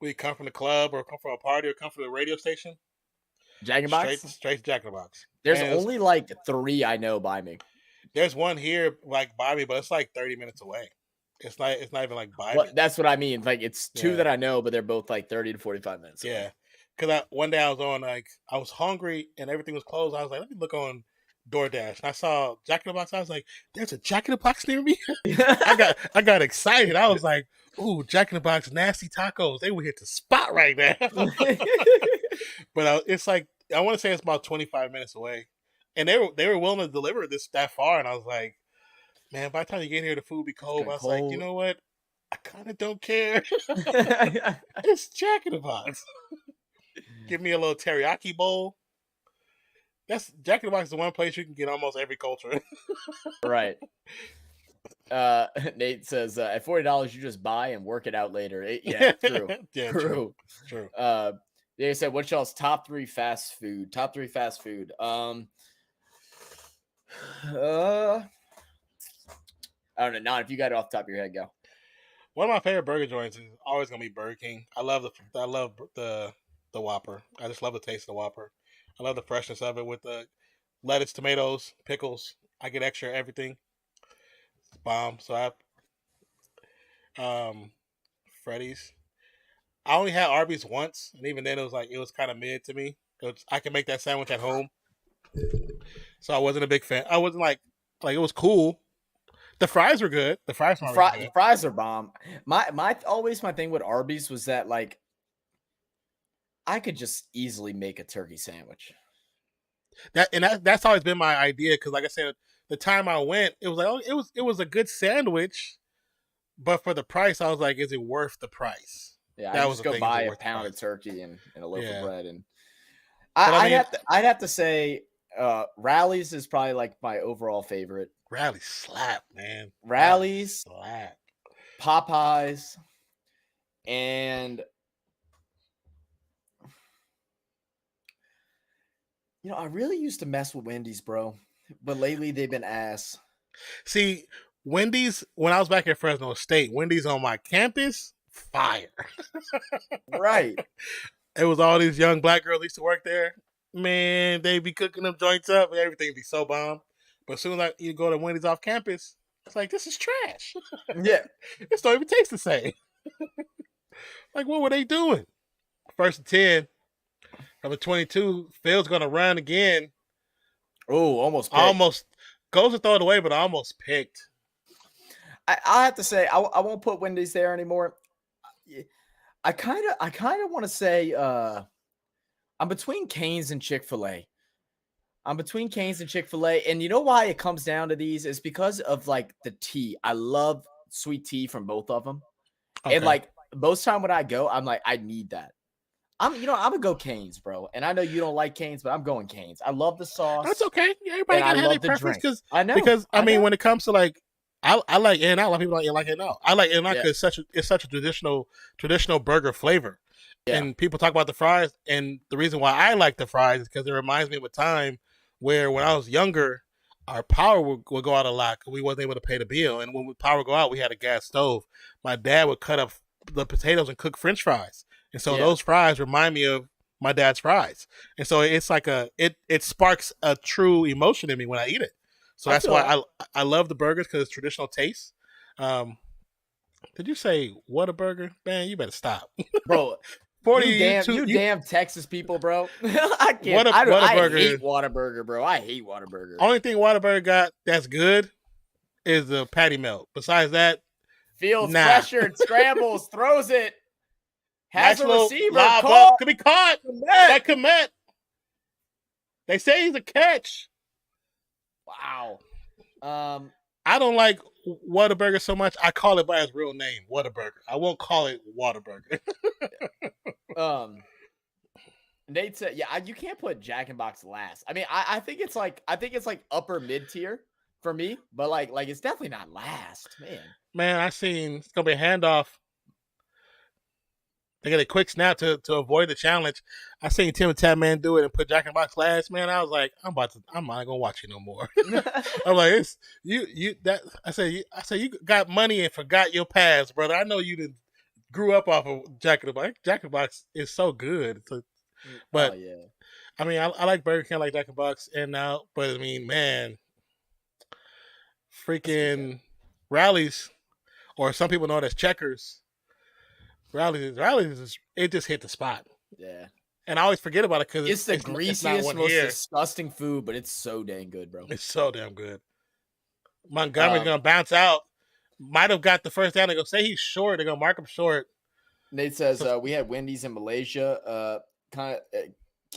Speaker 1: We'd come from the club or come from a party or come from the radio station.
Speaker 2: Jack in the Box?
Speaker 1: Straight to Jack in the Box.
Speaker 2: There's only like 3 I know by me.
Speaker 1: There's one here like by me, but it's like 30 minutes away. It's not even like by me.
Speaker 2: That's what I mean. Like it's 2 that I know, but they're both like 30 to 45 minutes away.
Speaker 1: Yeah. Because one day I was on I was hungry and everything was closed. I was like, let me look on DoorDash. And I saw Jack in the Box. I was like, there's a Jack in the Box near me. I got excited. I was like, ooh, Jack in the Box nasty tacos. They would hit the spot right now. But it's like, I want to say it's about 25 minutes away. And they were willing to deliver this that far. And I was like, man, by the time you get here, the food be cold. I was like, you know what? I kind of don't care. It's Jack in the Box. Give me a little teriyaki bowl. That's Jack in the Box is the one place you can get almost every culture.
Speaker 2: Right. Nate says at $40 you just buy and work it out later. Yeah, true.
Speaker 1: Yeah,
Speaker 2: true. They said, what's y'all's top 3 fast food? I don't know. Not if you got it off the top of your head, go.
Speaker 1: One of my favorite burger joints is always gonna be Burger King. I love the Whopper. I just love the taste of the Whopper. I love the freshness of it with the lettuce, tomatoes, pickles. I get extra everything. It's bomb. So Freddy's. I only had Arby's once, and even then it was kind of mid to me. I can make that sandwich at home, so I wasn't a big fan. I wasn't like it was cool. The fries were good. The fries
Speaker 2: are bomb. My thing with Arby's was that like I could just easily make a turkey sandwich.
Speaker 1: That's always been my idea because, like I said, the time I went, it was like it was a good sandwich, but for the price, I was like, is it worth the price?
Speaker 2: Yeah, I just go buy a pound of turkey and a loaf of bread, and I'd have to say Rally's is probably like my overall favorite.
Speaker 1: Rally's slap, man.
Speaker 2: Rally's
Speaker 1: slap.
Speaker 2: Popeyes, and I really used to mess with Wendy's, bro, but lately they've been ass.
Speaker 1: See, Wendy's when I was back at Fresno State, Wendy's on my campus. Fire.
Speaker 2: Right.
Speaker 1: It was all these young black girls used to work there. Man, they be cooking them joints up and everything be so bomb. But as soon as you go to Wendy's off campus, it's like, this is trash.
Speaker 2: Yeah.
Speaker 1: This don't even taste the same. Like, what were they doing? 1st and 10. From the 22, Phil's going to run again.
Speaker 2: Oh, almost
Speaker 1: goes to throw it away, but almost picked.
Speaker 2: I have to say, I won't put Wendy's there anymore. I kind of want to say I'm between Cane's and Chick-fil-A. And you know why it comes down to these is because of like the tea. I love sweet tea from both of them. Okay. And like most time when I go, I'm like, I need that. I'm gonna go Cane's, bro. And I know you don't like Cane's, but I'm going Cane's. I love the sauce.
Speaker 1: That's okay. Everybody gotta have their preference because
Speaker 2: I
Speaker 1: mean, when it comes to like, I like In-N-Out. A lot of people don't like In-N-Out. I like In-N-Out because it's such a traditional burger flavor.
Speaker 2: Yeah.
Speaker 1: And people talk about the fries, and the reason why I like the fries is because it reminds me of a time where when I was younger, our power would go out a lot because we wasn't able to pay the bill. And when power would go out, we had a gas stove. My dad would cut up the potatoes and cook French fries, and so those fries remind me of my dad's fries. And so it's like it sparks a true emotion in me when I eat it. So that's why I love the burgers, because it's traditional taste. Did you say Whataburger? Man, you better stop,
Speaker 2: bro.
Speaker 1: 40
Speaker 2: you damn Texas people, bro. I can't. I hate Whataburger, bro. I hate Whataburger.
Speaker 1: Only thing Whataburger got that's good is the patty melt. Besides that,
Speaker 2: Fields pressured, scrambles, throws it, has a receiver.
Speaker 1: Could be caught by Komet. They say he's a catch.
Speaker 2: Wow.
Speaker 1: I don't like Whataburger so much. I call it by its real name, Whataburger. I won't call it Whataburger.
Speaker 2: Nate said, "Yeah, you can't put Jack in the Box last. I mean, I think it's like upper mid tier for me, but like it's definitely not last, man.
Speaker 1: Man, I seen it's gonna be a handoff. They got a quick snap to avoid the challenge. I seen Tim and Tatman do it and put Jack in the Box last. Man, I was like, I'm not gonna watch you no more. I'm like, it's you that I say you got money and forgot your past, brother. I know you didn't grew up off of Jack in the Box. Jack in the Box is so good. But
Speaker 2: yeah.
Speaker 1: I mean, I like Burger King, I like Jack in the Box, and now, but I mean, man, freaking Rallies, or some people know it as Checkers. Rallies is it just hit the spot.
Speaker 2: Yeah.
Speaker 1: And I always forget about it because
Speaker 2: it's the greasiest, most disgusting food, but it's so dang good, bro.
Speaker 1: It's so damn good. Montgomery's gonna bounce out. Might have got the first down. They're gonna say he's short. They're gonna mark him short.
Speaker 2: Nate says we had Wendy's in Malaysia. Kind of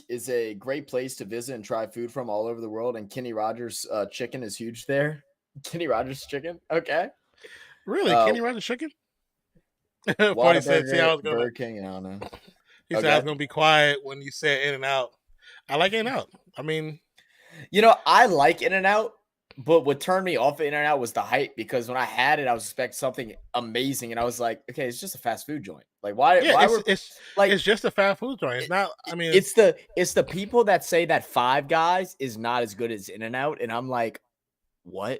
Speaker 2: is a great place to visit and try food from all over the world. And Kenny Rogers chicken is huge there. Kenny Rogers chicken, okay.
Speaker 1: Really, Kenny Rogers chicken?
Speaker 2: 40 said, see, I was Burger King, I don't know.
Speaker 1: He said I was gonna be quiet when you said In-N-Out. I like In-N-Out. I mean,
Speaker 2: I like In-N-Out, but what turned me off of In-N-Out was the hype, because when I had it, I was expecting something amazing, and I was like, okay, it's just a fast food joint. Like, why?
Speaker 1: Yeah,
Speaker 2: why
Speaker 1: it's just a fast food joint. It's not. I mean,
Speaker 2: it's the people that say that Five Guys is not as good as In-N-Out, and I'm like, what?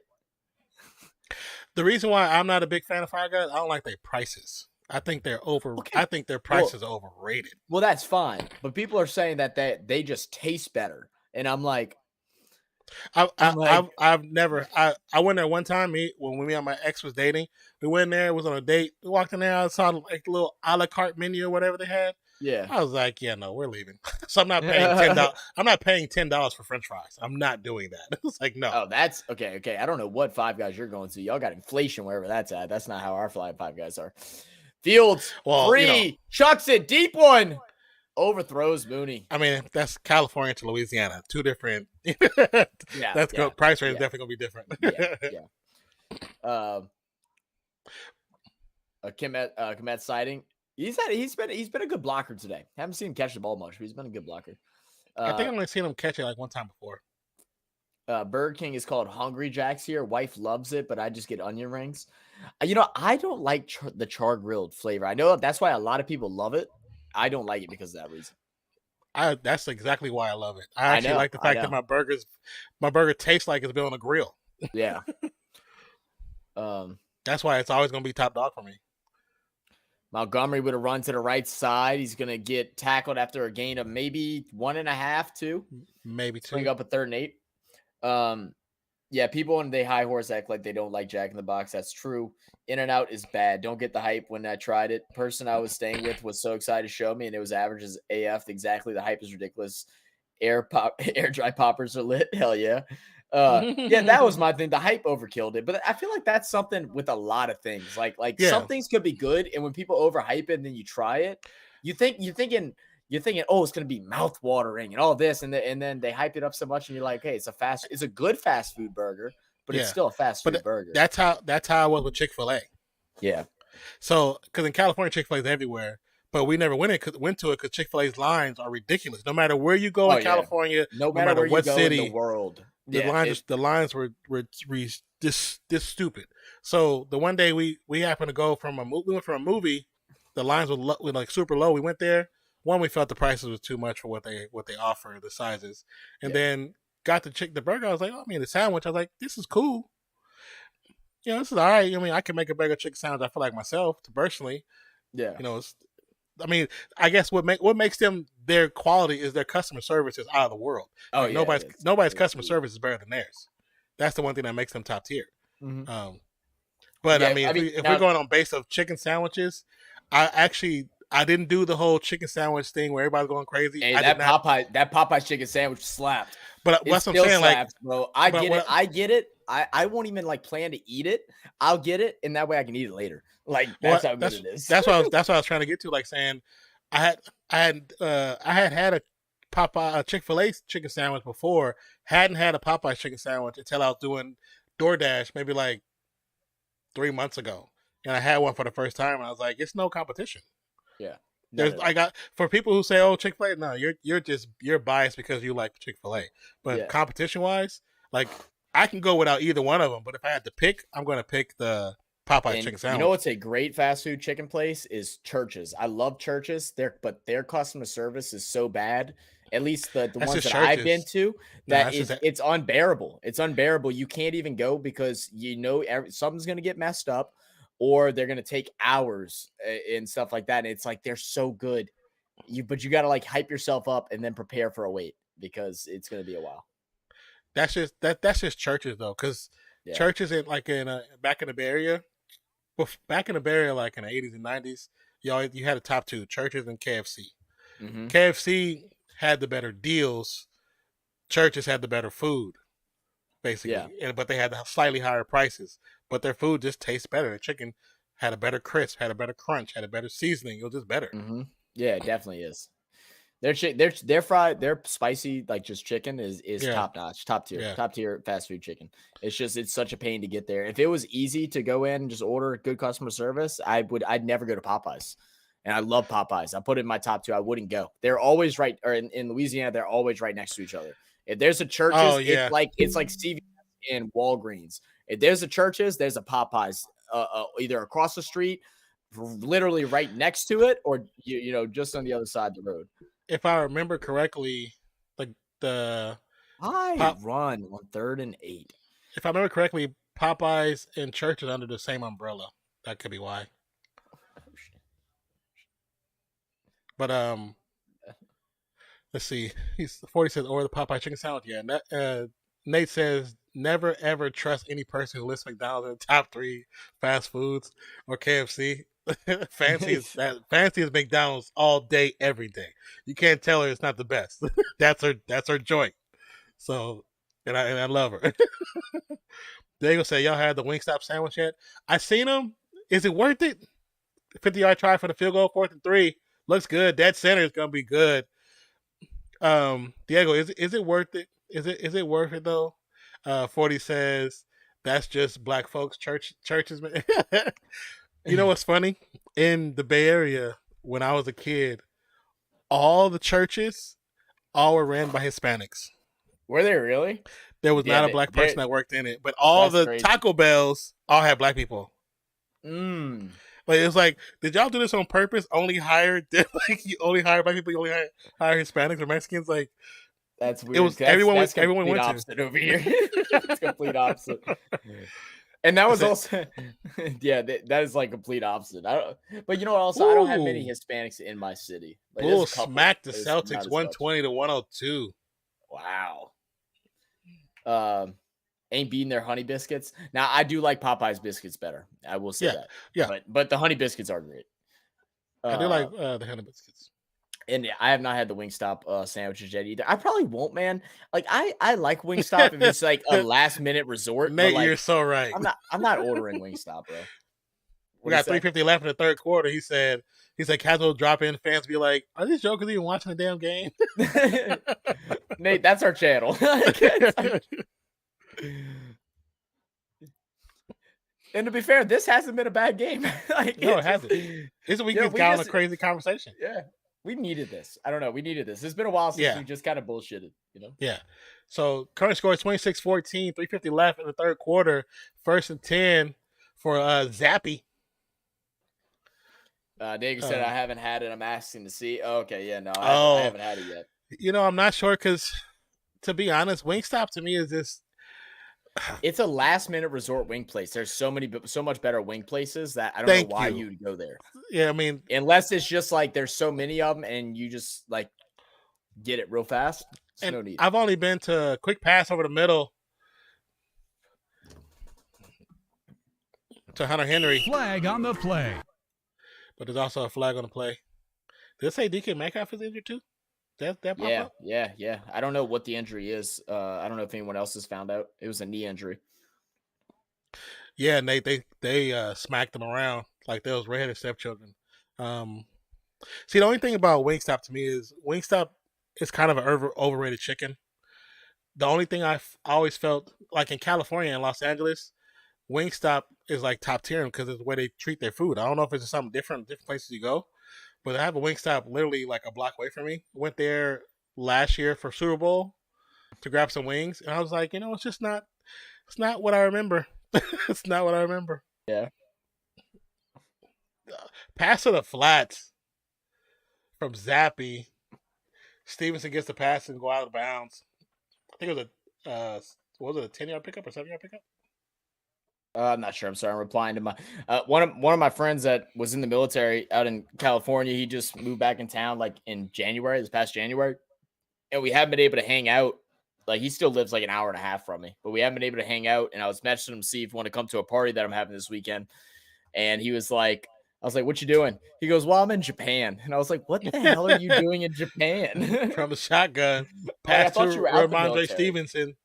Speaker 1: The reason why I'm not a big fan of Five Guys, I don't like their prices. I think they're I think their prices are overrated.
Speaker 2: Well, that's fine, but people are saying that they just taste better, and I'm like,
Speaker 1: I've never. I went there one time. When me and my ex was dating, we went there. It was on a date. We walked in there. I saw like a little a la carte menu or whatever they had.
Speaker 2: Yeah,
Speaker 1: I was like, yeah, no, we're leaving. So I'm not paying $10. I'm not paying $10 for French fries. I'm not doing that. It's like, no.
Speaker 2: Oh, that's okay. Okay, I don't know what Five Guys you're going to. Y'all got inflation wherever that's at. That's not how our Five Guys are. Fields, free, chucks it, deep one, overthrows Mooney.
Speaker 1: I mean, that's California to Louisiana, two different. Price range is definitely gonna be different.
Speaker 2: Komet sighting. He's been a good blocker today. Haven't seen him catch the ball much, but he's been a good blocker.
Speaker 1: I think I've only seen him catch it like one time before.
Speaker 2: Burger King is called Hungry Jacks here. Wife loves it, but I just get onion rings. I don't like the char grilled flavor. I know that's why a lot of people love it. I don't like it because of that reason.
Speaker 1: That's exactly why I love it. I actually like the fact that my burger tastes like it's been on a grill.
Speaker 2: Yeah.
Speaker 1: That's why it's always going to be top dog for me.
Speaker 2: Montgomery would have run to the right side. He's going to get tackled after a gain of maybe 1.5, 2.
Speaker 1: Maybe 2.
Speaker 2: Bring up a 3rd and 8. Yeah, people when they high horse act like they don't like Jack in the Box. That's true. In-N-Out is bad. Don't get the hype. When I tried it, person I was staying with was so excited to show me, and it was average as AF. Exactly. The hype is ridiculous. Air dry poppers are lit. Hell yeah. Yeah, that was my thing. The hype overkilled it. But I feel like that's something with a lot of things. Like some things could be good, and when people overhype it and then you try it, you're thinking, oh, it's gonna be mouth watering and all this, and then they hype it up so much, and you're like, hey, it's a good fast food burger, but it's still a fast food burger.
Speaker 1: That's how I was with Chick-fil-A.
Speaker 2: Yeah.
Speaker 1: So, because in California, Chick-fil-A is everywhere, but we never went to it because Chick-fil-A's lines are ridiculous. No matter where you go in California,
Speaker 2: no matter where what city in the world,
Speaker 1: the lines were this stupid. So the one day we happened to go from we went from a movie the lines were like super low. We went there. One, we felt the prices was too much for what they offer, the sizes, and then got the burger. I was like, the sandwich. I was like, this is cool. This is all right. I can make a burger chicken sandwich. I feel like myself, personally.
Speaker 2: Yeah.
Speaker 1: I guess what makes them their quality is their customer service is out of the world.
Speaker 2: Oh,
Speaker 1: like nobody's customer service is better than theirs. That's the one thing that makes them top tier.
Speaker 2: Mm-hmm.
Speaker 1: But if we're going on base of chicken sandwiches, I didn't do the whole chicken sandwich thing where everybody's going crazy.
Speaker 2: Hey, that Popeye chicken sandwich slapped.
Speaker 1: But that's what I'm saying.
Speaker 2: Slaps, bro. I get it. I won't even plan to eat it. I'll get it, and that way I can eat it later. Like that's how good it is.
Speaker 1: That's what I was trying to get to. Like saying, I had a Popeye Chick-fil-A chicken sandwich before. Hadn't had a Popeye chicken sandwich until I was doing DoorDash maybe like 3 months ago, and I had one for the first time, and I was like, it's no competition.
Speaker 2: Yeah.
Speaker 1: For people who say, oh, Chick-fil-A, no, you're biased because you like Chick-fil-A. But competition wise, like I can go without either one of them. But if I had to pick, I'm going to pick the Popeye chicken sandwich.
Speaker 2: You know what's a great fast food chicken place is Church's. I love Church's. But their customer service is so bad. At least the ones that I've been to, it's unbearable. It's unbearable. You can't even go because something's going to get messed up, or they're going to take hours and stuff like that. And it's like they're so good, but you got to like hype yourself up and then prepare for a wait because it's going to be a while.
Speaker 1: That's just Church's though, because Church's back in the Bay Area, like in the 80s and 90s, you had the top two, Church's and KFC.
Speaker 2: Mm-hmm.
Speaker 1: KFC had the better deals. Church's had the better food, basically. Yeah. But they had the slightly higher prices. But their food just tastes better. The chicken had a better crisp, had a better crunch, had a better seasoning. It was just better.
Speaker 2: Mm-hmm. Yeah, it definitely is. Their fried, their spicy like just chicken is top notch, top tier fast food chicken. It's such a pain to get there. If it was easy to go in and just order good customer service, I'd never go to Popeyes. And I love Popeyes. I put it in my top two. I wouldn't go. They're always right, or in Louisiana, they're always right next to each other. If there's a Church's, it's like CVS and Walgreens. If there's a Church's, there's a Popeyes, either across the street, literally right next to it, or just on the other side of the road.
Speaker 1: If I remember correctly, like run
Speaker 2: on 3rd and 8.
Speaker 1: If I remember correctly, Popeyes and Church's under the same umbrella. That could be why. But let's see. 40 says, or the Popeye chicken sandwich. Yeah. Nate says, never ever trust any person who lists McDonald's in the top 3 fast foods or KFC. Fancy is McDonald's all day, every day. You can't tell her it's not the best. That's her joint. So, and I love her. Diego say, y'all had the Wingstop sandwich yet? I seen them. Is it worth it? 50-yard try for the field goal, 4th and 3. Looks good. That center is gonna be good. Diego, is it worth it? Is it worth it though? 40 says that's just black folks churches. You know what's funny? In the Bay Area, when I was a kid, all the churches were ran by Hispanics.
Speaker 2: Were they really?
Speaker 1: There was not a black person that worked in it, but all the crazy. Taco Bells all had black people. Like it's like, did y'all do this on purpose? Only hire you only hire black people. You only hire Hispanics or Mexicans. Like
Speaker 2: that's weird.
Speaker 1: It was everyone went
Speaker 2: to over here. It's complete opposite. And that was also, that is like complete opposite. But you know what? Also, I don't have many Hispanics in my city. Like,
Speaker 1: Bulls smacked the Celtics 120-102.
Speaker 2: Wow. Ain't beating their honey biscuits. Now I do like Popeye's biscuits better. I will say that.
Speaker 1: Yeah.
Speaker 2: But the honey biscuits are great.
Speaker 1: I do like the honey biscuits.
Speaker 2: And I have not had the Wingstop sandwiches yet either. I probably won't, man. Like I like Wingstop if it's like a last minute resort.
Speaker 1: Nate, you're so right.
Speaker 2: I'm not ordering Wingstop, bro.
Speaker 1: We got 3:50 left in the third quarter. He said Cats will drop in. Fans be like, "Are these jokers even watching the damn game?"
Speaker 2: Nate, that's our channel. And to be fair, this hasn't been a bad game.
Speaker 1: No, it hasn't. This weekend's got on a crazy conversation.
Speaker 2: Yeah. We needed this. I don't know. We needed this. It's been a while since we just kind of bullshitted,
Speaker 1: Yeah. So current score is 26-14, 3:50 left in the third quarter. 1st and 10 for Zappy.
Speaker 2: Diego said I haven't had it. I'm asking to see. Oh, okay, yeah, no, I
Speaker 1: Oh,
Speaker 2: haven't had it yet.
Speaker 1: you know, I'm not sure because, to be honest, Wingstop to me is just.
Speaker 2: It's a last minute resort wing place. There's so much better wing places that I don't
Speaker 1: Thank
Speaker 2: know why
Speaker 1: you.
Speaker 2: you'd go there.
Speaker 1: Yeah, I mean,
Speaker 2: Unless it's just like there's so many of them and you just like get it real fast. There's no need.
Speaker 1: I've only been to Quick Pass over the middle to Hunter Henry.
Speaker 4: Flag on the play.
Speaker 1: But there's also a flag on the play. Did it say DK Metcalf is injured too? That pop up?
Speaker 2: Yeah. I don't know what the injury is. I don't know if anyone else has found out. It was a knee injury.
Speaker 1: Yeah, and they smacked them around like they was redheaded stepchildren. See, the only thing about Wingstop to me is Wingstop is kind of an overrated chicken. The only thing I've always felt like in California and Los Angeles, Wingstop is like top tier because of the way they treat their food. I don't know if it's just something different places you go, but I have a Wingstop literally like a block away from me. Went there last year for Super Bowl to grab some wings, and I was like, it's not what I remember. It's not what I remember.
Speaker 2: Yeah.
Speaker 1: Pass to the flats from Zappy. Stevenson gets the pass and go out of bounds. I think it was a 10-yard pickup or 7-yard pickup?
Speaker 2: I'm not sure. I'm sorry. I'm replying to my one of my friends that was in the military out in California. He just moved back in town like in January, this past January, and we haven't been able to hang out. Like he still lives like an hour and a half from me, but we haven't been able to hang out. And I was messaging him to see if you want to come to a party that I'm having this weekend. And he was like, I was like, "What you doing?" He goes, "Well, I'm in Japan." And I was like, "What the hell are you doing in Japan?"
Speaker 1: From the shotgun. Pass to Ramondre Stevenson.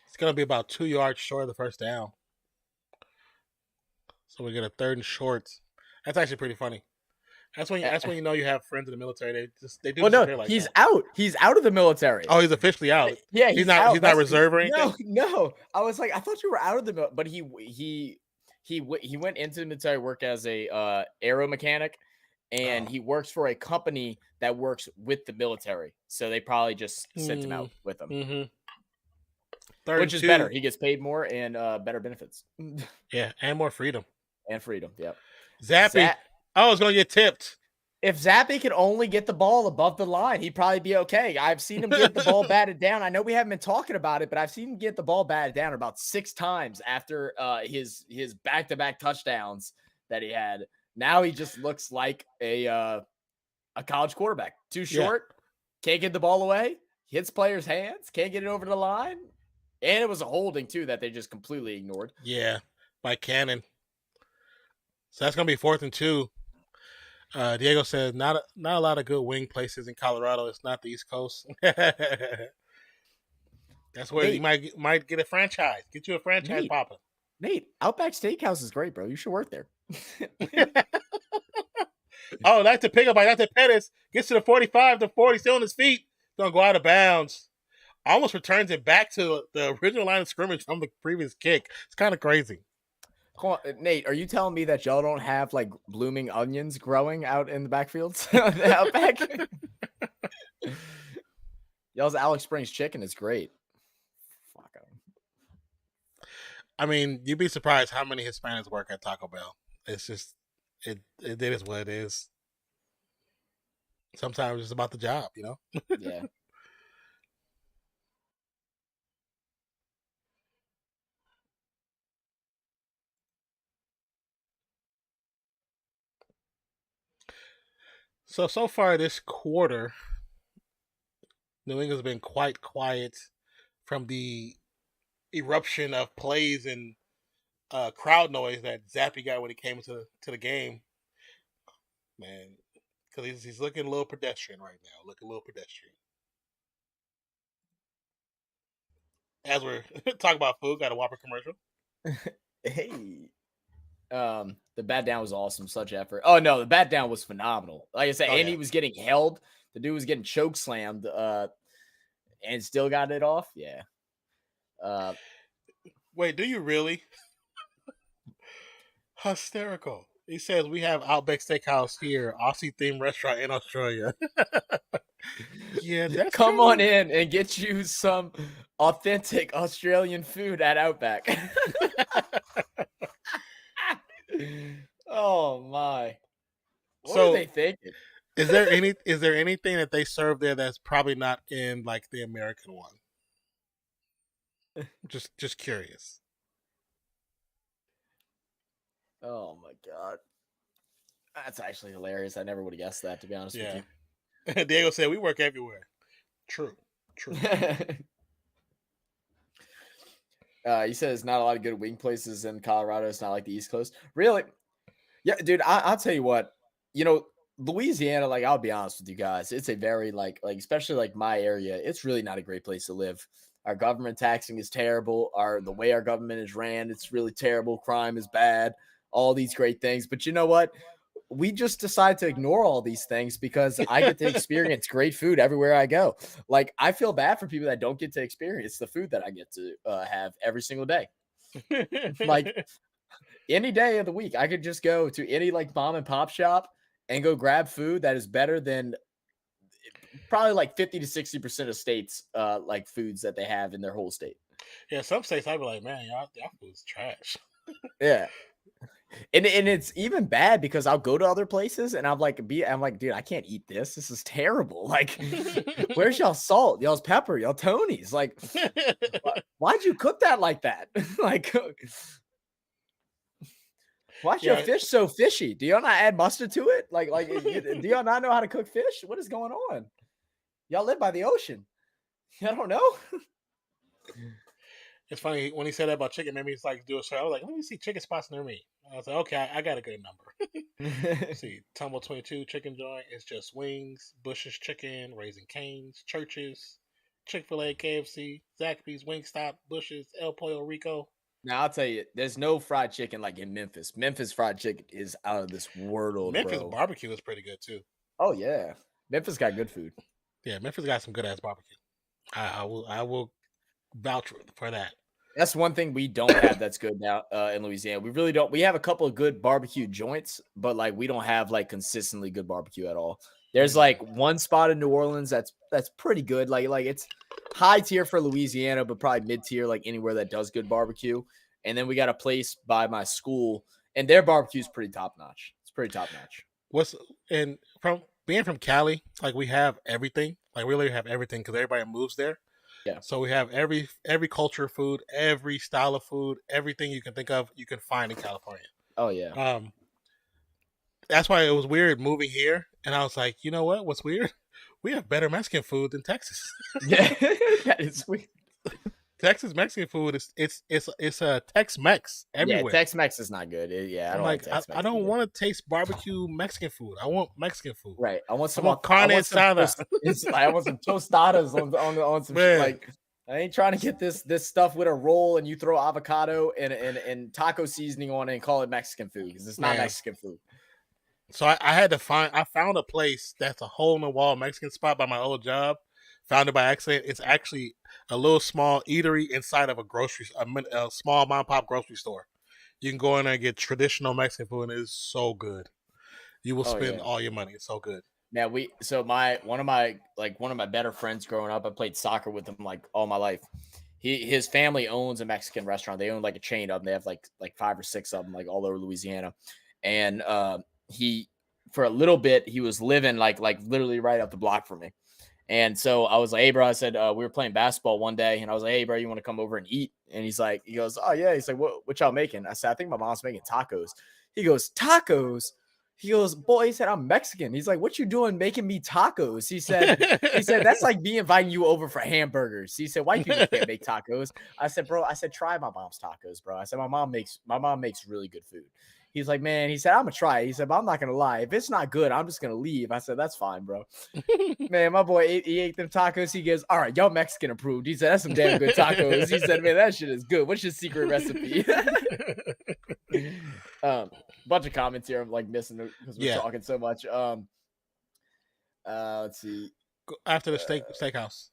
Speaker 1: It's going to be about 2 yards short of the first down. So we get a 3rd and short. That's actually pretty funny. That's when you know you have friends in the military. They do.
Speaker 2: Well, no,
Speaker 1: like
Speaker 2: he's
Speaker 1: that.
Speaker 2: out. He's out of the military.
Speaker 1: Oh, he's officially out.
Speaker 2: Yeah,
Speaker 1: he's not.
Speaker 2: Out.
Speaker 1: He's not reserve or anything.
Speaker 2: No. I was like, I thought you were out of the military, but he went into the military work as a aero mechanic, and he works for a company that works with the military. So they probably just sent him out with them.
Speaker 1: Mm-hmm.
Speaker 2: Which is better. He gets paid more and better benefits.
Speaker 1: Yeah, and more freedom.
Speaker 2: Yep.
Speaker 1: Zappy. I was going to get tipped.
Speaker 2: If Zappy could only get the ball above the line, he'd probably be okay. I've seen him get the ball batted down. I know we haven't been talking about it, but I've seen him get the ball batted down about 6 times after his back-to-back touchdowns that he had. Now he just looks like a college quarterback. Too short, can't get the ball away, hits players' hands, can't get it over the line. And it was a holding, too, that they just completely ignored.
Speaker 1: Yeah, by Cannon. So that's going to be 4th and 2. Diego says not a lot of good wing places in Colorado. It's not the East Coast. That's where you might get a franchise. Get you a franchise popping.
Speaker 2: Nate, Outback Steakhouse is great, bro. You should work there.
Speaker 1: Oh, that's the pickup by Dante Pettis. Gets to the 45, the 40, still on his feet. Going to go out of bounds. Almost returns it back to the original line of scrimmage from the previous kick. It's kind of crazy.
Speaker 2: Hold on, Nate, are you telling me that y'all don't have like blooming onions growing out in the backfields? Out back? Y'all's Alex Springs chicken is great. Fuck 'em.
Speaker 1: I mean, you'd be surprised how many Hispanics work at Taco Bell. It's just it is what it is. Sometimes it's about the job,
Speaker 2: Yeah.
Speaker 1: So far this quarter, New England's been quite quiet from the eruption of plays and crowd noise that Zappy got when he came to the game. Man, because he's looking a little pedestrian right now. As we're talking about food, got a Whopper commercial.
Speaker 2: Hey. The bat down was awesome. Such effort. Oh no, the bat down was phenomenal. Like I said, he was getting held. The dude was getting choke slammed, and still got it off. Yeah.
Speaker 1: Wait, do you really? Hysterical. He says we have Outback Steakhouse here, Aussie themed restaurant in Australia. Yeah, that's
Speaker 2: come on in and get you some authentic Australian food at Outback. Oh my! What
Speaker 1: So
Speaker 2: are they thinking?
Speaker 1: is there anything that they serve there that's probably not in like the American one? Just curious.
Speaker 2: Oh my god, that's actually hilarious. I never would have guessed that, to be honest
Speaker 1: Yeah.
Speaker 2: with
Speaker 1: Diego said we work everywhere. True.
Speaker 2: you. You said there's not a lot of good wing places in Colorado. It's not like the East Coast. Really? Yeah, dude, I'll tell you what. Louisiana, like, I'll be honest with you guys, it's a very like especially like my area, it's really not a great place to live. Our government taxing is terrible. The way our government is ran, it's really terrible. Crime is bad. All these great things, but you know what? We just decide to ignore all these things because I get to experience great food everywhere I go. Like, I feel bad for people that don't get to experience the food that I get to have every single day. Like, any day of the week, I could just go to any like mom and pop shop and go grab food that is better than probably like 50 to 60% of states like foods that they have in their whole state.
Speaker 1: Yeah, some states I'd be like, man, y'all food's trash.
Speaker 2: Yeah. And it's even bad because I'll go to other places and I'm like, dude, I can't eat this. This is terrible. Like, where's y'all salt, y'all's pepper, y'all Tony's? Like, why'd you cook that like that? Like, why's your fish so fishy? Do y'all not add mustard to it? Like, do y'all not know how to cook fish? What is going on? Y'all live by the ocean. I don't know.
Speaker 1: It's funny when he said that about chicken. Maybe it's like do a search. I was like, let me see chicken spots near me. I was like, okay, I got a good number. Let's see, Tumble 22 chicken joint. It's just wings, Bush's Chicken, Raising Cane's, Church's, Chick-fil-A, KFC, Zaxby's, Wingstop, Bush's, El Pollo Rico.
Speaker 2: Now I'll tell you, there's no fried chicken like in Memphis. Memphis fried chicken is out of this world.
Speaker 1: Memphis barbecue is pretty good too.
Speaker 2: Oh yeah, Memphis got good food.
Speaker 1: Yeah, Memphis got some good ass barbecue. I will vouch for that.
Speaker 2: That's one thing we don't have that's good now in Louisiana. We really don't. We have a couple of good barbecue joints, but like we don't have like consistently good barbecue at all. There's like one spot in New Orleans that's pretty good. Like it's high tier for Louisiana, but probably mid tier like anywhere that does good barbecue. And then we got a place by my school, and their barbecue is pretty top notch. It's pretty top notch.
Speaker 1: From being from Cali, like we have everything. Like we really have everything because everybody moves there.
Speaker 2: Yeah.
Speaker 1: So we have every culture of food, every style of food, everything you can think of, you can find in California.
Speaker 2: Oh yeah.
Speaker 1: That's why it was weird moving here, and I was like, you know what? What's weird? We have better Mexican food than Texas.
Speaker 2: Yeah, that is weird.
Speaker 1: Texas Mexican food it's a Tex-Mex everywhere.
Speaker 2: Yeah, Tex-Mex is not good. I don't like Tex-Mex.
Speaker 1: I don't want to taste barbecue Mexican food. I want Mexican food.
Speaker 2: Right. I want some
Speaker 1: carne asada.
Speaker 2: I want some tostadas on some shit. Like, I ain't trying to get this stuff with a roll and you throw avocado and taco seasoning on it and call it Mexican food because it's not Mexican food.
Speaker 1: So I found a place that's a hole in the wall Mexican spot by my old job. Found it by accident. It's actually a little small eatery inside of a small mom and pop grocery store. You can go in there and get traditional Mexican food, and it is so good. You will spend all your money. It's so good.
Speaker 2: Now one of my better friends growing up, I played soccer with him like all my life. His family owns a Mexican restaurant. They own like a chain of them. They have like 5 or 6 of them like all over Louisiana. And he for a little bit he was living like literally right up the block from me. And so I was like, hey, bro, I said, we were playing basketball one day. And I was like, hey, bro, you want to come over and eat? And he goes, oh, yeah. He's like, what y'all making? I said, I think my mom's making tacos. He goes, tacos? He goes, boy, he said, I'm Mexican. He's like, what you doing making me tacos? He said, that's like me inviting you over for hamburgers. He said, white people can't make tacos. I said, bro, try my mom's tacos, bro. I said, my mom makes really good food. He's like, man, he said, I'm going to try it. He said, but I'm not going to lie. If it's not good, I'm just going to leave. I said, that's fine, bro. Man, my boy, he ate them tacos. He goes, all right, y'all Mexican approved. He said, that's some damn good tacos. He said, man, that shit is good. What's your secret recipe? Bunch of comments here I'm like missing because we're talking so much. Let's see.
Speaker 1: After the steakhouse.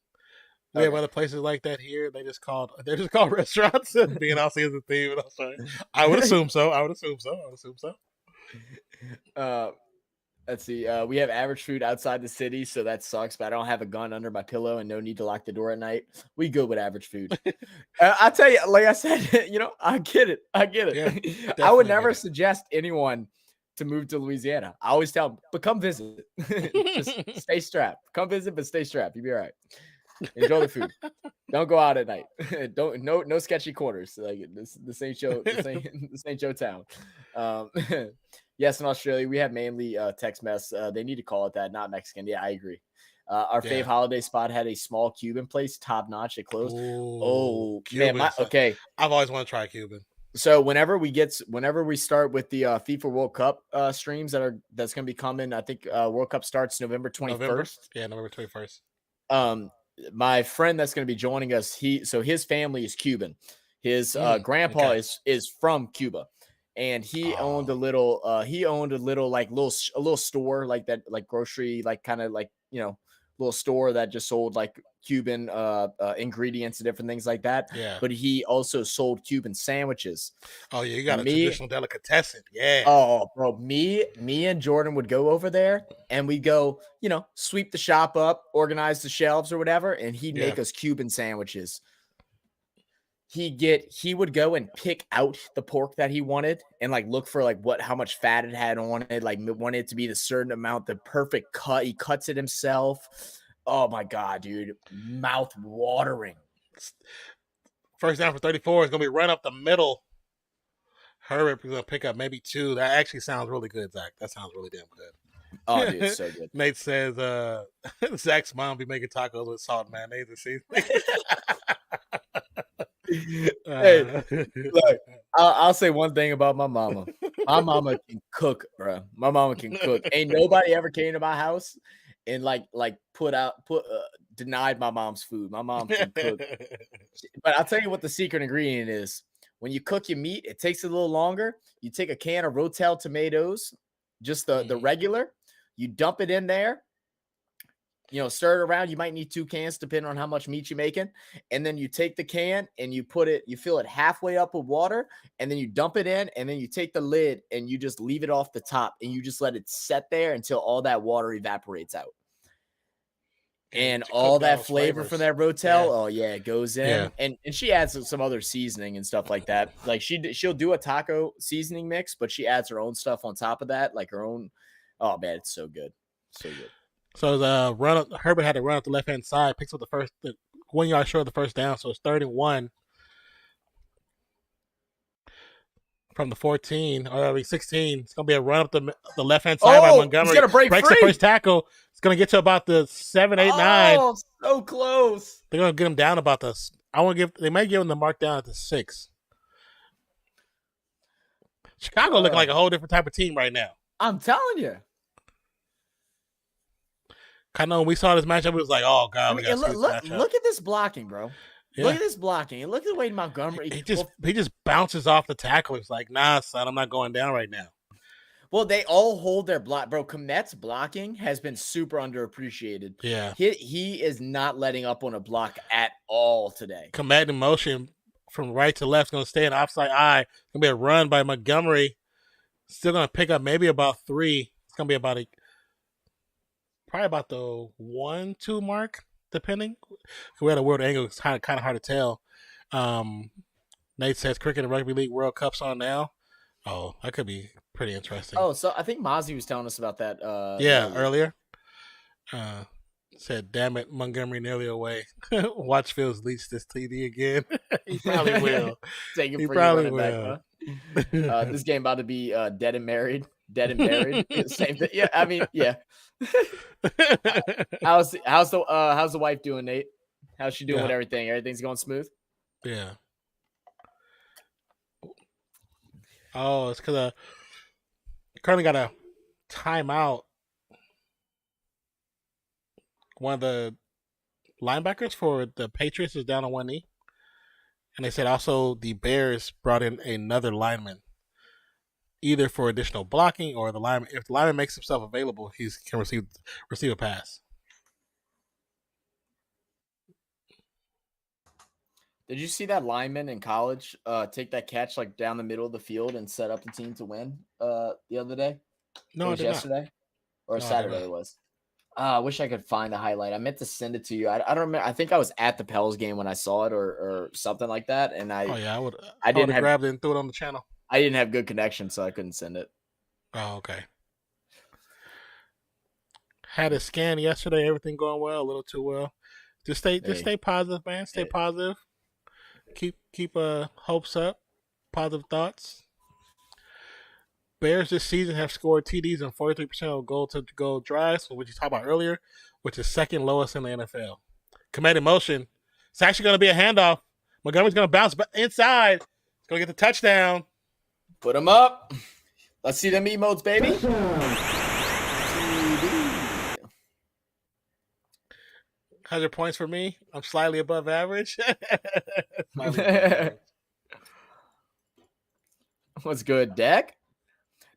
Speaker 1: We have other places like that here. They're just called restaurants. Being all seems a theme. I would assume so.
Speaker 2: Let's see. We have average food outside the city, so that sucks. But I don't have a gun under my pillow and no need to lock the door at night. We good with average food. I tell you, like I said, I get it.
Speaker 1: Yeah,
Speaker 2: I would never suggest anyone to move to Louisiana. I always tell them, but come visit. Just stay strapped. Come visit, but stay strapped. You'll be all right. Enjoy the food. Don't go out at night. No sketchy quarters. Like this ain't show. This ain't Joe Town. Yes, in Australia we have mainly Tex Mex. They need to call it that, not Mexican. Yeah, I agree. Our fave holiday spot had a small Cuban place, top notch. It closed.
Speaker 1: Ooh,
Speaker 2: Cuban, man, okay.
Speaker 1: I've always wanted to try Cuban.
Speaker 2: So whenever we start with the FIFA World Cup streams that's going to be coming, I think World Cup starts November 21st.
Speaker 1: Yeah, November 21st.
Speaker 2: My friend that's going to be joining us, his family is Cuban. His grandpa is from Cuba, and he owned a little little store like that, like grocery, like kind of like, little store that just sold like Cuban ingredients and different things like that.
Speaker 1: Yeah.
Speaker 2: But he also sold Cuban sandwiches.
Speaker 1: Oh yeah, you got a traditional delicatessen. Yeah.
Speaker 2: Oh, bro, me and Jordan would go over there and we go, sweep the shop up, organize the shelves or whatever, and he'd make us Cuban sandwiches. He would go and pick out the pork that he wanted and like look for like how much fat it had on it, like wanted it to be the certain amount, the perfect cut. He cuts it himself. Oh my God, dude. Mouth watering.
Speaker 1: First down for 34 is going to be run up the middle. Herbert is going to pick up maybe 2. That actually sounds really good, Zach. That sounds really damn good.
Speaker 2: Oh, dude, so good.
Speaker 1: Nate says Zach's mom be making tacos with salt and mayonnaise and seasoning.
Speaker 2: Hey, look, I'll say one thing about my mama. My mama can cook, bro. My mama can cook. Ain't nobody ever came to my house and denied my mom's food. My mom can cook. But I'll tell you what the secret ingredient is. When you cook your meat, it takes a little longer. You take a can of Rotel tomatoes, just the regular. You dump it in there. Stir it around. You might need 2 cans depending on how much meat you're making. And then you take the can and you fill it halfway up with water, and then you dump it in, and then you take the lid and you just leave it off the top, and you just let it set there until all that water evaporates out. And all that flavor from that Rotel, it goes in. Yeah. And she adds some other seasoning and stuff like that. Like she'll do a taco seasoning mix, but she adds her own stuff on top of that, like her own. Oh man, it's so good. So good.
Speaker 1: So Herbert had to run up the left-hand side, picks up the 1 yard short of the first down, so it's 3rd and 1 from the 14, or 16. It's going to be a run up the left-hand side by Montgomery.
Speaker 2: He's going to breaks
Speaker 1: free. The first tackle. It's going to get to about the 7, 8, 9.
Speaker 2: Oh, so close.
Speaker 1: They're going to get him down about this. They might give him the mark down at the 6. Chicago looking like a whole different type of team right now.
Speaker 2: I'm telling you.
Speaker 1: I know when we saw this matchup, it was like, oh God, we got
Speaker 2: look at this blocking, bro. Yeah. Look at this blocking. And look at the way Montgomery.
Speaker 1: He just bounces off the tackle. It's like, nah, son, I'm not going down right now.
Speaker 2: Well, they all hold their block, bro. Komet's blocking has been super underappreciated.
Speaker 1: Yeah,
Speaker 2: he is not letting up on a block at all today.
Speaker 1: Komet in motion from right to left is going to stay in offside eye. It's going to be a run by Montgomery. Still going to pick up maybe about 3. It's going to be probably about the 1-2 mark, depending. If we had a world angle, it's kind of hard to tell. Nate says Cricket and Rugby League World Cup's on now. Oh, that could be pretty interesting.
Speaker 2: Oh, so I think Mozzie was telling us about that.
Speaker 1: Earlier. Said, damn it, Montgomery nearly away. Watch Fields leach this TD again. He probably will.
Speaker 2: Take it for running back, huh? This game about to be dead and married. Dead and buried. Same thing. Yeah, I mean, yeah. How's the wife doing, Nate? How's she doing with everything? Everything's going smooth?
Speaker 1: Yeah. Oh, it's because currently got a timeout. One of the linebackers for the Patriots is down on one knee. And they said also the Bears brought in another lineman, either for additional blocking or if the lineman makes himself available, he can receive a pass.
Speaker 2: Did you see that lineman in college take that catch like down the middle of the field and set up the team to win the other day?
Speaker 1: No, it was
Speaker 2: yesterday
Speaker 1: not.
Speaker 2: Or Saturday it was. I wish I could find the highlight. I meant to send it to you. I don't remember. I think I was at the Pels game when I saw it or something like that. And I
Speaker 1: would have grabbed it and threw it on the channel.
Speaker 2: I didn't have good connection, so I couldn't send it.
Speaker 1: Oh, okay. Had a scan yesterday. Everything going well. A little too well. Just stay positive, man. Stay positive. Keep hopes up. Positive thoughts. Bears this season have scored TDs in 43% of goal to goal drives, which you talked about earlier, which is second lowest in the NFL. Committed motion. It's actually going to be a handoff. Montgomery's going to bounce inside. He's going to get the touchdown.
Speaker 2: Put him up. Let's see them emotes, baby.
Speaker 1: 100 points for me. I'm slightly above average.
Speaker 2: What's good, Deck?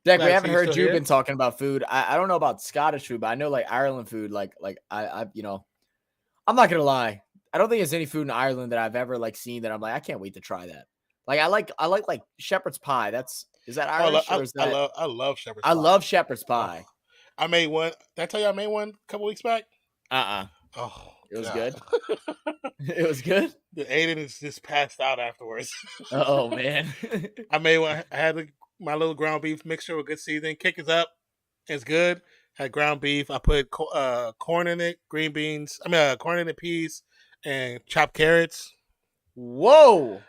Speaker 2: Deck, we haven't heard you
Speaker 1: here?
Speaker 2: been talking about food. I don't know about Scottish food, but I know like Ireland food. Like I I'm not gonna lie. I don't think there's any food in Ireland that I've ever like seen that I'm like I can't wait to try that. Like I like shepherd's pie. Is that Irish?
Speaker 1: I love shepherd's pie.
Speaker 2: I love shepherd's pie.
Speaker 1: I made one. Did I tell you I made one a couple weeks back?
Speaker 2: Oh, it was good. It was good.
Speaker 1: The Aiden is just passed out afterwards.
Speaker 2: Oh man.
Speaker 1: I made one. I had my little ground beef mixture with good seasoning. Kick is up. It's good. Had ground beef. I put corn in it, green beans. Corn in it, peas, and chopped carrots.
Speaker 2: Whoa.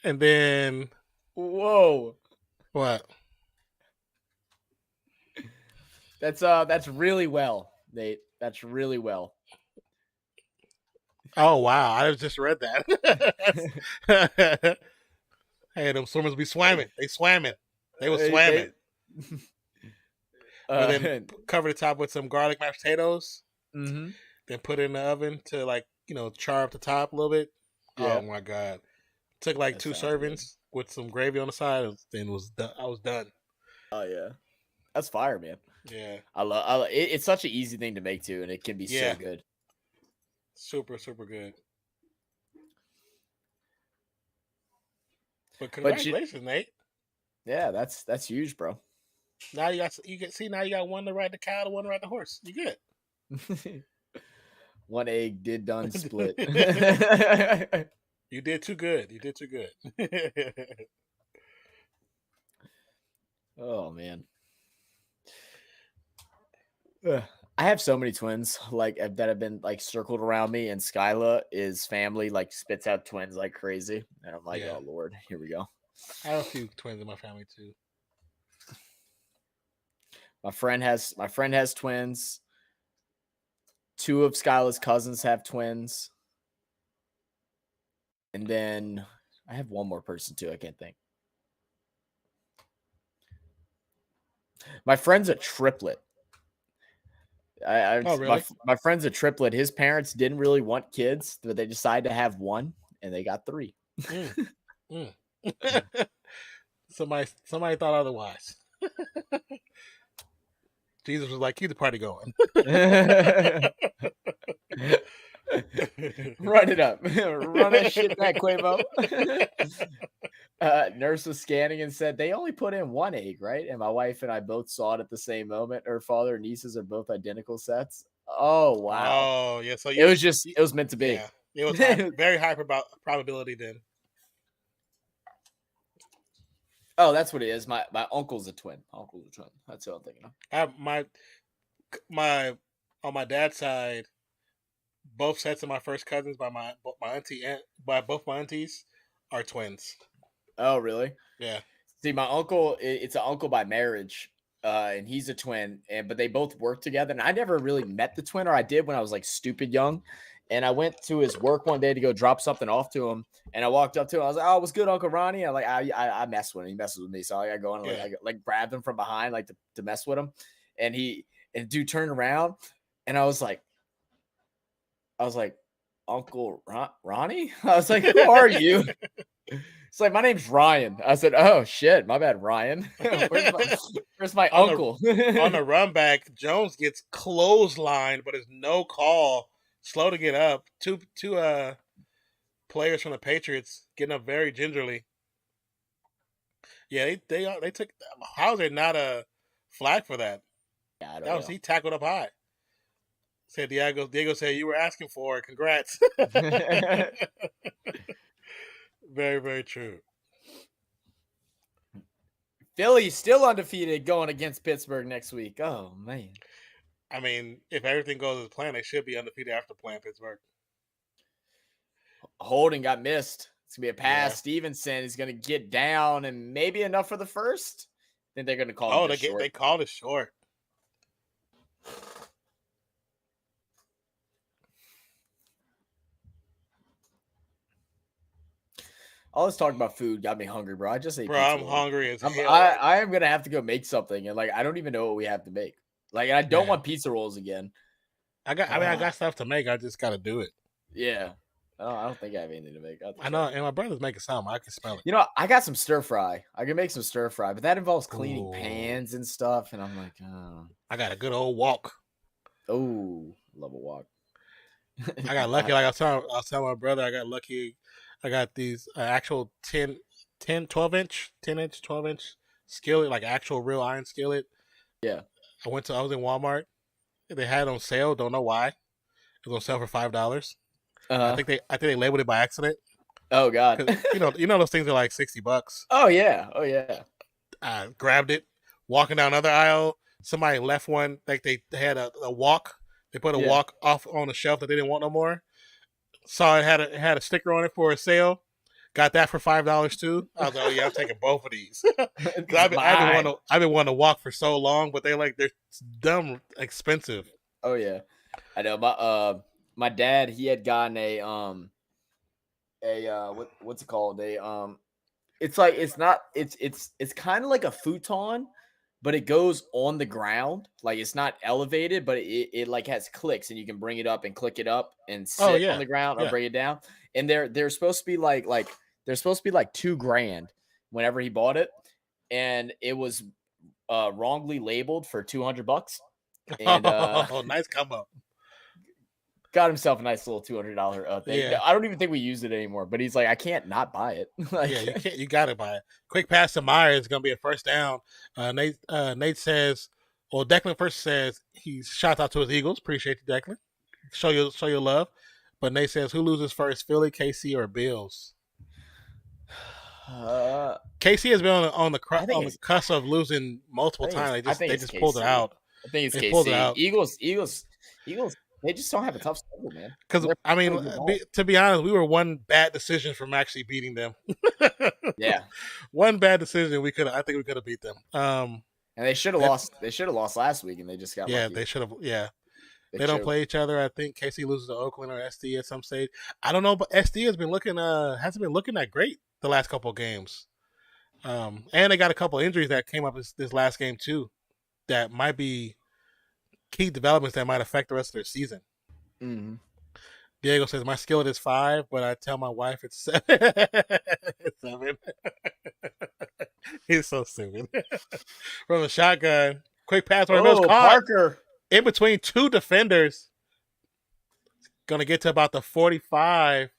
Speaker 1: And then.
Speaker 2: Whoa.
Speaker 1: What?
Speaker 2: That's really well, Nate. That's really well.
Speaker 1: Oh wow! I just read that. Hey, them swimmers be swimming. They swam it. They were swimming. And then cover the top with some garlic mashed potatoes.
Speaker 2: Mm-hmm.
Speaker 1: Then put it in the oven to char up the top a little bit. Yeah. Oh my god! Took like 2 servings with some gravy on the side, and I was done.
Speaker 2: Oh yeah, that's fire, man.
Speaker 1: Yeah,
Speaker 2: I love it. It's such an easy thing to make too, and it can be so good.
Speaker 1: Super, super good. But congratulations, Nate.
Speaker 2: Yeah, that's huge, bro.
Speaker 1: Now you got one to ride the cow, one to ride the horse. You good.
Speaker 2: One egg did done split.
Speaker 1: You did too good.
Speaker 2: Oh man. I have so many twins that have been like circled around me, and Skyla is family, like spits out twins like crazy. And I'm like, oh Lord, here we go.
Speaker 1: I have a few twins in my family too.
Speaker 2: My friend has twins. 2 of Skyla's cousins have twins. And then I have one more person too. I can't think. My friend's a triplet.
Speaker 1: Really?
Speaker 2: My friend's a triplet. His parents didn't really want kids, but they decided to have one, and they got 3.
Speaker 1: Somebody thought otherwise. Jesus was like, keep the party going.
Speaker 2: Run it up. Run that shit back, Quavo. Nurse was scanning and said they only put in 1 egg, right? And my wife and I both saw it at the same moment. Her father and nieces are both identical sets. Oh wow.
Speaker 1: Oh yeah. So
Speaker 2: it was meant to be.
Speaker 1: Yeah, it was very high probability then.
Speaker 2: Oh, that's what it is. My uncle's a twin. That's what I'm thinking of.
Speaker 1: On my dad's side, both sets of my first cousins by both my aunties are twins.
Speaker 2: Oh, really?
Speaker 1: Yeah.
Speaker 2: See, my uncle, it's an uncle by marriage, and he's a twin, but they both work together. And I never really met the twin, or I did when I was like stupid young. And I went to his work one day to go drop something off to him. And I walked up to him. I was like, "Oh, what's good, Uncle Ronnie?" And I mess with him. He messes with me, so I go on and I grabbed him from behind, like to mess with him. And dude turned around, and I was like, "Uncle Ronnie?" I was like, "Who are you?" It's like, "My name's Ryan." I said, "Oh shit, my bad, Ryan." Where's my uncle?
Speaker 1: On the run back, Jones gets clotheslined, but there's no call. Slow to get up. Two players from the Patriots getting up very gingerly. Yeah, they took. How is there not a flag for that?
Speaker 2: Yeah, I don't know.
Speaker 1: He tackled up high. Said Diego said you were asking for it. Congrats. Very, very true.
Speaker 2: Philly still undefeated going against Pittsburgh next week. Oh man.
Speaker 1: I mean, if everything goes as planned, they should be undefeated after playing Pittsburgh.
Speaker 2: Holding got missed. It's gonna be a pass.
Speaker 1: Yeah.
Speaker 2: Stevenson is gonna get down and maybe enough for the first. I think they're gonna call
Speaker 1: Oh,
Speaker 2: it short.
Speaker 1: they called it short.
Speaker 2: All this talk about food got me hungry, bro. I just ate
Speaker 1: Bro,
Speaker 2: pizza.
Speaker 1: I'm hungry as hell.
Speaker 2: I am gonna have to go make something, and like I don't even know what we have to make. Like I don't want pizza rolls again.
Speaker 1: I got stuff to make. I just got to do it.
Speaker 2: Yeah. I don't think I have anything to make.
Speaker 1: I know, and my brother's making something. I can smell it.
Speaker 2: You know, I got some stir fry. I can make some stir fry, but that involves cleaning pans and stuff. And I'm like, oh.
Speaker 1: I got a good old walk.
Speaker 2: Oh, love a walk.
Speaker 1: I got lucky. Like I was telling my brother, I got lucky. I got these actual 12 inch skillet, like actual real iron skillet.
Speaker 2: Yeah.
Speaker 1: I was in Walmart. They had it on sale. Don't know why. It was on sale for $5. I think they labeled it by accident.
Speaker 2: Oh God.
Speaker 1: you know those things are like $60.
Speaker 2: Oh yeah.
Speaker 1: I grabbed it, walking down another aisle. Somebody left one. Like they had a walk. They put a walk off on the shelf that they didn't want no more. Saw it had a sticker on it for a sale. Got that for $5 too. I was like, oh yeah, I'm taking both of these. I've been wanting to walk for so long, but they're dumb expensive.
Speaker 2: Oh yeah, I know. My dad, he had gotten a what's it called? It's kind of like a futon, but it goes on the ground. Like it's not elevated, but it like has clicks, and you can bring it up and click it up and sit on the ground or bring it down. And they're supposed to be like they're supposed to be like $2,000 whenever he bought it, and it was wrongly labeled for $200. And
Speaker 1: nice come up.
Speaker 2: Got himself a nice little $200 thing.
Speaker 1: Yeah.
Speaker 2: I don't even think we use it anymore, but he's like, I can't not buy it.
Speaker 1: You got to buy it. Quick pass to Myers is going to be a first down. Nate says, well, Declan first says he shouts out to his Eagles. Appreciate you, Declan. Show your love. But Nate says, who loses first, Philly, KC, or Bills? KC has been on the cusp of losing multiple times. They just pulled it out.
Speaker 2: I think it's
Speaker 1: they
Speaker 2: KC.
Speaker 1: Pulled it out.
Speaker 2: Eagles. They just don't have a tough schedule, man.
Speaker 1: Because I mean, to be honest, we were one bad decision from actually beating them.
Speaker 2: Yeah,
Speaker 1: one bad decision. I think we could have beat them.
Speaker 2: And they should have lost. They should have lost last week, and they just got.
Speaker 1: Yeah,
Speaker 2: lucky.
Speaker 1: they should have. Yeah, they don't play each other. I think KC loses to Oakland or SD at some stage. I don't know, but SD has been hasn't been looking that great the last couple of games. And they got a couple of injuries that came up this last game too, that might be key developments that might affect the rest of their season.
Speaker 2: Mm-hmm.
Speaker 1: Diego says, my skillet is 5, but I tell my wife it's 7. It's 7. He's so stupid. From the shotgun. Quick pass.
Speaker 2: Parker.
Speaker 1: In between two defenders. Going to get to about the 45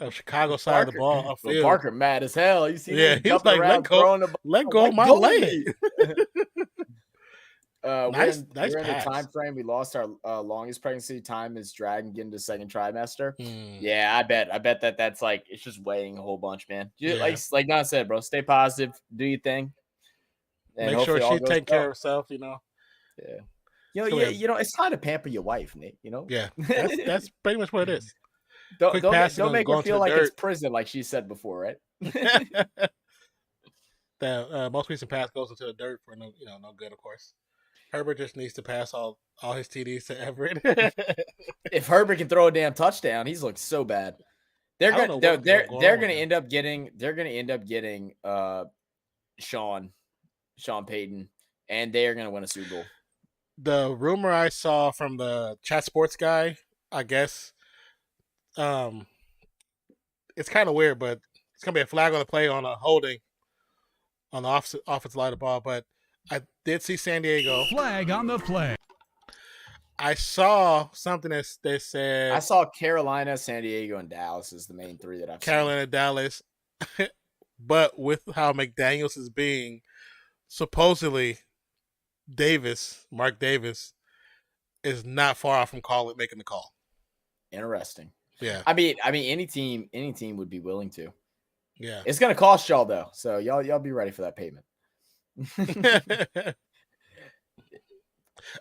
Speaker 1: of Chicago side of the ball.
Speaker 2: Parker mad as hell. You see
Speaker 1: he's like, let go of my leg.
Speaker 2: Nice we're in the time frame. We lost our longest pregnancy. Time is dragging, getting to second trimester. Yeah, I bet that's like it's just weighing a whole bunch, man. Like Don said, bro, stay positive, do your thing,
Speaker 1: and make sure she take care of herself. Yeah.
Speaker 2: It's time to pamper your wife, Nick.
Speaker 1: Yeah, that's pretty much what it is.
Speaker 2: Don't make her feel like it's prison, like she said before, right?
Speaker 1: The most recent pass goes into the dirt for no good, of course. Herbert just needs to pass all his TDs to Everett.
Speaker 2: If Herbert can throw a damn touchdown, he's looked so bad. They're gonna end up getting Sean Payton, and they are gonna win a Super Bowl.
Speaker 1: The rumor I saw from the Chat Sports guy, I guess, it's kind of weird, but it's gonna be a flag on the play on a holding on the offensive side of the ball, but I did see San Diego.
Speaker 4: Flag on the play.
Speaker 1: I saw something that said...
Speaker 2: I saw Carolina, San Diego, and Dallas is the main 3 that I've seen.
Speaker 1: Carolina, Dallas. But with how McDaniels is being, supposedly Mark Davis, is not far off from making the call.
Speaker 2: Interesting.
Speaker 1: Yeah.
Speaker 2: I mean, any team would be willing to.
Speaker 1: Yeah.
Speaker 2: It's gonna cost y'all though, so y'all be ready for that payment.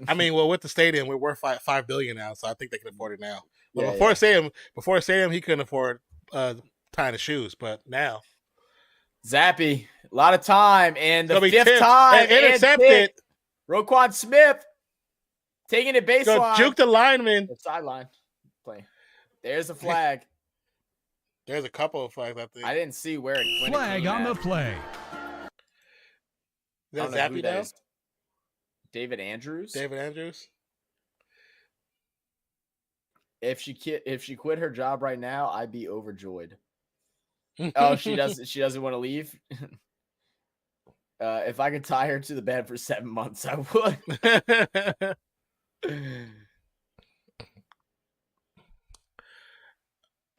Speaker 1: I mean, well, with the stadium, we're worth $5 billion now, so I think they can afford it now. But
Speaker 2: Yeah,
Speaker 1: before stadium, he couldn't afford tying the shoes, but now
Speaker 2: Zappy, a lot of time, and the
Speaker 1: gonna be
Speaker 2: fifth
Speaker 1: tipped
Speaker 2: time
Speaker 1: and intercepted.
Speaker 2: Roquan Smith taking it
Speaker 1: Go
Speaker 2: baseline.
Speaker 1: juke the lineman.
Speaker 2: The sideline play. There's a flag.
Speaker 1: There's a couple of flags, I think.
Speaker 2: I didn't see when
Speaker 4: Flag
Speaker 2: it came
Speaker 4: on the
Speaker 2: at.
Speaker 4: play.
Speaker 1: Is
Speaker 2: I
Speaker 1: that
Speaker 2: don't know who
Speaker 1: Zappy
Speaker 2: that
Speaker 1: now?
Speaker 2: is. David Andrews.
Speaker 1: David Andrews.
Speaker 2: If she quit her job right now, I'd be overjoyed. Oh, she doesn't want to leave. If I could tie her to the bed for 7 months, I would.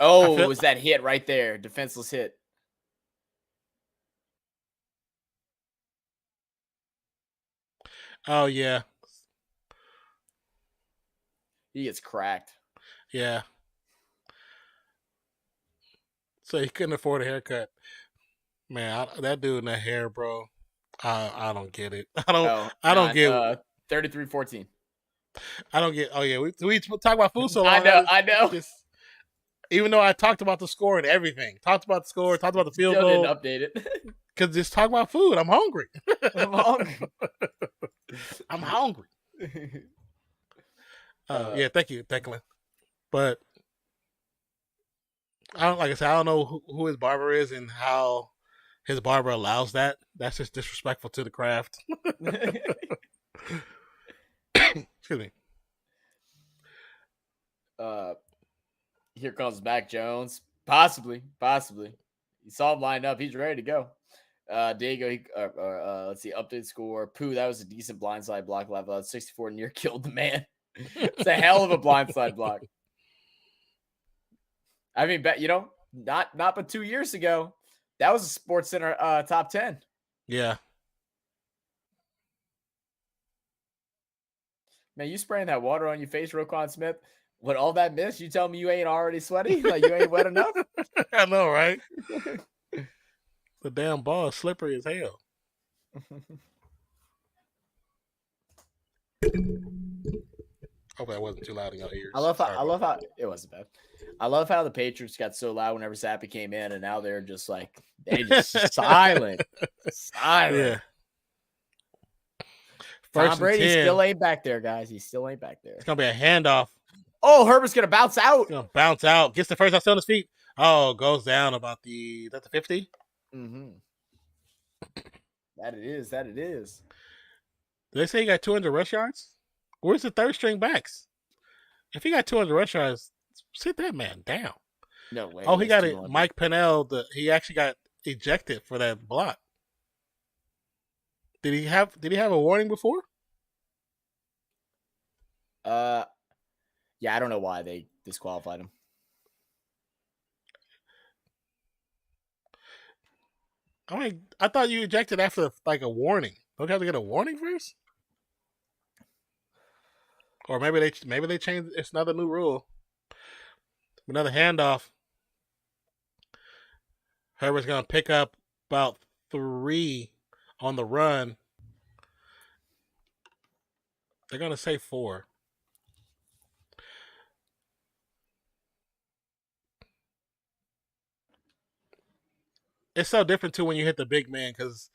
Speaker 2: Oh, it was that hit right there. Defenseless hit.
Speaker 1: Oh, yeah.
Speaker 2: He gets cracked.
Speaker 1: Yeah. So he couldn't afford a haircut. Man, that dude in that hair, bro. I don't get it. I don't get
Speaker 2: 33-14.
Speaker 1: I don't get. Oh yeah, we talk about food so long.
Speaker 2: I know.
Speaker 1: Even though I talked about the score and everything, talked about the score, talked about the field goal,
Speaker 2: didn't update it.
Speaker 1: Because just talk about food. I'm hungry.
Speaker 2: I'm hungry.
Speaker 1: I'm hungry. Yeah, thank you, Declan. But like I said, I don't know who his barber is and how his barber allows that. That's just disrespectful to the craft. Excuse me.
Speaker 2: Here comes Mac Jones. Possibly. You saw him line up. He's ready to go. Diego, let's see, updated score. Pooh, that was a decent blindside block. Level 64 near killed the man. It's a hell of a blindside block. I mean, not but 2 years ago, that was a Sports Center top 10.
Speaker 1: Yeah.
Speaker 2: Man, you spraying that water on your face, Roquan Smith? With all that mist, you tell me you ain't already sweaty? Like you ain't wet enough?
Speaker 1: I know, right? The damn ball is slippery as hell. Hope that wasn't too loud in your ears.
Speaker 2: I love how it wasn't bad. I love how the Patriots got so loud whenever Zappy came in, and now they're just like silent.
Speaker 1: Yeah.
Speaker 2: Tom Brady still ain't back there, guys. He still ain't back there.
Speaker 1: It's gonna be a handoff.
Speaker 2: Oh, Herbert's gonna bounce out.
Speaker 1: He's gonna bounce out. Gets the first out, still on his feet. Oh, goes down about the 50.
Speaker 2: Mm-hmm. That it is. Did
Speaker 1: they say he got 200 rush yards? Where's the third string backs? If he got 200 rush yards, sit that man down.
Speaker 2: No way.
Speaker 1: Oh, he got it. Mike Pennell. He actually got ejected for that block. Did he have a warning before?
Speaker 2: Yeah, I don't know why they disqualified him.
Speaker 1: I mean, I thought you ejected after like a warning. Don't you have to get a warning first? Or maybe they changed. It's another new rule. Another handoff. Herbert's gonna pick up about 3 on the run. They're gonna say 4. It's so different too when you hit the big man because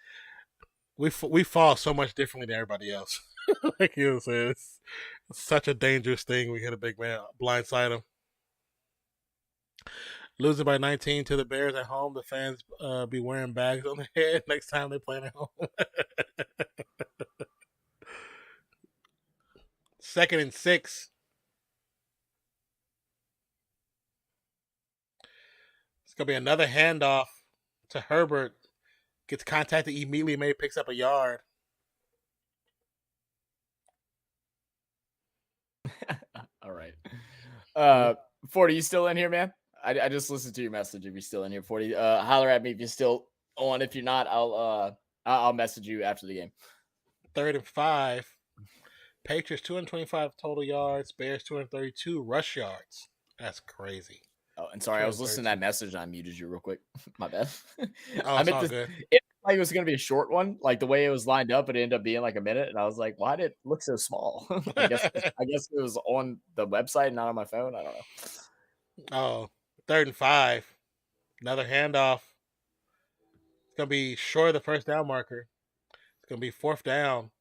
Speaker 1: we fall so much differently than everybody else. Like you know, saying it's such a dangerous thing. We hit a big man, blindside him. Losing by 19 to the Bears at home. The fans be wearing bags on their head next time they play at home. 2nd and 6. It's gonna be another handoff to Herbert. Gets contacted immediately. Maybe picks up a yard.
Speaker 2: All right. 40, you still in here, man? I just listened to your message. If you're still in here, 40, holler at me if you're still on. If you're not, I'll message you after the game.
Speaker 1: 3rd and 5. Patriots 225 total yards. Bears 232 rush yards. That's crazy.
Speaker 2: Oh, and sorry, I was listening to that message and I muted you real quick. My bad.
Speaker 1: Oh,
Speaker 2: I
Speaker 1: it's
Speaker 2: meant
Speaker 1: all
Speaker 2: to.
Speaker 1: good.
Speaker 2: It like it was gonna be a short one, like the way it was lined up. It ended up being like a minute, and I was like, "Why did it look so small?" I guess it was on the website, not on my phone. I don't know.
Speaker 1: Oh, 3rd and 5. Another handoff. It's gonna be short of the first down marker. It's gonna be 4th down.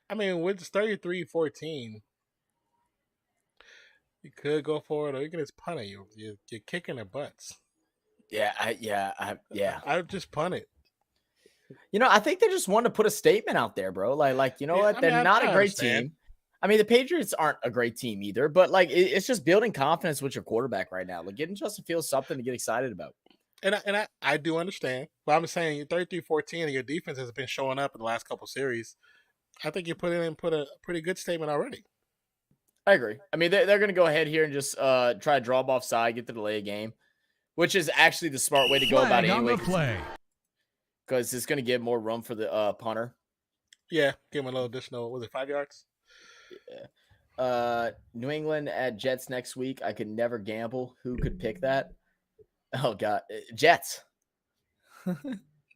Speaker 1: I mean, with 33-14, you could go for it, or you can just punt it. You're kicking their butts.
Speaker 2: Yeah.
Speaker 1: I would just punt it.
Speaker 2: I think they just want to put a statement out there, bro. Like you know
Speaker 1: Yeah,
Speaker 2: what?
Speaker 1: I
Speaker 2: They're
Speaker 1: mean,
Speaker 2: not
Speaker 1: I
Speaker 2: a great
Speaker 1: understand.
Speaker 2: team. I mean, the Patriots aren't a great team either, but like it's just building confidence with your quarterback right now. Like getting Justin Fields something to get excited about.
Speaker 1: And I do understand. But I'm saying you're 33-14 and your defense has been showing up in the last couple series. I think you put a pretty good statement already.
Speaker 2: I agree. I mean, they're going to go ahead here and just try to draw them offside, get the delay of game, which is actually the smart way to go about it anyway. Because it's going to give more room for the punter.
Speaker 1: Yeah, give him a little additional, was it 5 yards?
Speaker 2: Yeah. New England at Jets next week. I could never gamble. Who could pick that? Oh, God. Jets.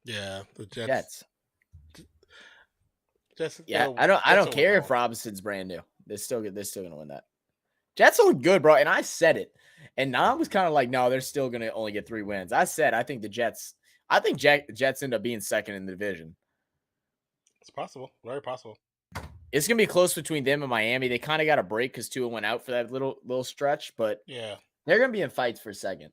Speaker 1: Yeah, the Jets.
Speaker 2: Yeah, I don't care if Robinson's brand new. They're still going to win that. Jets look good, bro. And I said it. And Nam was kind of like, no, they're still going to only get 3 wins. I said, I think Jets end up being second in the division.
Speaker 1: It's possible. Very possible.
Speaker 2: It's going to be close between them and Miami. They kind of got a break because Tua went out for that little stretch, but
Speaker 1: yeah,
Speaker 2: they're going to be in fights for second.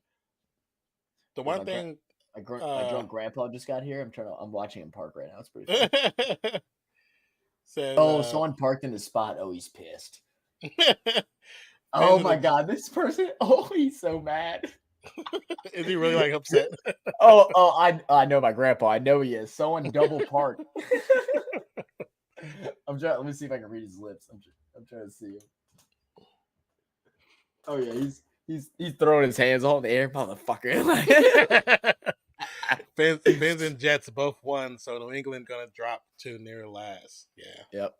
Speaker 1: The one thing
Speaker 2: my drunk grandpa just got here. I'm watching him park right now. It's pretty fun.
Speaker 1: Says,
Speaker 2: someone parked in the spot. Oh, he's pissed. Oh my God, this person. Oh, he's so mad.
Speaker 1: Is he really like upset?
Speaker 2: I know my grandpa. I know he is. Someone double parked. Let me see if I can read his lips. I'm trying to see him. Oh yeah, he's throwing his hands all in the air, motherfucker.
Speaker 1: Fins and Jets both won, so New England gonna drop to near last. Yeah.
Speaker 2: Yep.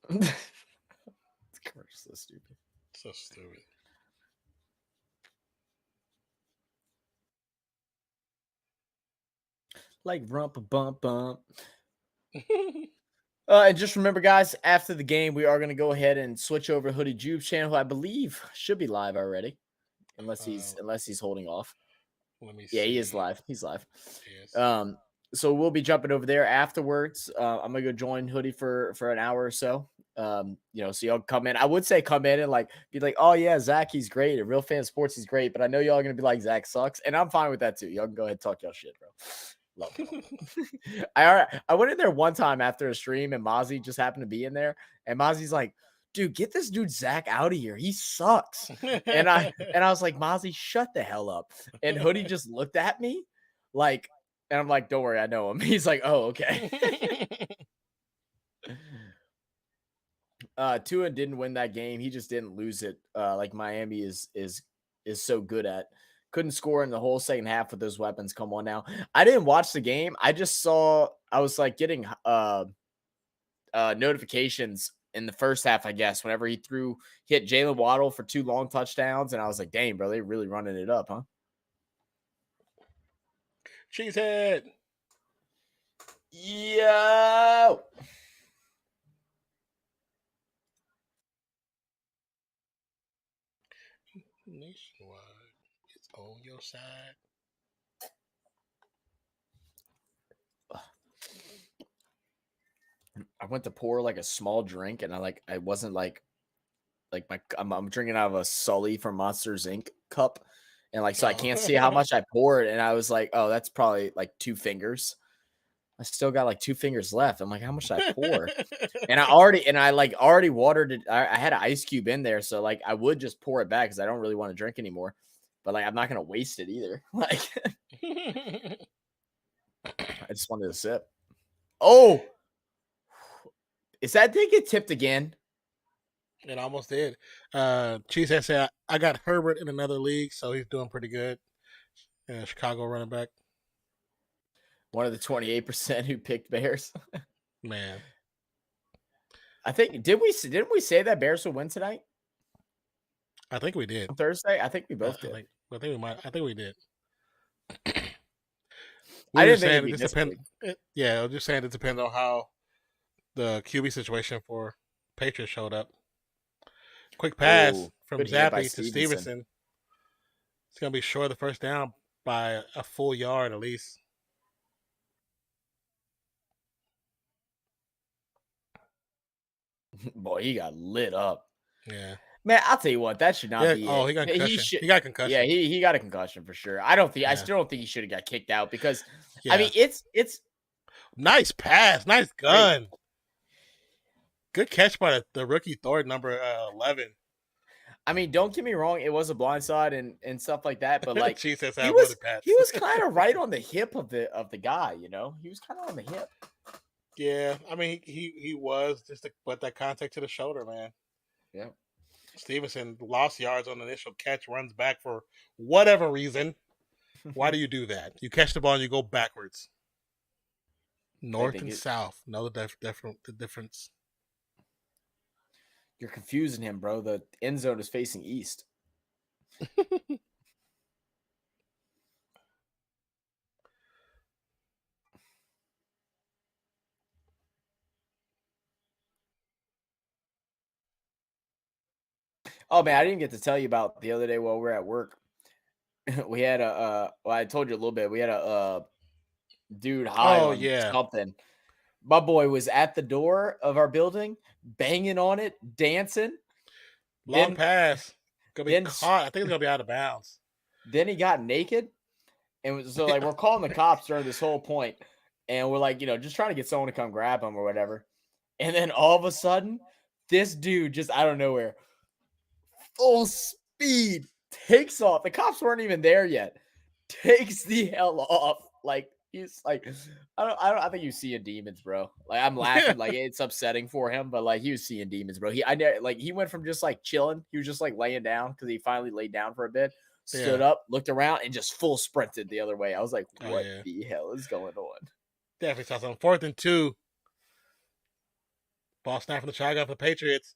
Speaker 2: This commercial's so stupid.
Speaker 1: So stupid.
Speaker 2: Like rump bump bump. And just remember, guys, after the game, we are going to go ahead and switch over to Hoodie Jube's channel, who I believe should be live already, unless he's holding off.
Speaker 1: Let me see.
Speaker 2: Yeah, he is live. He's live.
Speaker 1: Yes.
Speaker 2: So we'll be jumping over there afterwards. I'm gonna go join Hoodie for an hour or so. So y'all come in. I would say come in and be like, oh yeah, Zach, he's great. A real fan of sports, he's great. But I know y'all are gonna be like, Zach sucks, and I'm fine with that too. Y'all can go ahead and talk y'all shit, bro. Love it. I went in there one time after a stream, and Mozzie just happened to be in there, and Mozzie's like, dude, get this dude Zach out of here. He sucks. And I was like, Mozzie, shut the hell up. And Hoodie just looked at me and I'm like, don't worry, I know him. He's like, oh, okay. Tua didn't win that game. He just didn't lose it. Like Miami is so good at. Couldn't score in the whole second half with those weapons. Come on now. I didn't watch the game. I just saw, I was getting notifications in the first half, I guess, whenever he hit Jalen Waddle for 2 long touchdowns. And I was like, dang, bro, they really running it up, huh?
Speaker 1: Cheesehead.
Speaker 2: Yo.
Speaker 1: Nationwide. It's on your side.
Speaker 2: I went to pour a small drink, and I wasn't I'm drinking out of a Sully from Monsters Inc. cup, and so I can't see how much I poured, and I was like, oh, that's probably 2 fingers. I still got 2 fingers left. I'm like, how much did I pour? And I already watered it. I had an ice cube in there, so I would just pour it back because I don't really want to drink anymore. But I'm not gonna waste it either. I just wanted to sip. Oh, Is that thing get tipped again?
Speaker 1: It almost did. Cheesehead said, I got Herbert in another league, so he's doing pretty good. Chicago running back.
Speaker 2: One of the 28% who picked Bears.
Speaker 1: Man.
Speaker 2: I think didn't we say that Bears will win tonight?
Speaker 1: I think we did.
Speaker 2: On Thursday? I think we both did.
Speaker 1: I think we did.
Speaker 2: I didn't think it'd be this big.
Speaker 1: Yeah, I was just saying it depends on how the QB situation for Patriots showed up. Quick pass from Zappy to Stevenson. It's gonna be short of the first down by a full yard at least.
Speaker 2: Boy, he got lit up.
Speaker 1: Yeah.
Speaker 2: Man, I'll tell you what, that should not be.
Speaker 1: Oh, he got concussion. He got concussion.
Speaker 2: Yeah, he got a concussion for sure. I still don't think he should have got kicked out because
Speaker 1: yeah.
Speaker 2: I mean it's
Speaker 1: nice pass, nice gun. Great. Good catch by the rookie Thor, number 11.
Speaker 2: I mean, don't get me wrong, it was a blindside and stuff like that, but like
Speaker 1: he
Speaker 2: was kind of right on the hip of the guy, you know. He was kind of on the hip.
Speaker 1: Yeah, I mean he was just but that contact to the shoulder, man.
Speaker 2: Yeah.
Speaker 1: Stevenson lost yards on the initial catch, runs back for whatever reason. Why do you do that? You catch the ball and you go backwards. North and south. Know the difference.
Speaker 2: You're confusing him, bro. The end zone is facing east. Oh man, I didn't get to tell you about the other day while we were at work. We had I told you a little bit. We had a dude high on something. My boy was at the door of our building, banging on it, dancing.
Speaker 1: Long pass. Gonna be caught. I think it's gonna be out of bounds.
Speaker 2: Then he got naked. And so like we're calling the cops during this whole point. And we're like, just trying to get someone to come grab him or whatever. And then all of a sudden, this dude just out of nowhere, full speed, takes off. The cops weren't even there yet. Takes the hell off. Like he's like, I think he was seeing demons, bro. Like I'm laughing, like it's upsetting for him, but like he was seeing demons, bro. He went from just like chilling. He was just like laying down because he finally laid down for a bit, stood up, looked around, and just full sprinted the other way. I was like, what the hell is going on?
Speaker 1: Definitely saw something. 4th and 2. Ball snap from the shotgun for the Patriots.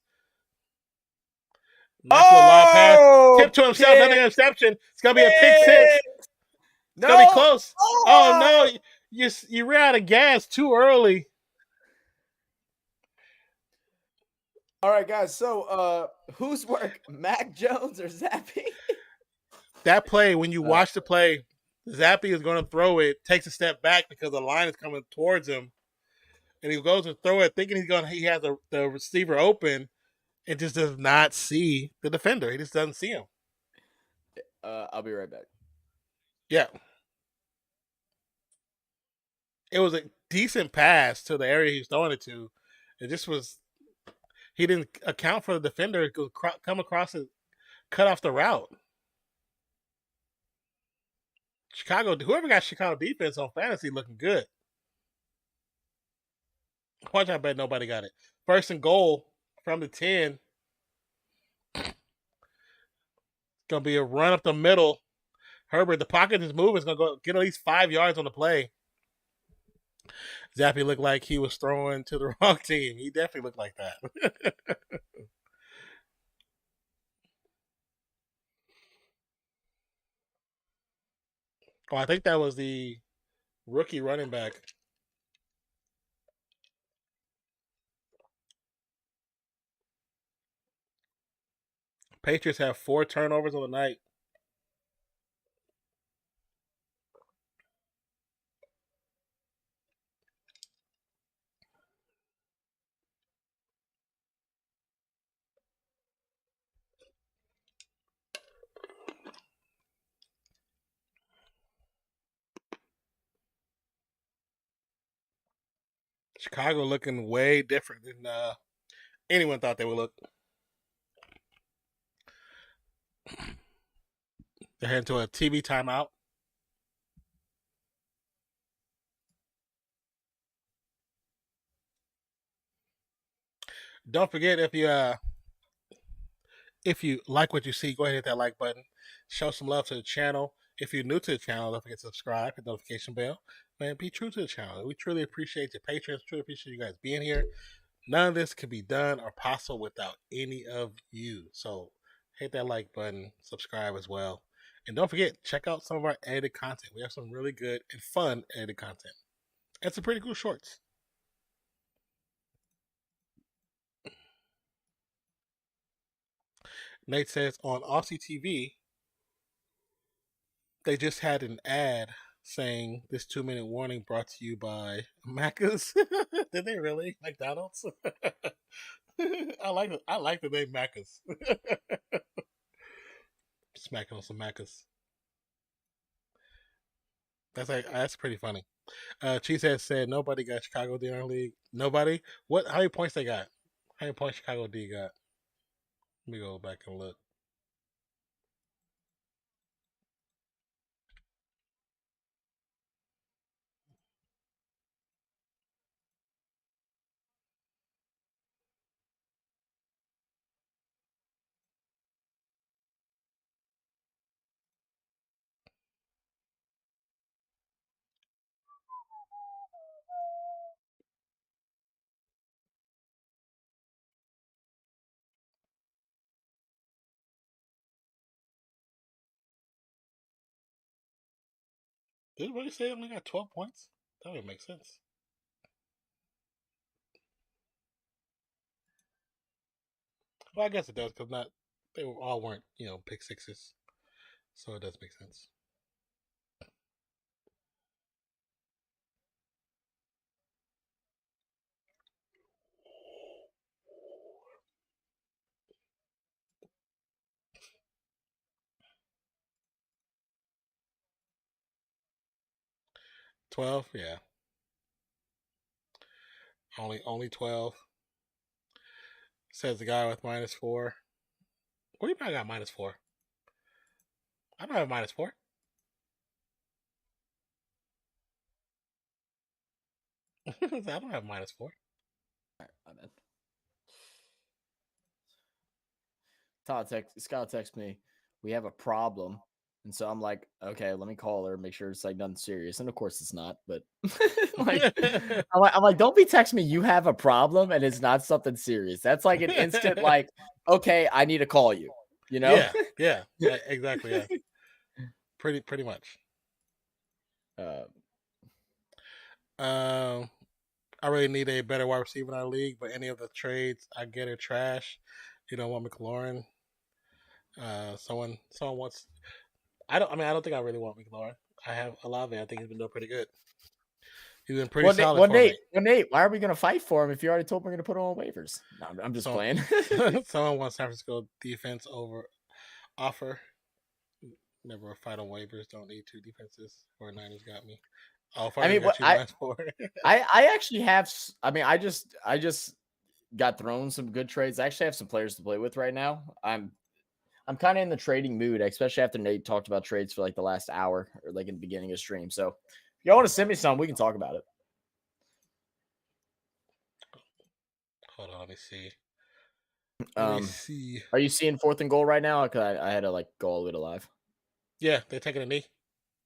Speaker 1: Nice little long pass. Tip to himself, another interception. It's gonna be a pick 6. It's gonna be close. Oh no, you ran out of gas too early.
Speaker 2: All right, guys. So whose work? Mac Jones or Zappy?
Speaker 1: That play, when you watch the play, Zappy is going to throw it, takes a step back because the line is coming towards him, and he goes to throw it thinking he has the receiver open, and just does not see the defender. He just doesn't see him.
Speaker 2: I'll be right back.
Speaker 1: Yeah. It was a decent pass to the area he was throwing it to. It just was, he didn't account for the defender. It could come across and cut off the route. Whoever got Chicago defense on fantasy looking good. Watch, I bet nobody got it. 1st and goal from the 10. Going to be a run up the middle. Herbert, the pocket is moving. It's going to go get at least 5 yards on the play. Zappy looked like he was throwing to the wrong team. He definitely looked like that. Oh, I think that was the rookie running back. Patriots have 4 turnovers on the night. Chicago looking way different than anyone thought they would look. They're heading to a TV timeout. Don't forget if you like what you see, go ahead and hit that like button. Show some love to the channel. If you're new to the channel, don't forget to subscribe, hit the notification bell. Man, be true to the channel. We truly appreciate your patrons. Truly appreciate you guys being here. None of this could be done or possible without any of you. So hit that like button, subscribe as well. And don't forget, check out some of our edited content. We have some really good and fun edited content. And some pretty cool shorts. Nate says on Aussie TV, they just had an ad saying this 2-minute warning brought to you by Macca's. Did they really? McDonald's? I like the name Macca's. Smacking on some Macca's. That's pretty funny. Cheesehead said nobody got Chicago D in our league. Nobody? What? How many points they got? How many points Chicago D got? Let me go back and look. Did it really say it only got 12 points? That would make sense. Well, I guess it does because they all weren't pick sixes, so it does make sense. $12, yeah. Only 12. Says the guy with -4. What do you mean I got -4? I don't have -4. I don't have -4.
Speaker 2: My bad. Scott texts me, we have a problem. And so I'm like, okay, let me call her, make sure it's like nothing serious. And of course it's not, but like, I'm like, don't be texting me, you have a problem and it's not something serious. That's like an instant, like, okay, I need to call you, you know?
Speaker 1: Yeah, exactly. Yeah. Pretty much. I really need a better wide receiver in our league, but any of the trades I get are trash. You don't want McLaurin. Someone wants. I don't think I really want McLaurin. I have Olave. I think he's been doing pretty good. He's been pretty solid for me.
Speaker 2: Nate, why are we going to fight for him if you already told me we're going to put him on waivers? No, I'm just playing.
Speaker 1: Someone wants San Francisco defense over offer. Never a fight on waivers. Don't need 2 defenses. 49ers got me. Oh,
Speaker 2: I mean, I actually have. I mean, I just got thrown some good trades. I actually have some players to play with right now. I'm kind of in the trading mood, especially after Nate talked about trades for like the last hour or like in the beginning of stream. So if y'all want to send me some, we can talk about it.
Speaker 1: Hold on, let me see.
Speaker 2: Are you seeing 4th and goal right now? Because I had to like go all the way to live.
Speaker 1: Yeah, they're taking a knee.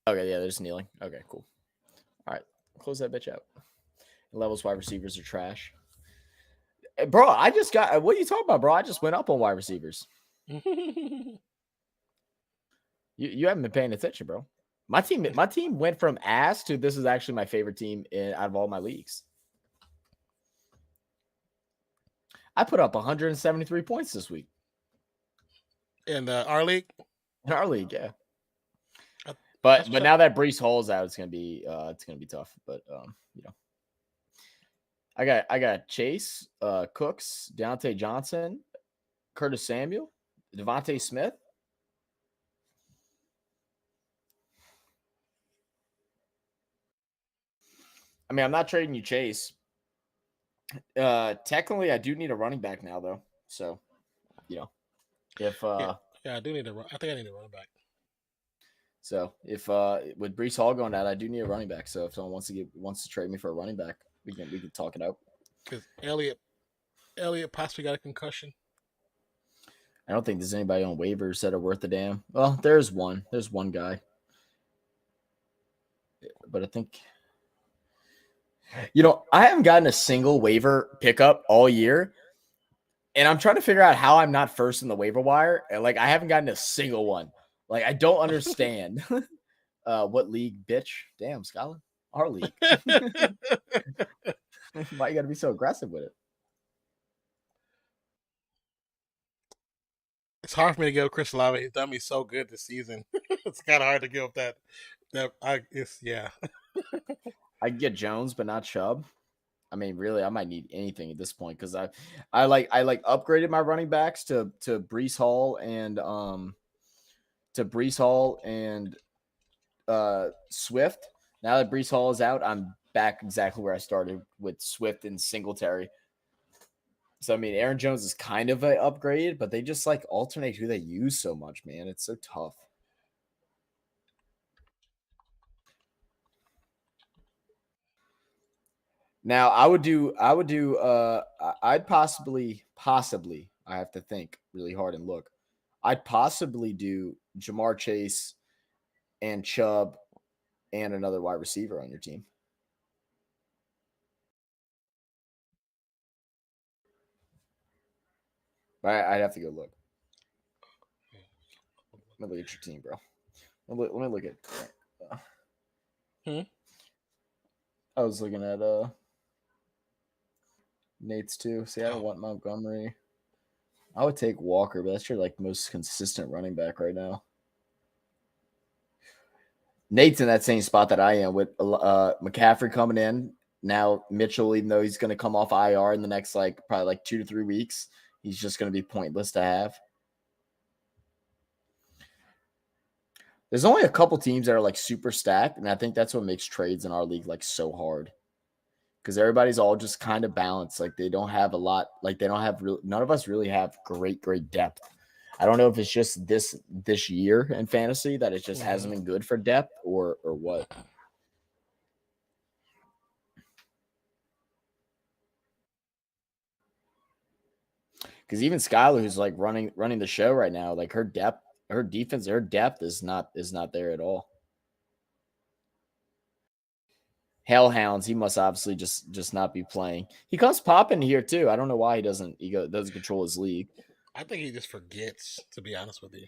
Speaker 2: Okay, yeah, they're just kneeling. Okay, cool. All right, close that bitch out. Levels wide receivers are trash. Bro, I just got. What are you talking about, bro? I just went up on wide receivers. You haven't been paying attention, bro. My team went from ass to this is actually my favorite team out of all my leagues. I put up 173 points this week.
Speaker 1: In our league?
Speaker 2: In our league, yeah. But now that Breece Hall's out, it's gonna be tough. But I got Chase, Cooks, Deontay Johnson, Curtis Samuel, Devontae Smith. I mean, I'm not trading you Chase. Technically, I do need a running back now, though. So, if
Speaker 1: I do need a. I think I need a running back.
Speaker 2: So if with Breece Hall going out, I do need a running back. So if someone wants to trade me for a running back, we can talk it out.
Speaker 1: Because Elliott Elliott possibly got a concussion.
Speaker 2: I don't think there's anybody on waivers that are worth a damn. Well, there's one. There's one guy. But I think, I haven't gotten a single waiver pickup all year. And I'm trying to figure out how I'm not first in the waiver wire. And I haven't gotten a single one. I don't understand. What league, bitch? Damn, Scotland. Our league. Why you got to be so aggressive with it?
Speaker 1: It's hard for me to give Chris Olave. He's done me so good this season. It's kind of hard to give up that. Yeah.
Speaker 2: I can get Jones, but not Chubb. I mean, really, I might need anything at this point because I upgraded my running backs to Breece Hall and Swift. Now that Breece Hall is out, I'm back exactly where I started with Swift and Singletary. So I mean, Aaron Jones is kind of an upgrade, but they just alternate who they use so much, man. It's so tough. Now I'd possibly, I have to think really hard and look. I'd possibly do Jamar Chase and Chubb and another wide receiver on your team. I'd have to go look. Let me look at your team, bro. Let me look at. I was looking at Nate's too. See, I don't want Montgomery. I would take Walker, but that's your most consistent running back right now. Nate's in that same spot that I am with McCaffrey coming in. Now Mitchell, even though he's going to come off IR in the next probably 2 to 3 weeks, he's just going to be pointless to have. There's only a couple teams that are super stacked, and I think that's what makes trades in our league so hard. Because everybody's all just kind of balanced. They don't have a lot. They don't have none of us really have great depth. I don't know if it's just this year in fantasy that it just hasn't been good for depth or what. Because even Skylar, who's running the show right now, her depth is not there at all. Hellhounds, he must obviously just not be playing. He comes popping here too. I don't know why he doesn't control his league.
Speaker 1: I think he just forgets, to be honest with you.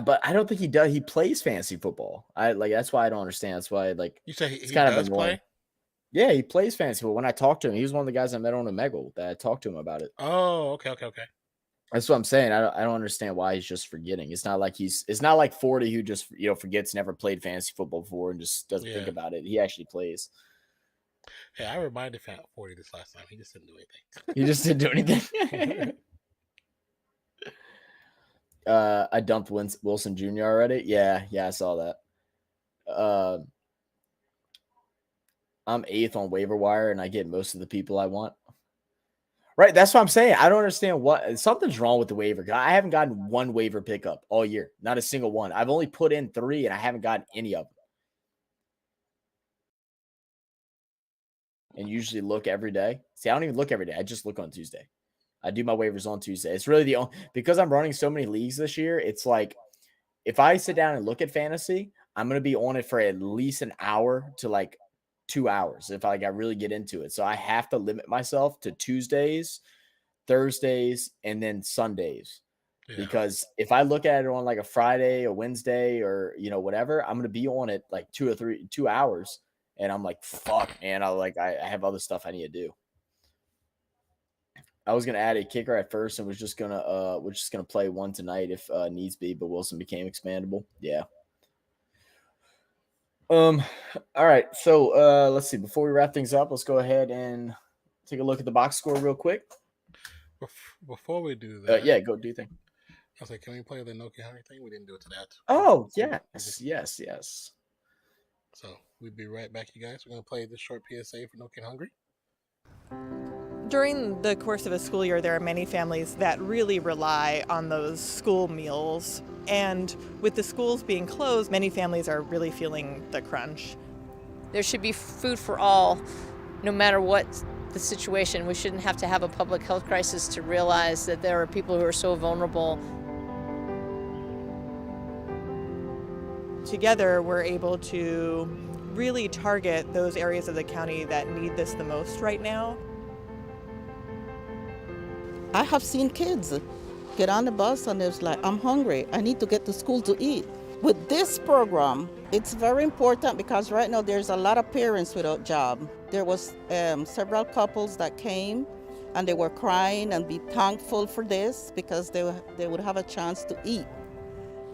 Speaker 2: But I don't think he does. He plays fantasy football. That's why I don't understand. That's why
Speaker 1: you say he does play.
Speaker 2: Yeah, he plays fantasy football. When I talked to him, he was one of the guys I met on Omegle that I talked to him about it.
Speaker 1: Oh, okay.
Speaker 2: That's what I'm saying. I don't understand why he's just forgetting. It's not like 40 who just forgets, never played fantasy football before and just doesn't think about it. He actually plays.
Speaker 1: Hey, I reminded 40 this last time. He just didn't do anything.
Speaker 2: He just didn't do anything. I dumped Wilson Jr. already. Yeah, I saw that. I'm 8th on waiver wire, and I get most of the people I want. Right, that's what I'm saying. I don't understand something's wrong with the waiver. I haven't gotten one waiver pickup all year, not a single one. I've only put in 3, and I haven't gotten any of them. And usually look every day. See, I don't even look every day. I just look on Tuesday. I do my waivers on Tuesday. It's really because I'm running so many leagues this year. It's if I sit down and look at fantasy, I'm going to be on it for at least an hour to 2 hours if I really get into it. So I have to limit myself to Tuesdays, Thursdays, and then Sundays. Yeah. Because if I look at it on a Friday, a Wednesday, or whatever, I'm gonna be on it 2 hours, and I'm fuck, man. I have other stuff I need to do. I was gonna add a kicker at first, and we're just gonna play one tonight if needs be, but Wilson became expandable. Yeah. All right. So let's see. Before we wrap things up, let's go ahead and take a look at the box score real quick.
Speaker 1: Before we do that,
Speaker 2: yeah, go do your thing.
Speaker 1: I was can we play the Nokia Henry thing? We didn't do it to that.
Speaker 2: Oh, yes.
Speaker 1: So we'll be right back, you guys. We're gonna play this short PSA for No Kid Hungry.
Speaker 5: During the course of a school year, there are many families that really rely on those school meals. And with the schools being closed, many families are really feeling the crunch.
Speaker 6: There should be food for all, no matter what the situation. We shouldn't have to have a public health crisis to realize that there are people who are so vulnerable.
Speaker 5: Together, we're able to really target those areas of the county that need this the most right now.
Speaker 7: I have seen kids get on the bus and it's like, I'm hungry, I need to get to school to eat. With this program, it's very important because right now there's a lot of parents without job. There was several couples that came and they were crying and be thankful for this because they would have a chance to eat.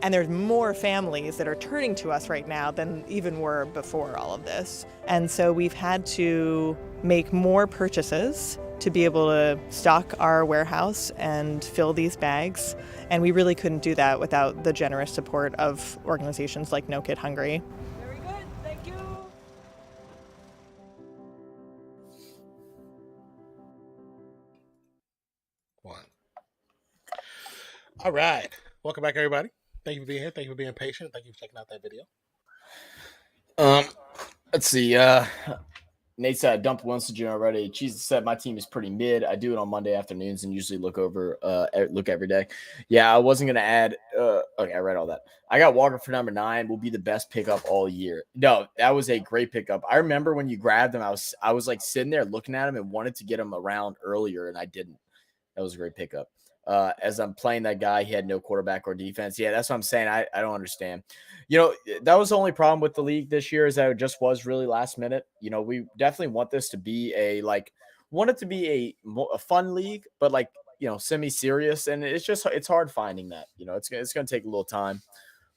Speaker 5: And there's more families that are turning to us right now than even were before all of this. And so we've had to make more purchases to be able to stock our warehouse and fill these bags. And we really couldn't do that without the generous support of organizations like No Kid Hungry.
Speaker 6: Very good, thank you.
Speaker 1: One. All right. Welcome back, everybody. Thank you for being here. Thank you for being patient. Thank you for checking out that video.
Speaker 2: Let's see. Nate said I dumped Winston Jr. already. Cheese said my team is pretty mid. I do it on Monday afternoons and usually look every day. Yeah, I wasn't gonna add. Okay, I read all that. I got Walker for number 9. Will be the best pickup all year. No, that was a great pickup. I remember when you grabbed him, I was like sitting there looking at him and wanted to get him around earlier, and I didn't. That was a great pickup. As I'm playing that guy, he had no quarterback or defense. Yeah, that's what I'm saying. I don't understand. You know, that was the only problem with the league this year is that it just was really last minute. You know, we definitely want this to be a fun league, but like, you know, semi-serious. And it's hard finding that. You know, it's going to take a little time.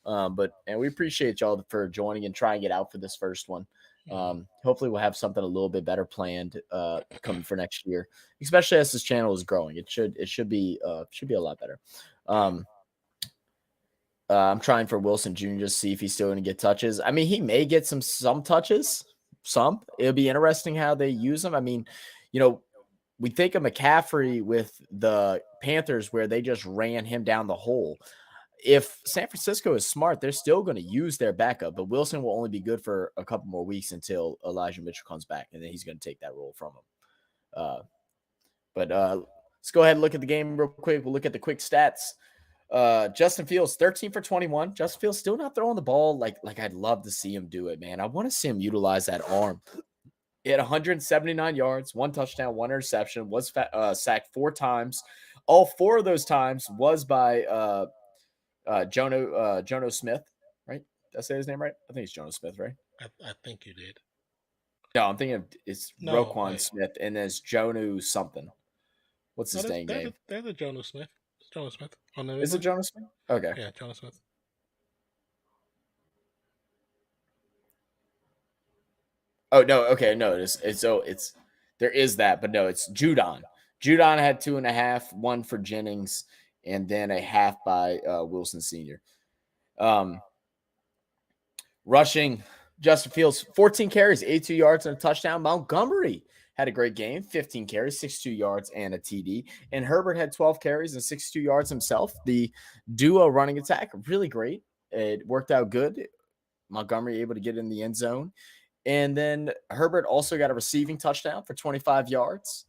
Speaker 2: But we appreciate y'all for joining and trying to get out for this first one. Hopefully we'll have something a little bit better planned coming for next year, especially as this channel is growing. It should be a lot better. I'm trying for Wilson Jr. to see if he's still going to get touches. I mean, he may get some touches. It'll be interesting how they use him. I mean, you know, we think of McCaffrey with the Panthers where they just ran him down the hole. If San Francisco is smart, they're still going to use their backup, but Wilson will only be good for a couple more weeks until Elijah Mitchell comes back, and then he's going to take that role from him. But let's go ahead and look at the game real quick. We'll look at the quick stats. Justin Fields, 13 for 21. Justin Fields still not throwing the ball like I'd love to see him do it, man. I want to see him utilize that arm. He had 179 yards, 1 touchdown, 1 interception, was sacked 4 times. All 4 of those times was by Jono Smith, right? Did I say his name right? I think it's Jono Smith, right?
Speaker 1: I think you did.
Speaker 2: No, I'm thinking it's Roquan Smith, and then it's Jonu something. What's his name?
Speaker 1: There's a Jono Smith. It's Jono Smith.
Speaker 2: Is it Jono Smith? Okay.
Speaker 1: Yeah, Jono Smith.
Speaker 2: Oh no, okay, no, it's there is that, but no, it's Judon. Judon had 2.5, 1 for Jennings, and then a half by Wilson Sr. Rushing, Justin Fields, 14 carries, 82 yards, and a touchdown. Montgomery had a great game, 15 carries, 62 yards, and a TD. And Herbert had 12 carries and 62 yards himself. The duo running attack, really great. It worked out good. Montgomery able to get in the end zone. And then Herbert also got a receiving touchdown for 25 yards.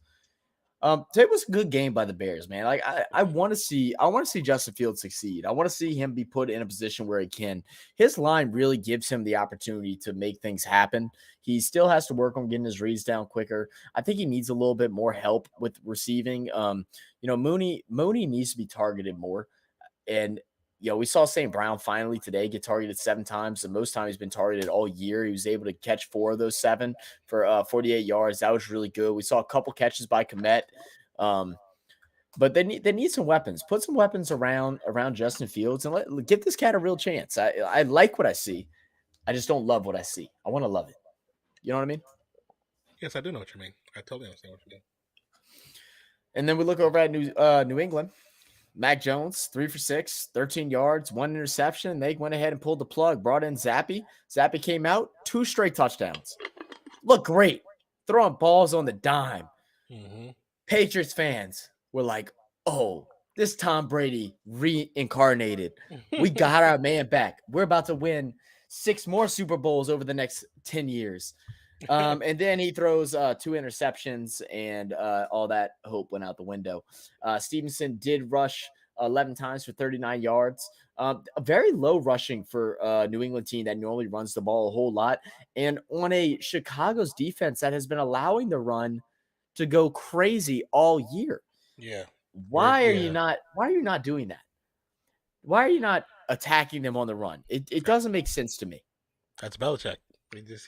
Speaker 2: Today was a good game by the Bears, man. Like I want to see Justin Fields succeed. I want to see him be put in a position where he can. His line really gives him the opportunity to make things happen. He still has to work on getting his reads down quicker. I think he needs a little bit more help with receiving. Mooney needs to be targeted more. And we saw St. Brown finally today get targeted 7 times. The most time he's been targeted all year. He was able to catch 4 of those 7 for 48 yards. That was really good. We saw a couple catches by Komet. But they need some weapons. Put some weapons around Justin Fields and give this cat a real chance. I like what I see. I just don't love what I see. I want to love it. You know what I mean?
Speaker 1: Yes, I do know what you mean. I totally understand what you mean.
Speaker 2: And then we look over at New England. Mac Jones, 3 for 6, 13 yards, 1 interception. They went ahead and pulled the plug, brought in Zappy. Zappy came out, 2 straight touchdowns. Look great. Throwing balls on the dime.
Speaker 1: Mm-hmm.
Speaker 2: Patriots fans were like, oh, this Tom Brady reincarnated. We got our man back. We're about to win 6 more Super Bowls over the next 10 years. And then he throws 2 interceptions, and all that hope went out the window. Stevenson did rush 11 times for 39 yards. Very low rushing for a New England team that normally runs the ball a whole lot. And on a Chicago's defense that has been allowing the run to go crazy all year.
Speaker 1: Yeah.
Speaker 2: Why are you not doing that? Why are you not attacking them on the run? It doesn't make sense to me.
Speaker 1: That's Belichick.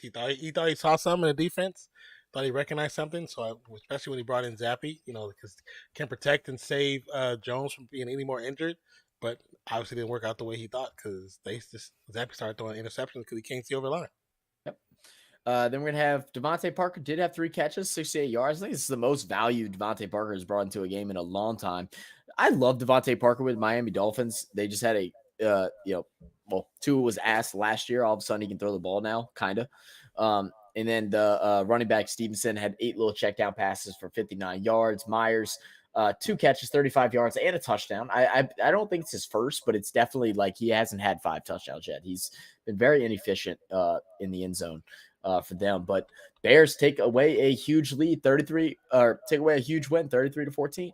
Speaker 1: He thought he saw something in the defense, thought he recognized something. So especially when he brought in Zappy, because can protect and save Jones from being any more injured, but obviously didn't work out the way he thought because Zappy started throwing interceptions because he can't see over the line.
Speaker 2: Yep. Then we're gonna have Devontae Parker did have 3 catches, 68 yards. I think this is the most value Devontae Parker has brought into a game in a long time. I love Devontae Parker with Miami Dolphins. They just had a Tua was asked last year. All of a sudden, he can throw the ball now, kind of. And then the running back Stevenson had 8 little check down passes for 59 yards. Myers, 2 catches, 35 yards, and a touchdown. I don't think it's his first, but it's definitely like he hasn't had 5 touchdowns yet. He's been very inefficient in the end zone for them. But Bears take away a huge lead, 33, or take away a huge win, 33-14.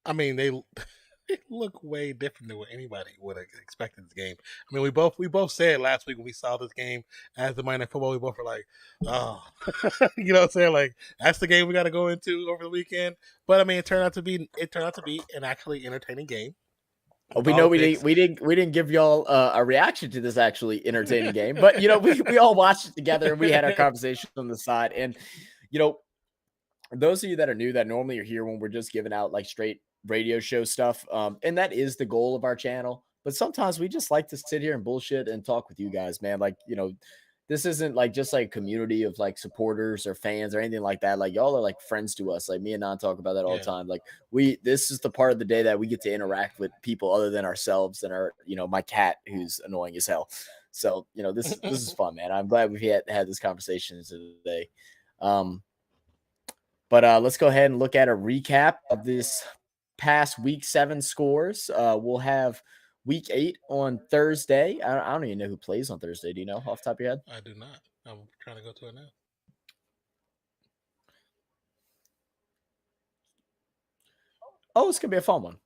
Speaker 1: I mean, they look way different than what anybody would have expected this game. I mean, we both said last week when we saw this game as the Monday Night Football, we both were like, oh, you know what I'm saying? Like, that's the game we got to go into over the weekend. But I mean, it turned out to be an actually entertaining game.
Speaker 2: Oh, we know we didn't give y'all a reaction to this actually entertaining game, but we all watched it together and we had our conversation on the side. And those of you that are new that normally are here when we're just giving out like straight radio show stuff, and that is the goal of our channel. But sometimes we just like to sit here and bullshit and talk with you guys, man. Like this isn't like just like a community of like supporters or fans or anything like that. Like y'all are like friends to us. Like me and Non talk about that all the time. Like this is the part of the day that we get to interact with people other than ourselves and our my cat who's annoying as hell. So this is fun, man. I'm glad we've had this conversation today. But let's go ahead and look at a recap of this past week 7 scores. We'll have week 8 on Thursday. I don't even know who plays on Thursday. Do you know off the top of your head?
Speaker 1: I do not. I'm trying to go to it now.
Speaker 2: Oh, it's going to be a fun one.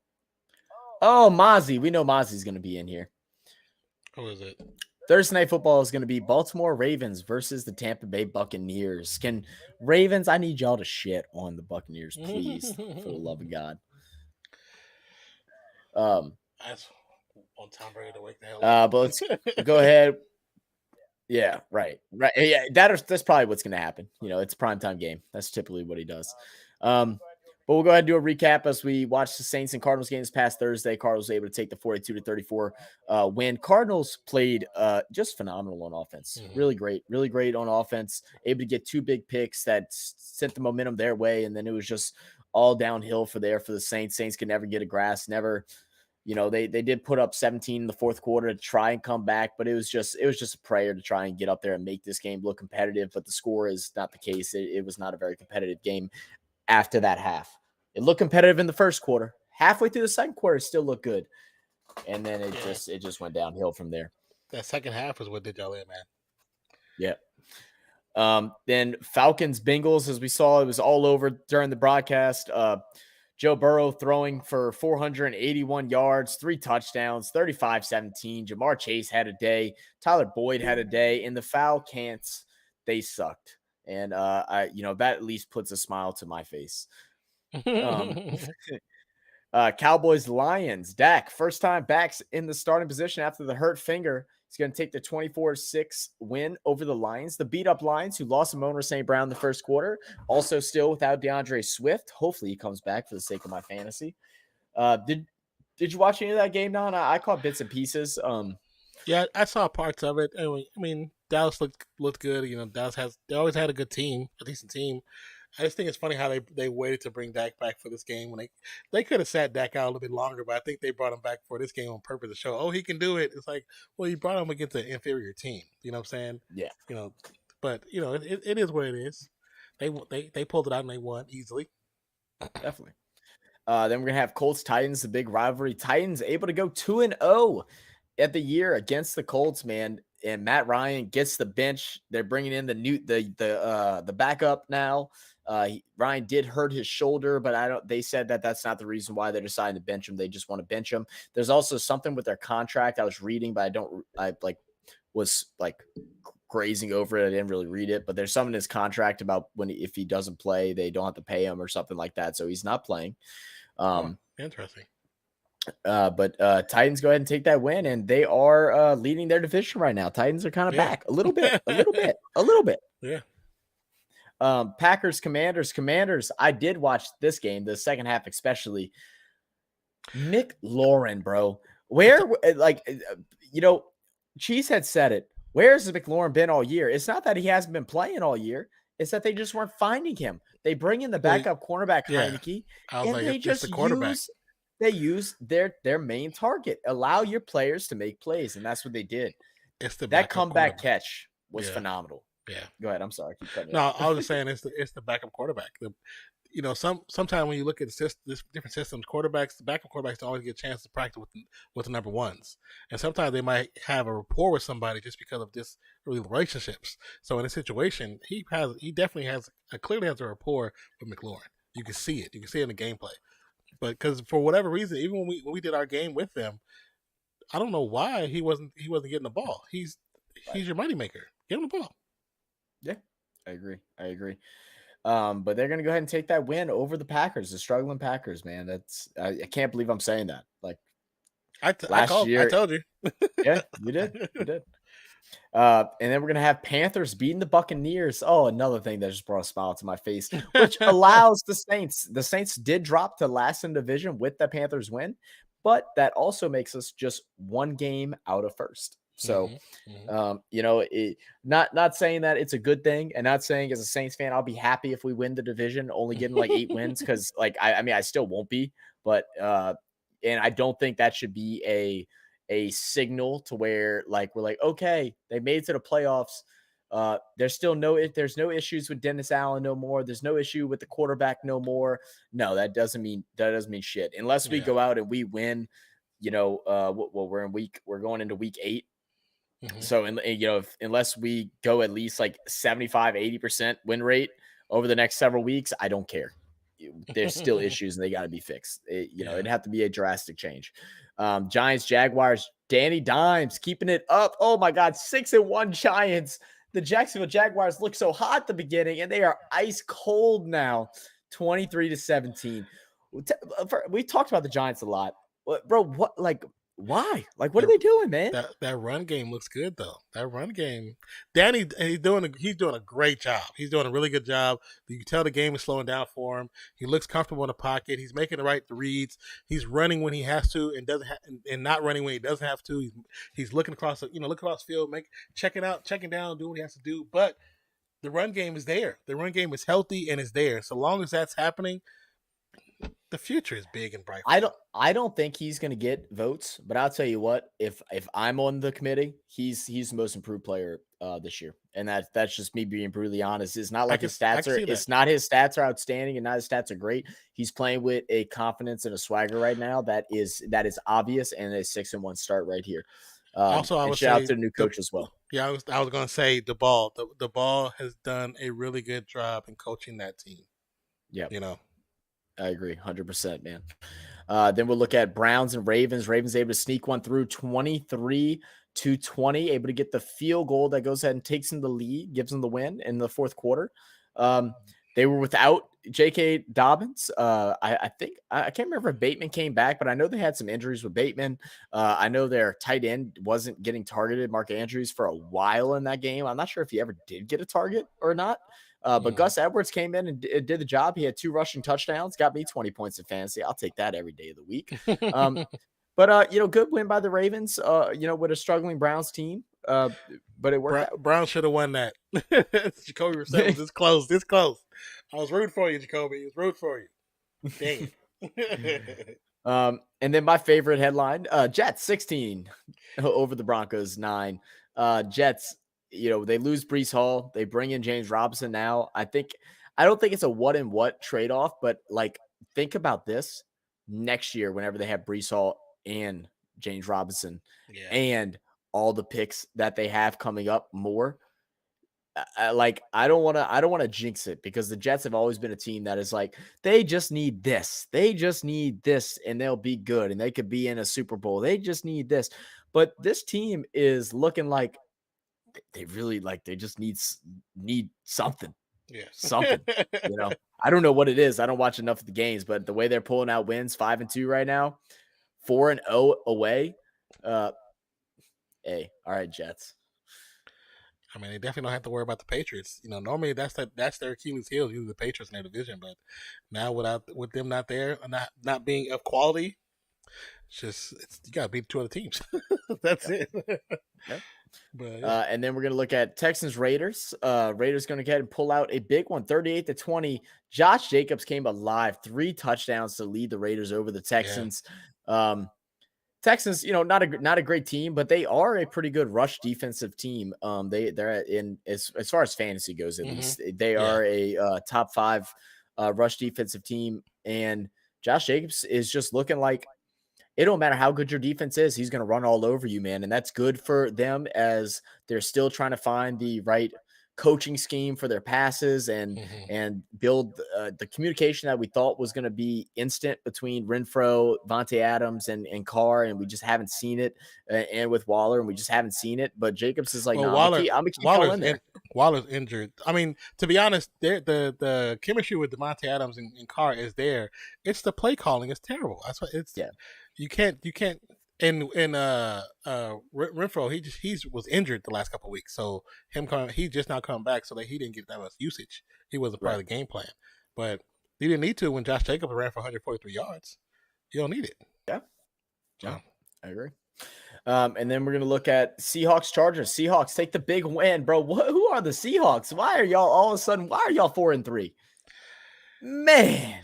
Speaker 2: Oh, Mozzie. We know Mozzie's going to be in here.
Speaker 1: Who is it?
Speaker 2: Thursday Night Football is going to be Baltimore Ravens versus the Tampa Bay Buccaneers. Can Ravens, I need y'all to shit on the Buccaneers, please, for the love of God.
Speaker 1: That's on Tom Brady to wake the hell up.
Speaker 2: But let's go ahead. Yeah, right. Yeah, that's probably what's going to happen. It's a primetime game. That's typically what he does. But we'll go ahead and do a recap as we watch the Saints and Cardinals games past Thursday. Cardinals were able to take the 42-34 win. Cardinals played just phenomenal on offense. Mm-hmm. Really great on offense. Able to get 2 big picks that sent the momentum their way, and then it was just all downhill for the Saints. Saints could never get a grasp, never. They did put up 17 in the fourth quarter to try and come back, but it was just a prayer to try and get up there and make this game look competitive. But the score is not the case. It was not a very competitive game after that half. It looked competitive in the first quarter. Halfway through the second quarter, it still looked good. And then it just went downhill from there.
Speaker 1: That second half is what did y'all in, man.
Speaker 2: Yeah. Then Falcons, Bengals, as we saw, it was all over during the broadcast. Joe Burrow throwing for 481 yards, 3 touchdowns, 35-17. Jamar Chase had a day. Tyler Boyd had a day. And the Falcons, they sucked. And that at least puts a smile to my face. Cowboys, Lions, Dak, first time backs in the starting position after the hurt finger. He's going to take the 24-6 win over the Lions. The beat-up Lions, who lost Amon-Ra St. Brown in the first quarter, also still without DeAndre Swift. Hopefully he comes back for the sake of my fantasy. Did you watch any of that game, Don? I caught bits and pieces.
Speaker 1: Yeah, I saw parts of it. Anyway, I mean, Dallas looked good. They always had a good team, a decent team. I just think it's funny how they waited to bring Dak back for this game when they could have sat Dak out a little bit longer, but I think they brought him back for this game on purpose to show, he can do it. It's like, well, you brought him against an inferior team. You know what I'm saying?
Speaker 2: Yeah.
Speaker 1: But it is what it is. They pulled it out and they won easily.
Speaker 2: Definitely. Then we're gonna have Colts Titans, the big rivalry. Titans able to go 2-0 at the year against the Colts. Man, Matt Ryan gets the bench. They're bringing in the backup now. Ryan did hurt his shoulder, but they said that that's not the reason why they're deciding to bench him. They just want to bench him. There's also something with their contract I was reading, but I was grazing over it. I didn't really read it, but there's something in his contract about if he doesn't play, they don't have to pay him or something like that. So he's not playing.
Speaker 1: Interesting.
Speaker 2: But Titans go ahead and take that win, and they are leading their division right now. Titans are kind of back a little bit.
Speaker 1: Yeah.
Speaker 2: Packers, Commanders. I did watch this game, the second half especially. McLaurin, bro. Where, Cheese had said it. Where's McLaurin been all year? It's not that he hasn't been playing all year. It's that they just weren't finding him. They bring in the backup cornerback, Heineke, and they just use their main target. Allow your players to make plays, and that's what they did. That comeback catch was phenomenal.
Speaker 1: Yeah.
Speaker 2: Go ahead. I'm sorry. I keep cutting you
Speaker 1: off. I was just saying it's the backup quarterback. Sometimes when you look at this different systems, the backup quarterbacks don't always get a chance to practice with the number ones, and sometimes they might have a rapport with somebody just because of this relationships. So in a situation, he definitely clearly has a rapport with McLaurin. You can see it. You can see it in the gameplay. But because for whatever reason, even when we did our game with them, I don't know why he wasn't getting the ball. He's your moneymaker. Give him the ball.
Speaker 2: Yeah, I agree. But they're gonna go ahead and take that win over the Packers, the struggling Packers, man. I can't believe I'm saying that. Last year,
Speaker 1: I told you.
Speaker 2: Yeah, you did. And then we're gonna have Panthers beating the Buccaneers. Oh, another thing that just brought a smile to my face, which allows the Saints. The Saints did drop to last in division with the Panthers win, but that also makes us just one game out of first. So, not saying that it's a good thing, and not saying as a Saints fan I'll be happy if we win the division, only getting 8 wins, because I still won't be, but and I don't think that should be a signal to where we're okay, they made it to the playoffs. There's no issues with Dennis Allen no more. There's no issue with the quarterback no more. No, that doesn't mean shit unless we go out and we win. We're going into week 8. Mm-hmm. So, unless we go at least 75-80% win rate over the next several weeks, I don't care. There's still issues and they got to be fixed. It'd have to be a drastic change. Giants, Jaguars, Danny Dimes keeping it up. Oh my God, 6-1 Giants. The Jacksonville Jaguars look so hot at the beginning, and they are ice cold now, 23-17. We talked about the Giants a lot, bro. What why? What are they doing, man?
Speaker 1: That run game looks good though. That run game, Danny, he's doing a great job. He's doing a really good job. You can tell the game is slowing down for him. He looks comfortable in the pocket. He's making the right reads. He's running when he has to, and and not running when he doesn't have to. He's looking across the field, checking down, doing what he has to do. But the run game is there. The run game is healthy and is there. So long as that's happening, the future is big and bright.
Speaker 2: I don't think he's going to get votes, but I'll tell you what, if I'm on the committee, he's the most improved player this year. And that's just me being brutally honest. It's not his stats are outstanding and not his stats are great. He's playing with a confidence and a swagger right now that is obvious, and a 6-1 start right here.
Speaker 1: Also, I would
Speaker 2: shout out to the new coach as well.
Speaker 1: Yeah, I was going to say the ball. The ball has done a really good job in coaching that team.
Speaker 2: Yeah, I agree, 100%, man. Then we'll look at Browns and Ravens. Ravens able to sneak one through 23-20, able to get the field goal that goes ahead and takes them the lead, gives them the win in the fourth quarter. They were without J.K. Dobbins. I think I can't remember if Bateman came back, but I know they had some injuries with Bateman. I know their tight end wasn't getting targeted, Mark Andrews, for a while in that game. I'm not sure if he ever did get a target or not. But Gus Edwards came in and did the job. He had 2 rushing touchdowns, got me 20 points in fantasy. I'll take that every day of the week. But good win by the Ravens, with a struggling Browns team. But it worked out.
Speaker 1: Browns should have won that. Jacoby Brissett was this close. I was rooting for you, Jacoby. I was rooting for you. Dang.
Speaker 2: And then my favorite headline, Jets 16 over the Broncos 9. Jets, they lose Breece Hall. They bring in James Robinson now. I don't think it's a what and what trade-off, but think about this next year whenever they have Breece Hall and James Robinson and all the picks that they have coming up more. I don't want to jinx it, because the Jets have always been a team that is like, they just need this. They just need this and they'll be good and they could be in a Super Bowl. They just need this. But this team is looking like they really they just need something.
Speaker 1: Yeah.
Speaker 2: Something. I don't know what it is. I don't watch enough of the games, but the way they're pulling out wins, 5-2 right now, 4-0 away. Hey, all right, Jets.
Speaker 1: I mean, they definitely don't have to worry about the Patriots. Normally that's their Achilles heel, usually the Patriots in their division. But now with them not there, not being of quality, you gotta beat two other teams. That's it.
Speaker 2: Yep.
Speaker 1: But
Speaker 2: and then we're gonna look at Texans Raiders. Raiders gonna go ahead and pull out a big one, 38-20. Josh Jacobs came alive, 3 touchdowns to lead the Raiders over the Texans. Yeah. Texans, not a great team, but they are a pretty good rush defensive team. They're in as far as fantasy goes, at least they are a top 5 rush defensive team. And Josh Jacobs is just looking like, it don't matter how good your defense is, he's going to run all over you, man. And that's good for them, as they're still trying to find the right coaching scheme for their passes and build the communication that we thought was going to be instant between Renfro, Vontae Adams, and Carr, and we just haven't seen it. And with Waller, and we just haven't seen it. But Jacobs is like,
Speaker 1: well,
Speaker 2: no, I'm gonna keep going in there.
Speaker 1: Waller's injured. I mean, to be honest, the chemistry with Devontae Adams and Carr is there. It's the play calling is terrible. That's what it's. Yeah. You can't. And Renfro, he was injured the last couple of weeks, so he just now coming back, so that he didn't get that much usage. He wasn't part of the game plan, but he didn't need to when Josh Jacobs ran for 143 yards. You don't need it.
Speaker 2: Yeah, I agree. And then we're gonna look at Seahawks Chargers. Seahawks take the big win, bro. Who are the Seahawks? Why are y'all all of a sudden? Why are y'all 4-3? Man.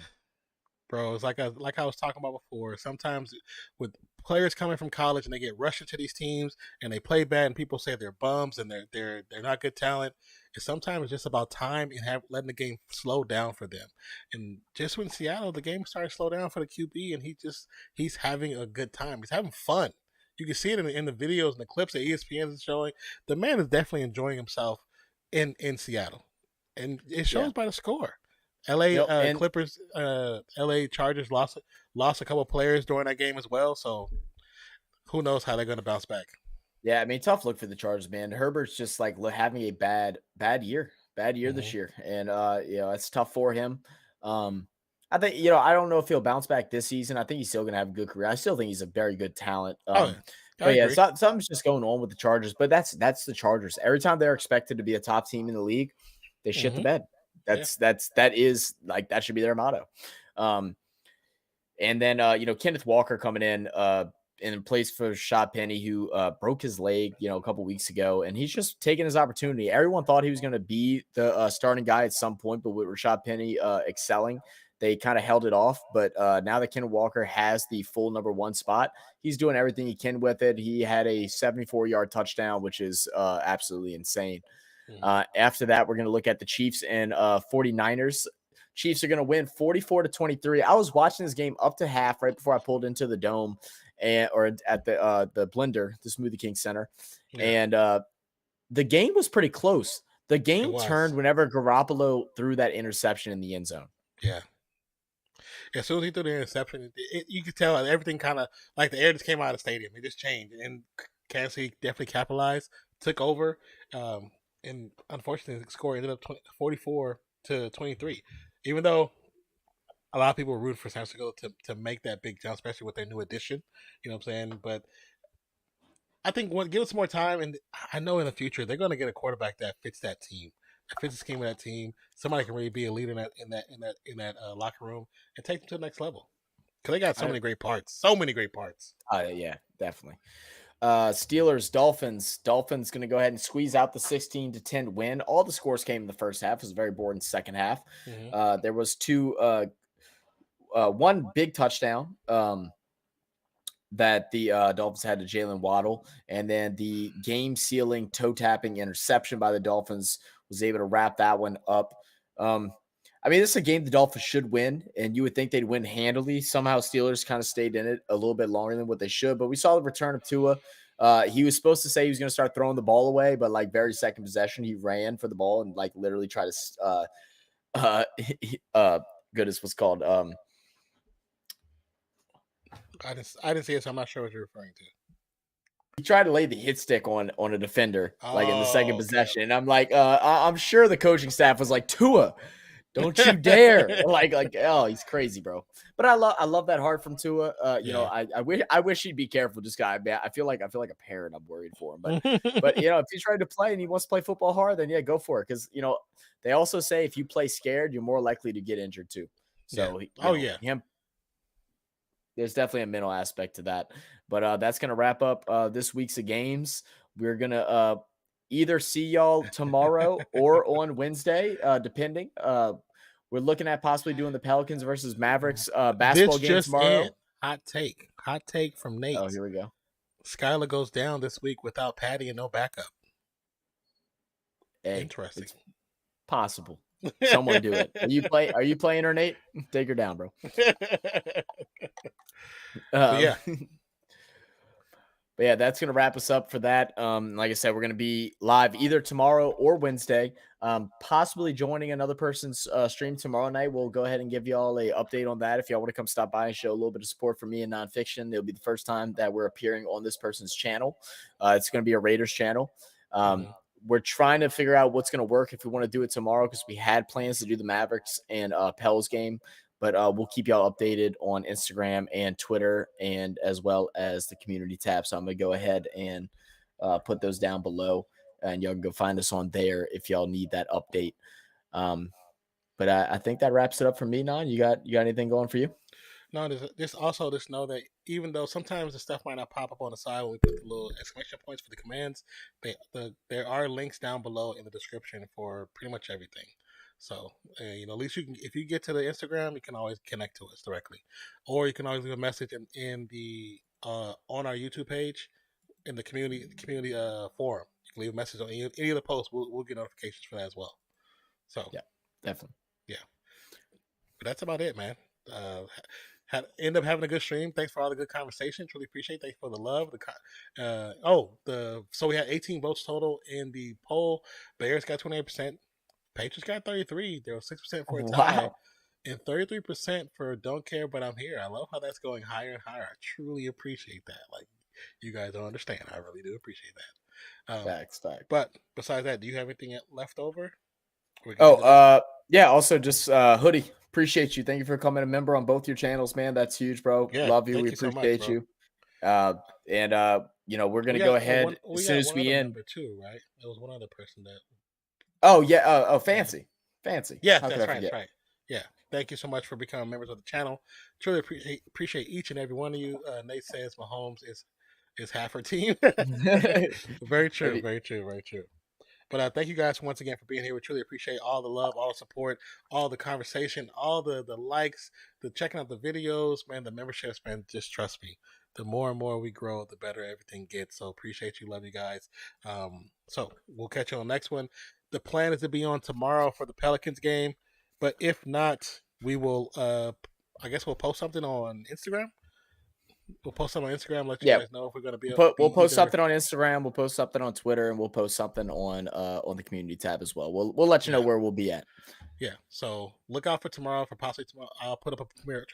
Speaker 1: Bro, it's like I was talking about before. Sometimes with players coming from college and they get rushed into these teams and they play bad, and people say they're bums and they're not good talent. And sometimes it's just about time and letting the game slow down for them. And just when Seattle, the game started to slow down for the QB, and he's having a good time. He's having fun. You can see it in the videos and the clips that ESPN is showing. The man is definitely enjoying himself in Seattle, and it shows by the score. LA Clippers, LA Chargers lost a couple of players during that game as well. So who knows how they're going to bounce back?
Speaker 2: Yeah, I mean, tough look for the Chargers, man. Herbert's just like having a bad year this year, and it's tough for him. I think I don't know if he'll bounce back this season. I think he's still going to have a good career. I still think he's a very good talent. But yeah, something's just going on with the Chargers. But that's the Chargers. Every time they're expected to be a top team in the league, they shit the bed. That should be their motto. And then Kenneth Walker coming in place for Rashad Penny, who broke his leg a couple weeks ago, and he's just taking his opportunity. Everyone thought he was going to be the starting guy at some point, but with Rashad Penny excelling, they kind of held it off. But now that Kenneth Walker has the full number 1 spot, he's doing everything he can with it. He had a 74-yard touchdown, which is absolutely insane. After that, we're going to look at the Chiefs and 49ers. Chiefs are going to win 44-23. I was watching this game up to half right before I pulled into the dome or at the Blender, the Smoothie King Center. And the game was pretty close. The game turned whenever Garoppolo threw that interception in the end zone.
Speaker 1: Yeah. As soon as he threw the interception, you could tell everything kind of like the air just came out of the stadium. It just changed. And Kansas City definitely capitalized, took over. And unfortunately, the score ended up 44-23. Even though a lot of people were rooting for San Francisco to make that big jump, especially with their new addition. You know what I'm saying? But I think give us more time, and I know in the future they're going to get a quarterback that fits that team, that fits the scheme of that team. Somebody can really be a leader in that locker room and take them to the next level. Because they got so many great parts.
Speaker 2: Yeah, definitely. Steelers, Dolphins. Dolphins going to go ahead and squeeze out the 16-10 win. All the scores came in the first half. It was a very boring second half. There was one big touchdown that the Dolphins had to Jalen Waddle, and then the game-sealing toe-tapping interception by the Dolphins was able to wrap that one up. I mean, this is a game the Dolphins should win, and you would think they'd win handily. Somehow Steelers kind of stayed in it a little bit longer than what they should, but we saw the return of Tua. He was supposed to say he was going to start throwing the ball away, but like very second possession, he ran for the ball and like literally tried to goodness, what's called
Speaker 1: I didn't see it, so I'm not sure what you're referring to.
Speaker 2: he tried to lay the hit stick on a defender like in the second
Speaker 1: okay.
Speaker 2: possession. And I'm like, I'm sure the coaching staff was like, Tua, don't you dare. like, oh, he's crazy, bro. But I love that heart from Tua. You know, I wish he'd be careful. Just guy, I feel like a parent. I'm worried for him. But you know, if he's trying to play and he wants to play football hard, then yeah, go for it. Because you know, they also say if you play scared, you're more likely to get injured too. So there's definitely a mental aspect to that. But that's gonna wrap up this week's of games. We're gonna either see y'all tomorrow or on Wednesday, depending. We're looking at possibly doing the Pelicans versus Mavericks basketball game tomorrow.
Speaker 1: Hot take from Nate.
Speaker 2: Oh, here we go.
Speaker 1: Skylar goes down this week without Patty and no backup.
Speaker 2: Hey,
Speaker 1: interesting.
Speaker 2: It's possible. Someone do it. Are you playing her, Nate? Take her down, bro. But yeah, that's going to wrap us up for that. Like I said, we're going to be live either tomorrow or Wednesday, possibly joining another person's stream tomorrow night. We'll go ahead and give y'all a update on that. If y'all want to come stop by and show a little bit of support for me and Nonpfixion, it'll be the first time that we're appearing on this person's channel. It's going to be a Raiders channel. We're trying to figure out what's going to work if we want to do it tomorrow, because we had plans to do the Mavericks and Pels game. But we'll keep y'all updated on Instagram and Twitter, and as well as the community tab. So I'm going to go ahead and put those down below, and y'all can go find us on there if y'all need that update. But I think that wraps it up for me, Non. You got anything going for you?
Speaker 1: No, just know that even though sometimes the stuff might not pop up on the side when we put the little exclamation points for the commands, there are links down below in the description for pretty much everything. So, you know, at least if you get to the Instagram, you can always connect to us directly, or you can always leave a message in the on our YouTube page in the community forum. You can leave a message on any of the posts. We'll get notifications for that as well. So
Speaker 2: yeah, definitely. Yeah,
Speaker 1: but that's about it, man. End up having a good stream. Thanks for all the good conversation. Truly appreciate. Thanks for the love. So we had 18 votes total in the poll. Bears got 28%. Patriots got 33. There was 6% for a tie, and 33% for don't care, but I'm here. I love how that's going higher and higher. I truly appreciate that. Like, you guys don't understand. I really do appreciate that.
Speaker 2: Facts.
Speaker 1: But besides that, do you have anything left over?
Speaker 2: Yeah. Also, just Hoodie. Appreciate you. Thank you for becoming a member on both your channels, man. That's huge, bro.
Speaker 1: Yeah,
Speaker 2: love you. We appreciate you. And you know, we're gonna go ahead as soon as we end.
Speaker 1: Too, right? There was one other person that.
Speaker 2: Oh yeah. Fancy.
Speaker 1: Yeah, that's right. Yeah. Thank you so much for becoming members of the channel. Truly appreciate each and every one of you. Nate says Mahomes is half her team. Very true. But thank you guys once again for being here. We truly appreciate all the love, all the support, all the conversation, all the likes, the checking out the videos, man, the memberships, man. Just trust me. The more and more we grow, the better everything gets. So appreciate you. Love you guys. So we'll catch you on the next one. The plan is to be on tomorrow for the Pelicans game. But if not, we will, I guess we'll post something on Instagram. We'll post something on Instagram, let you guys know if we're going to be.
Speaker 2: We'll post something on Instagram. We'll post something on Twitter, and we'll post something on the community tab as well. We'll let you know where we'll be at.
Speaker 1: Yeah. So look out for tomorrow. For possibly tomorrow, I'll put up a premiere.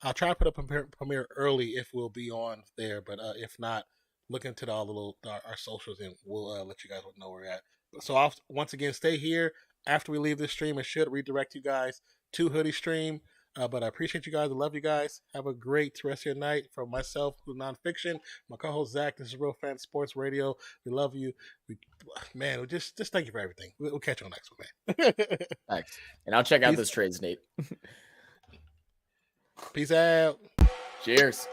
Speaker 1: I'll try to put up a premiere early if we'll be on there. But if not, look into our socials, and we'll let you guys know where we're at. So once again, stay here. After we leave this stream, it should redirect you guys to Hoodie stream. But I appreciate you guys. I love you guys. Have a great rest of your night. From myself, who's Nonpfixion, my co-host Zach. This is Real Fan Sports Radio. We love you. We just thank you for everything. We'll catch you on the next one, man.
Speaker 2: Thanks. And I'll check out those trades, Nate.
Speaker 1: Peace out.
Speaker 2: Cheers.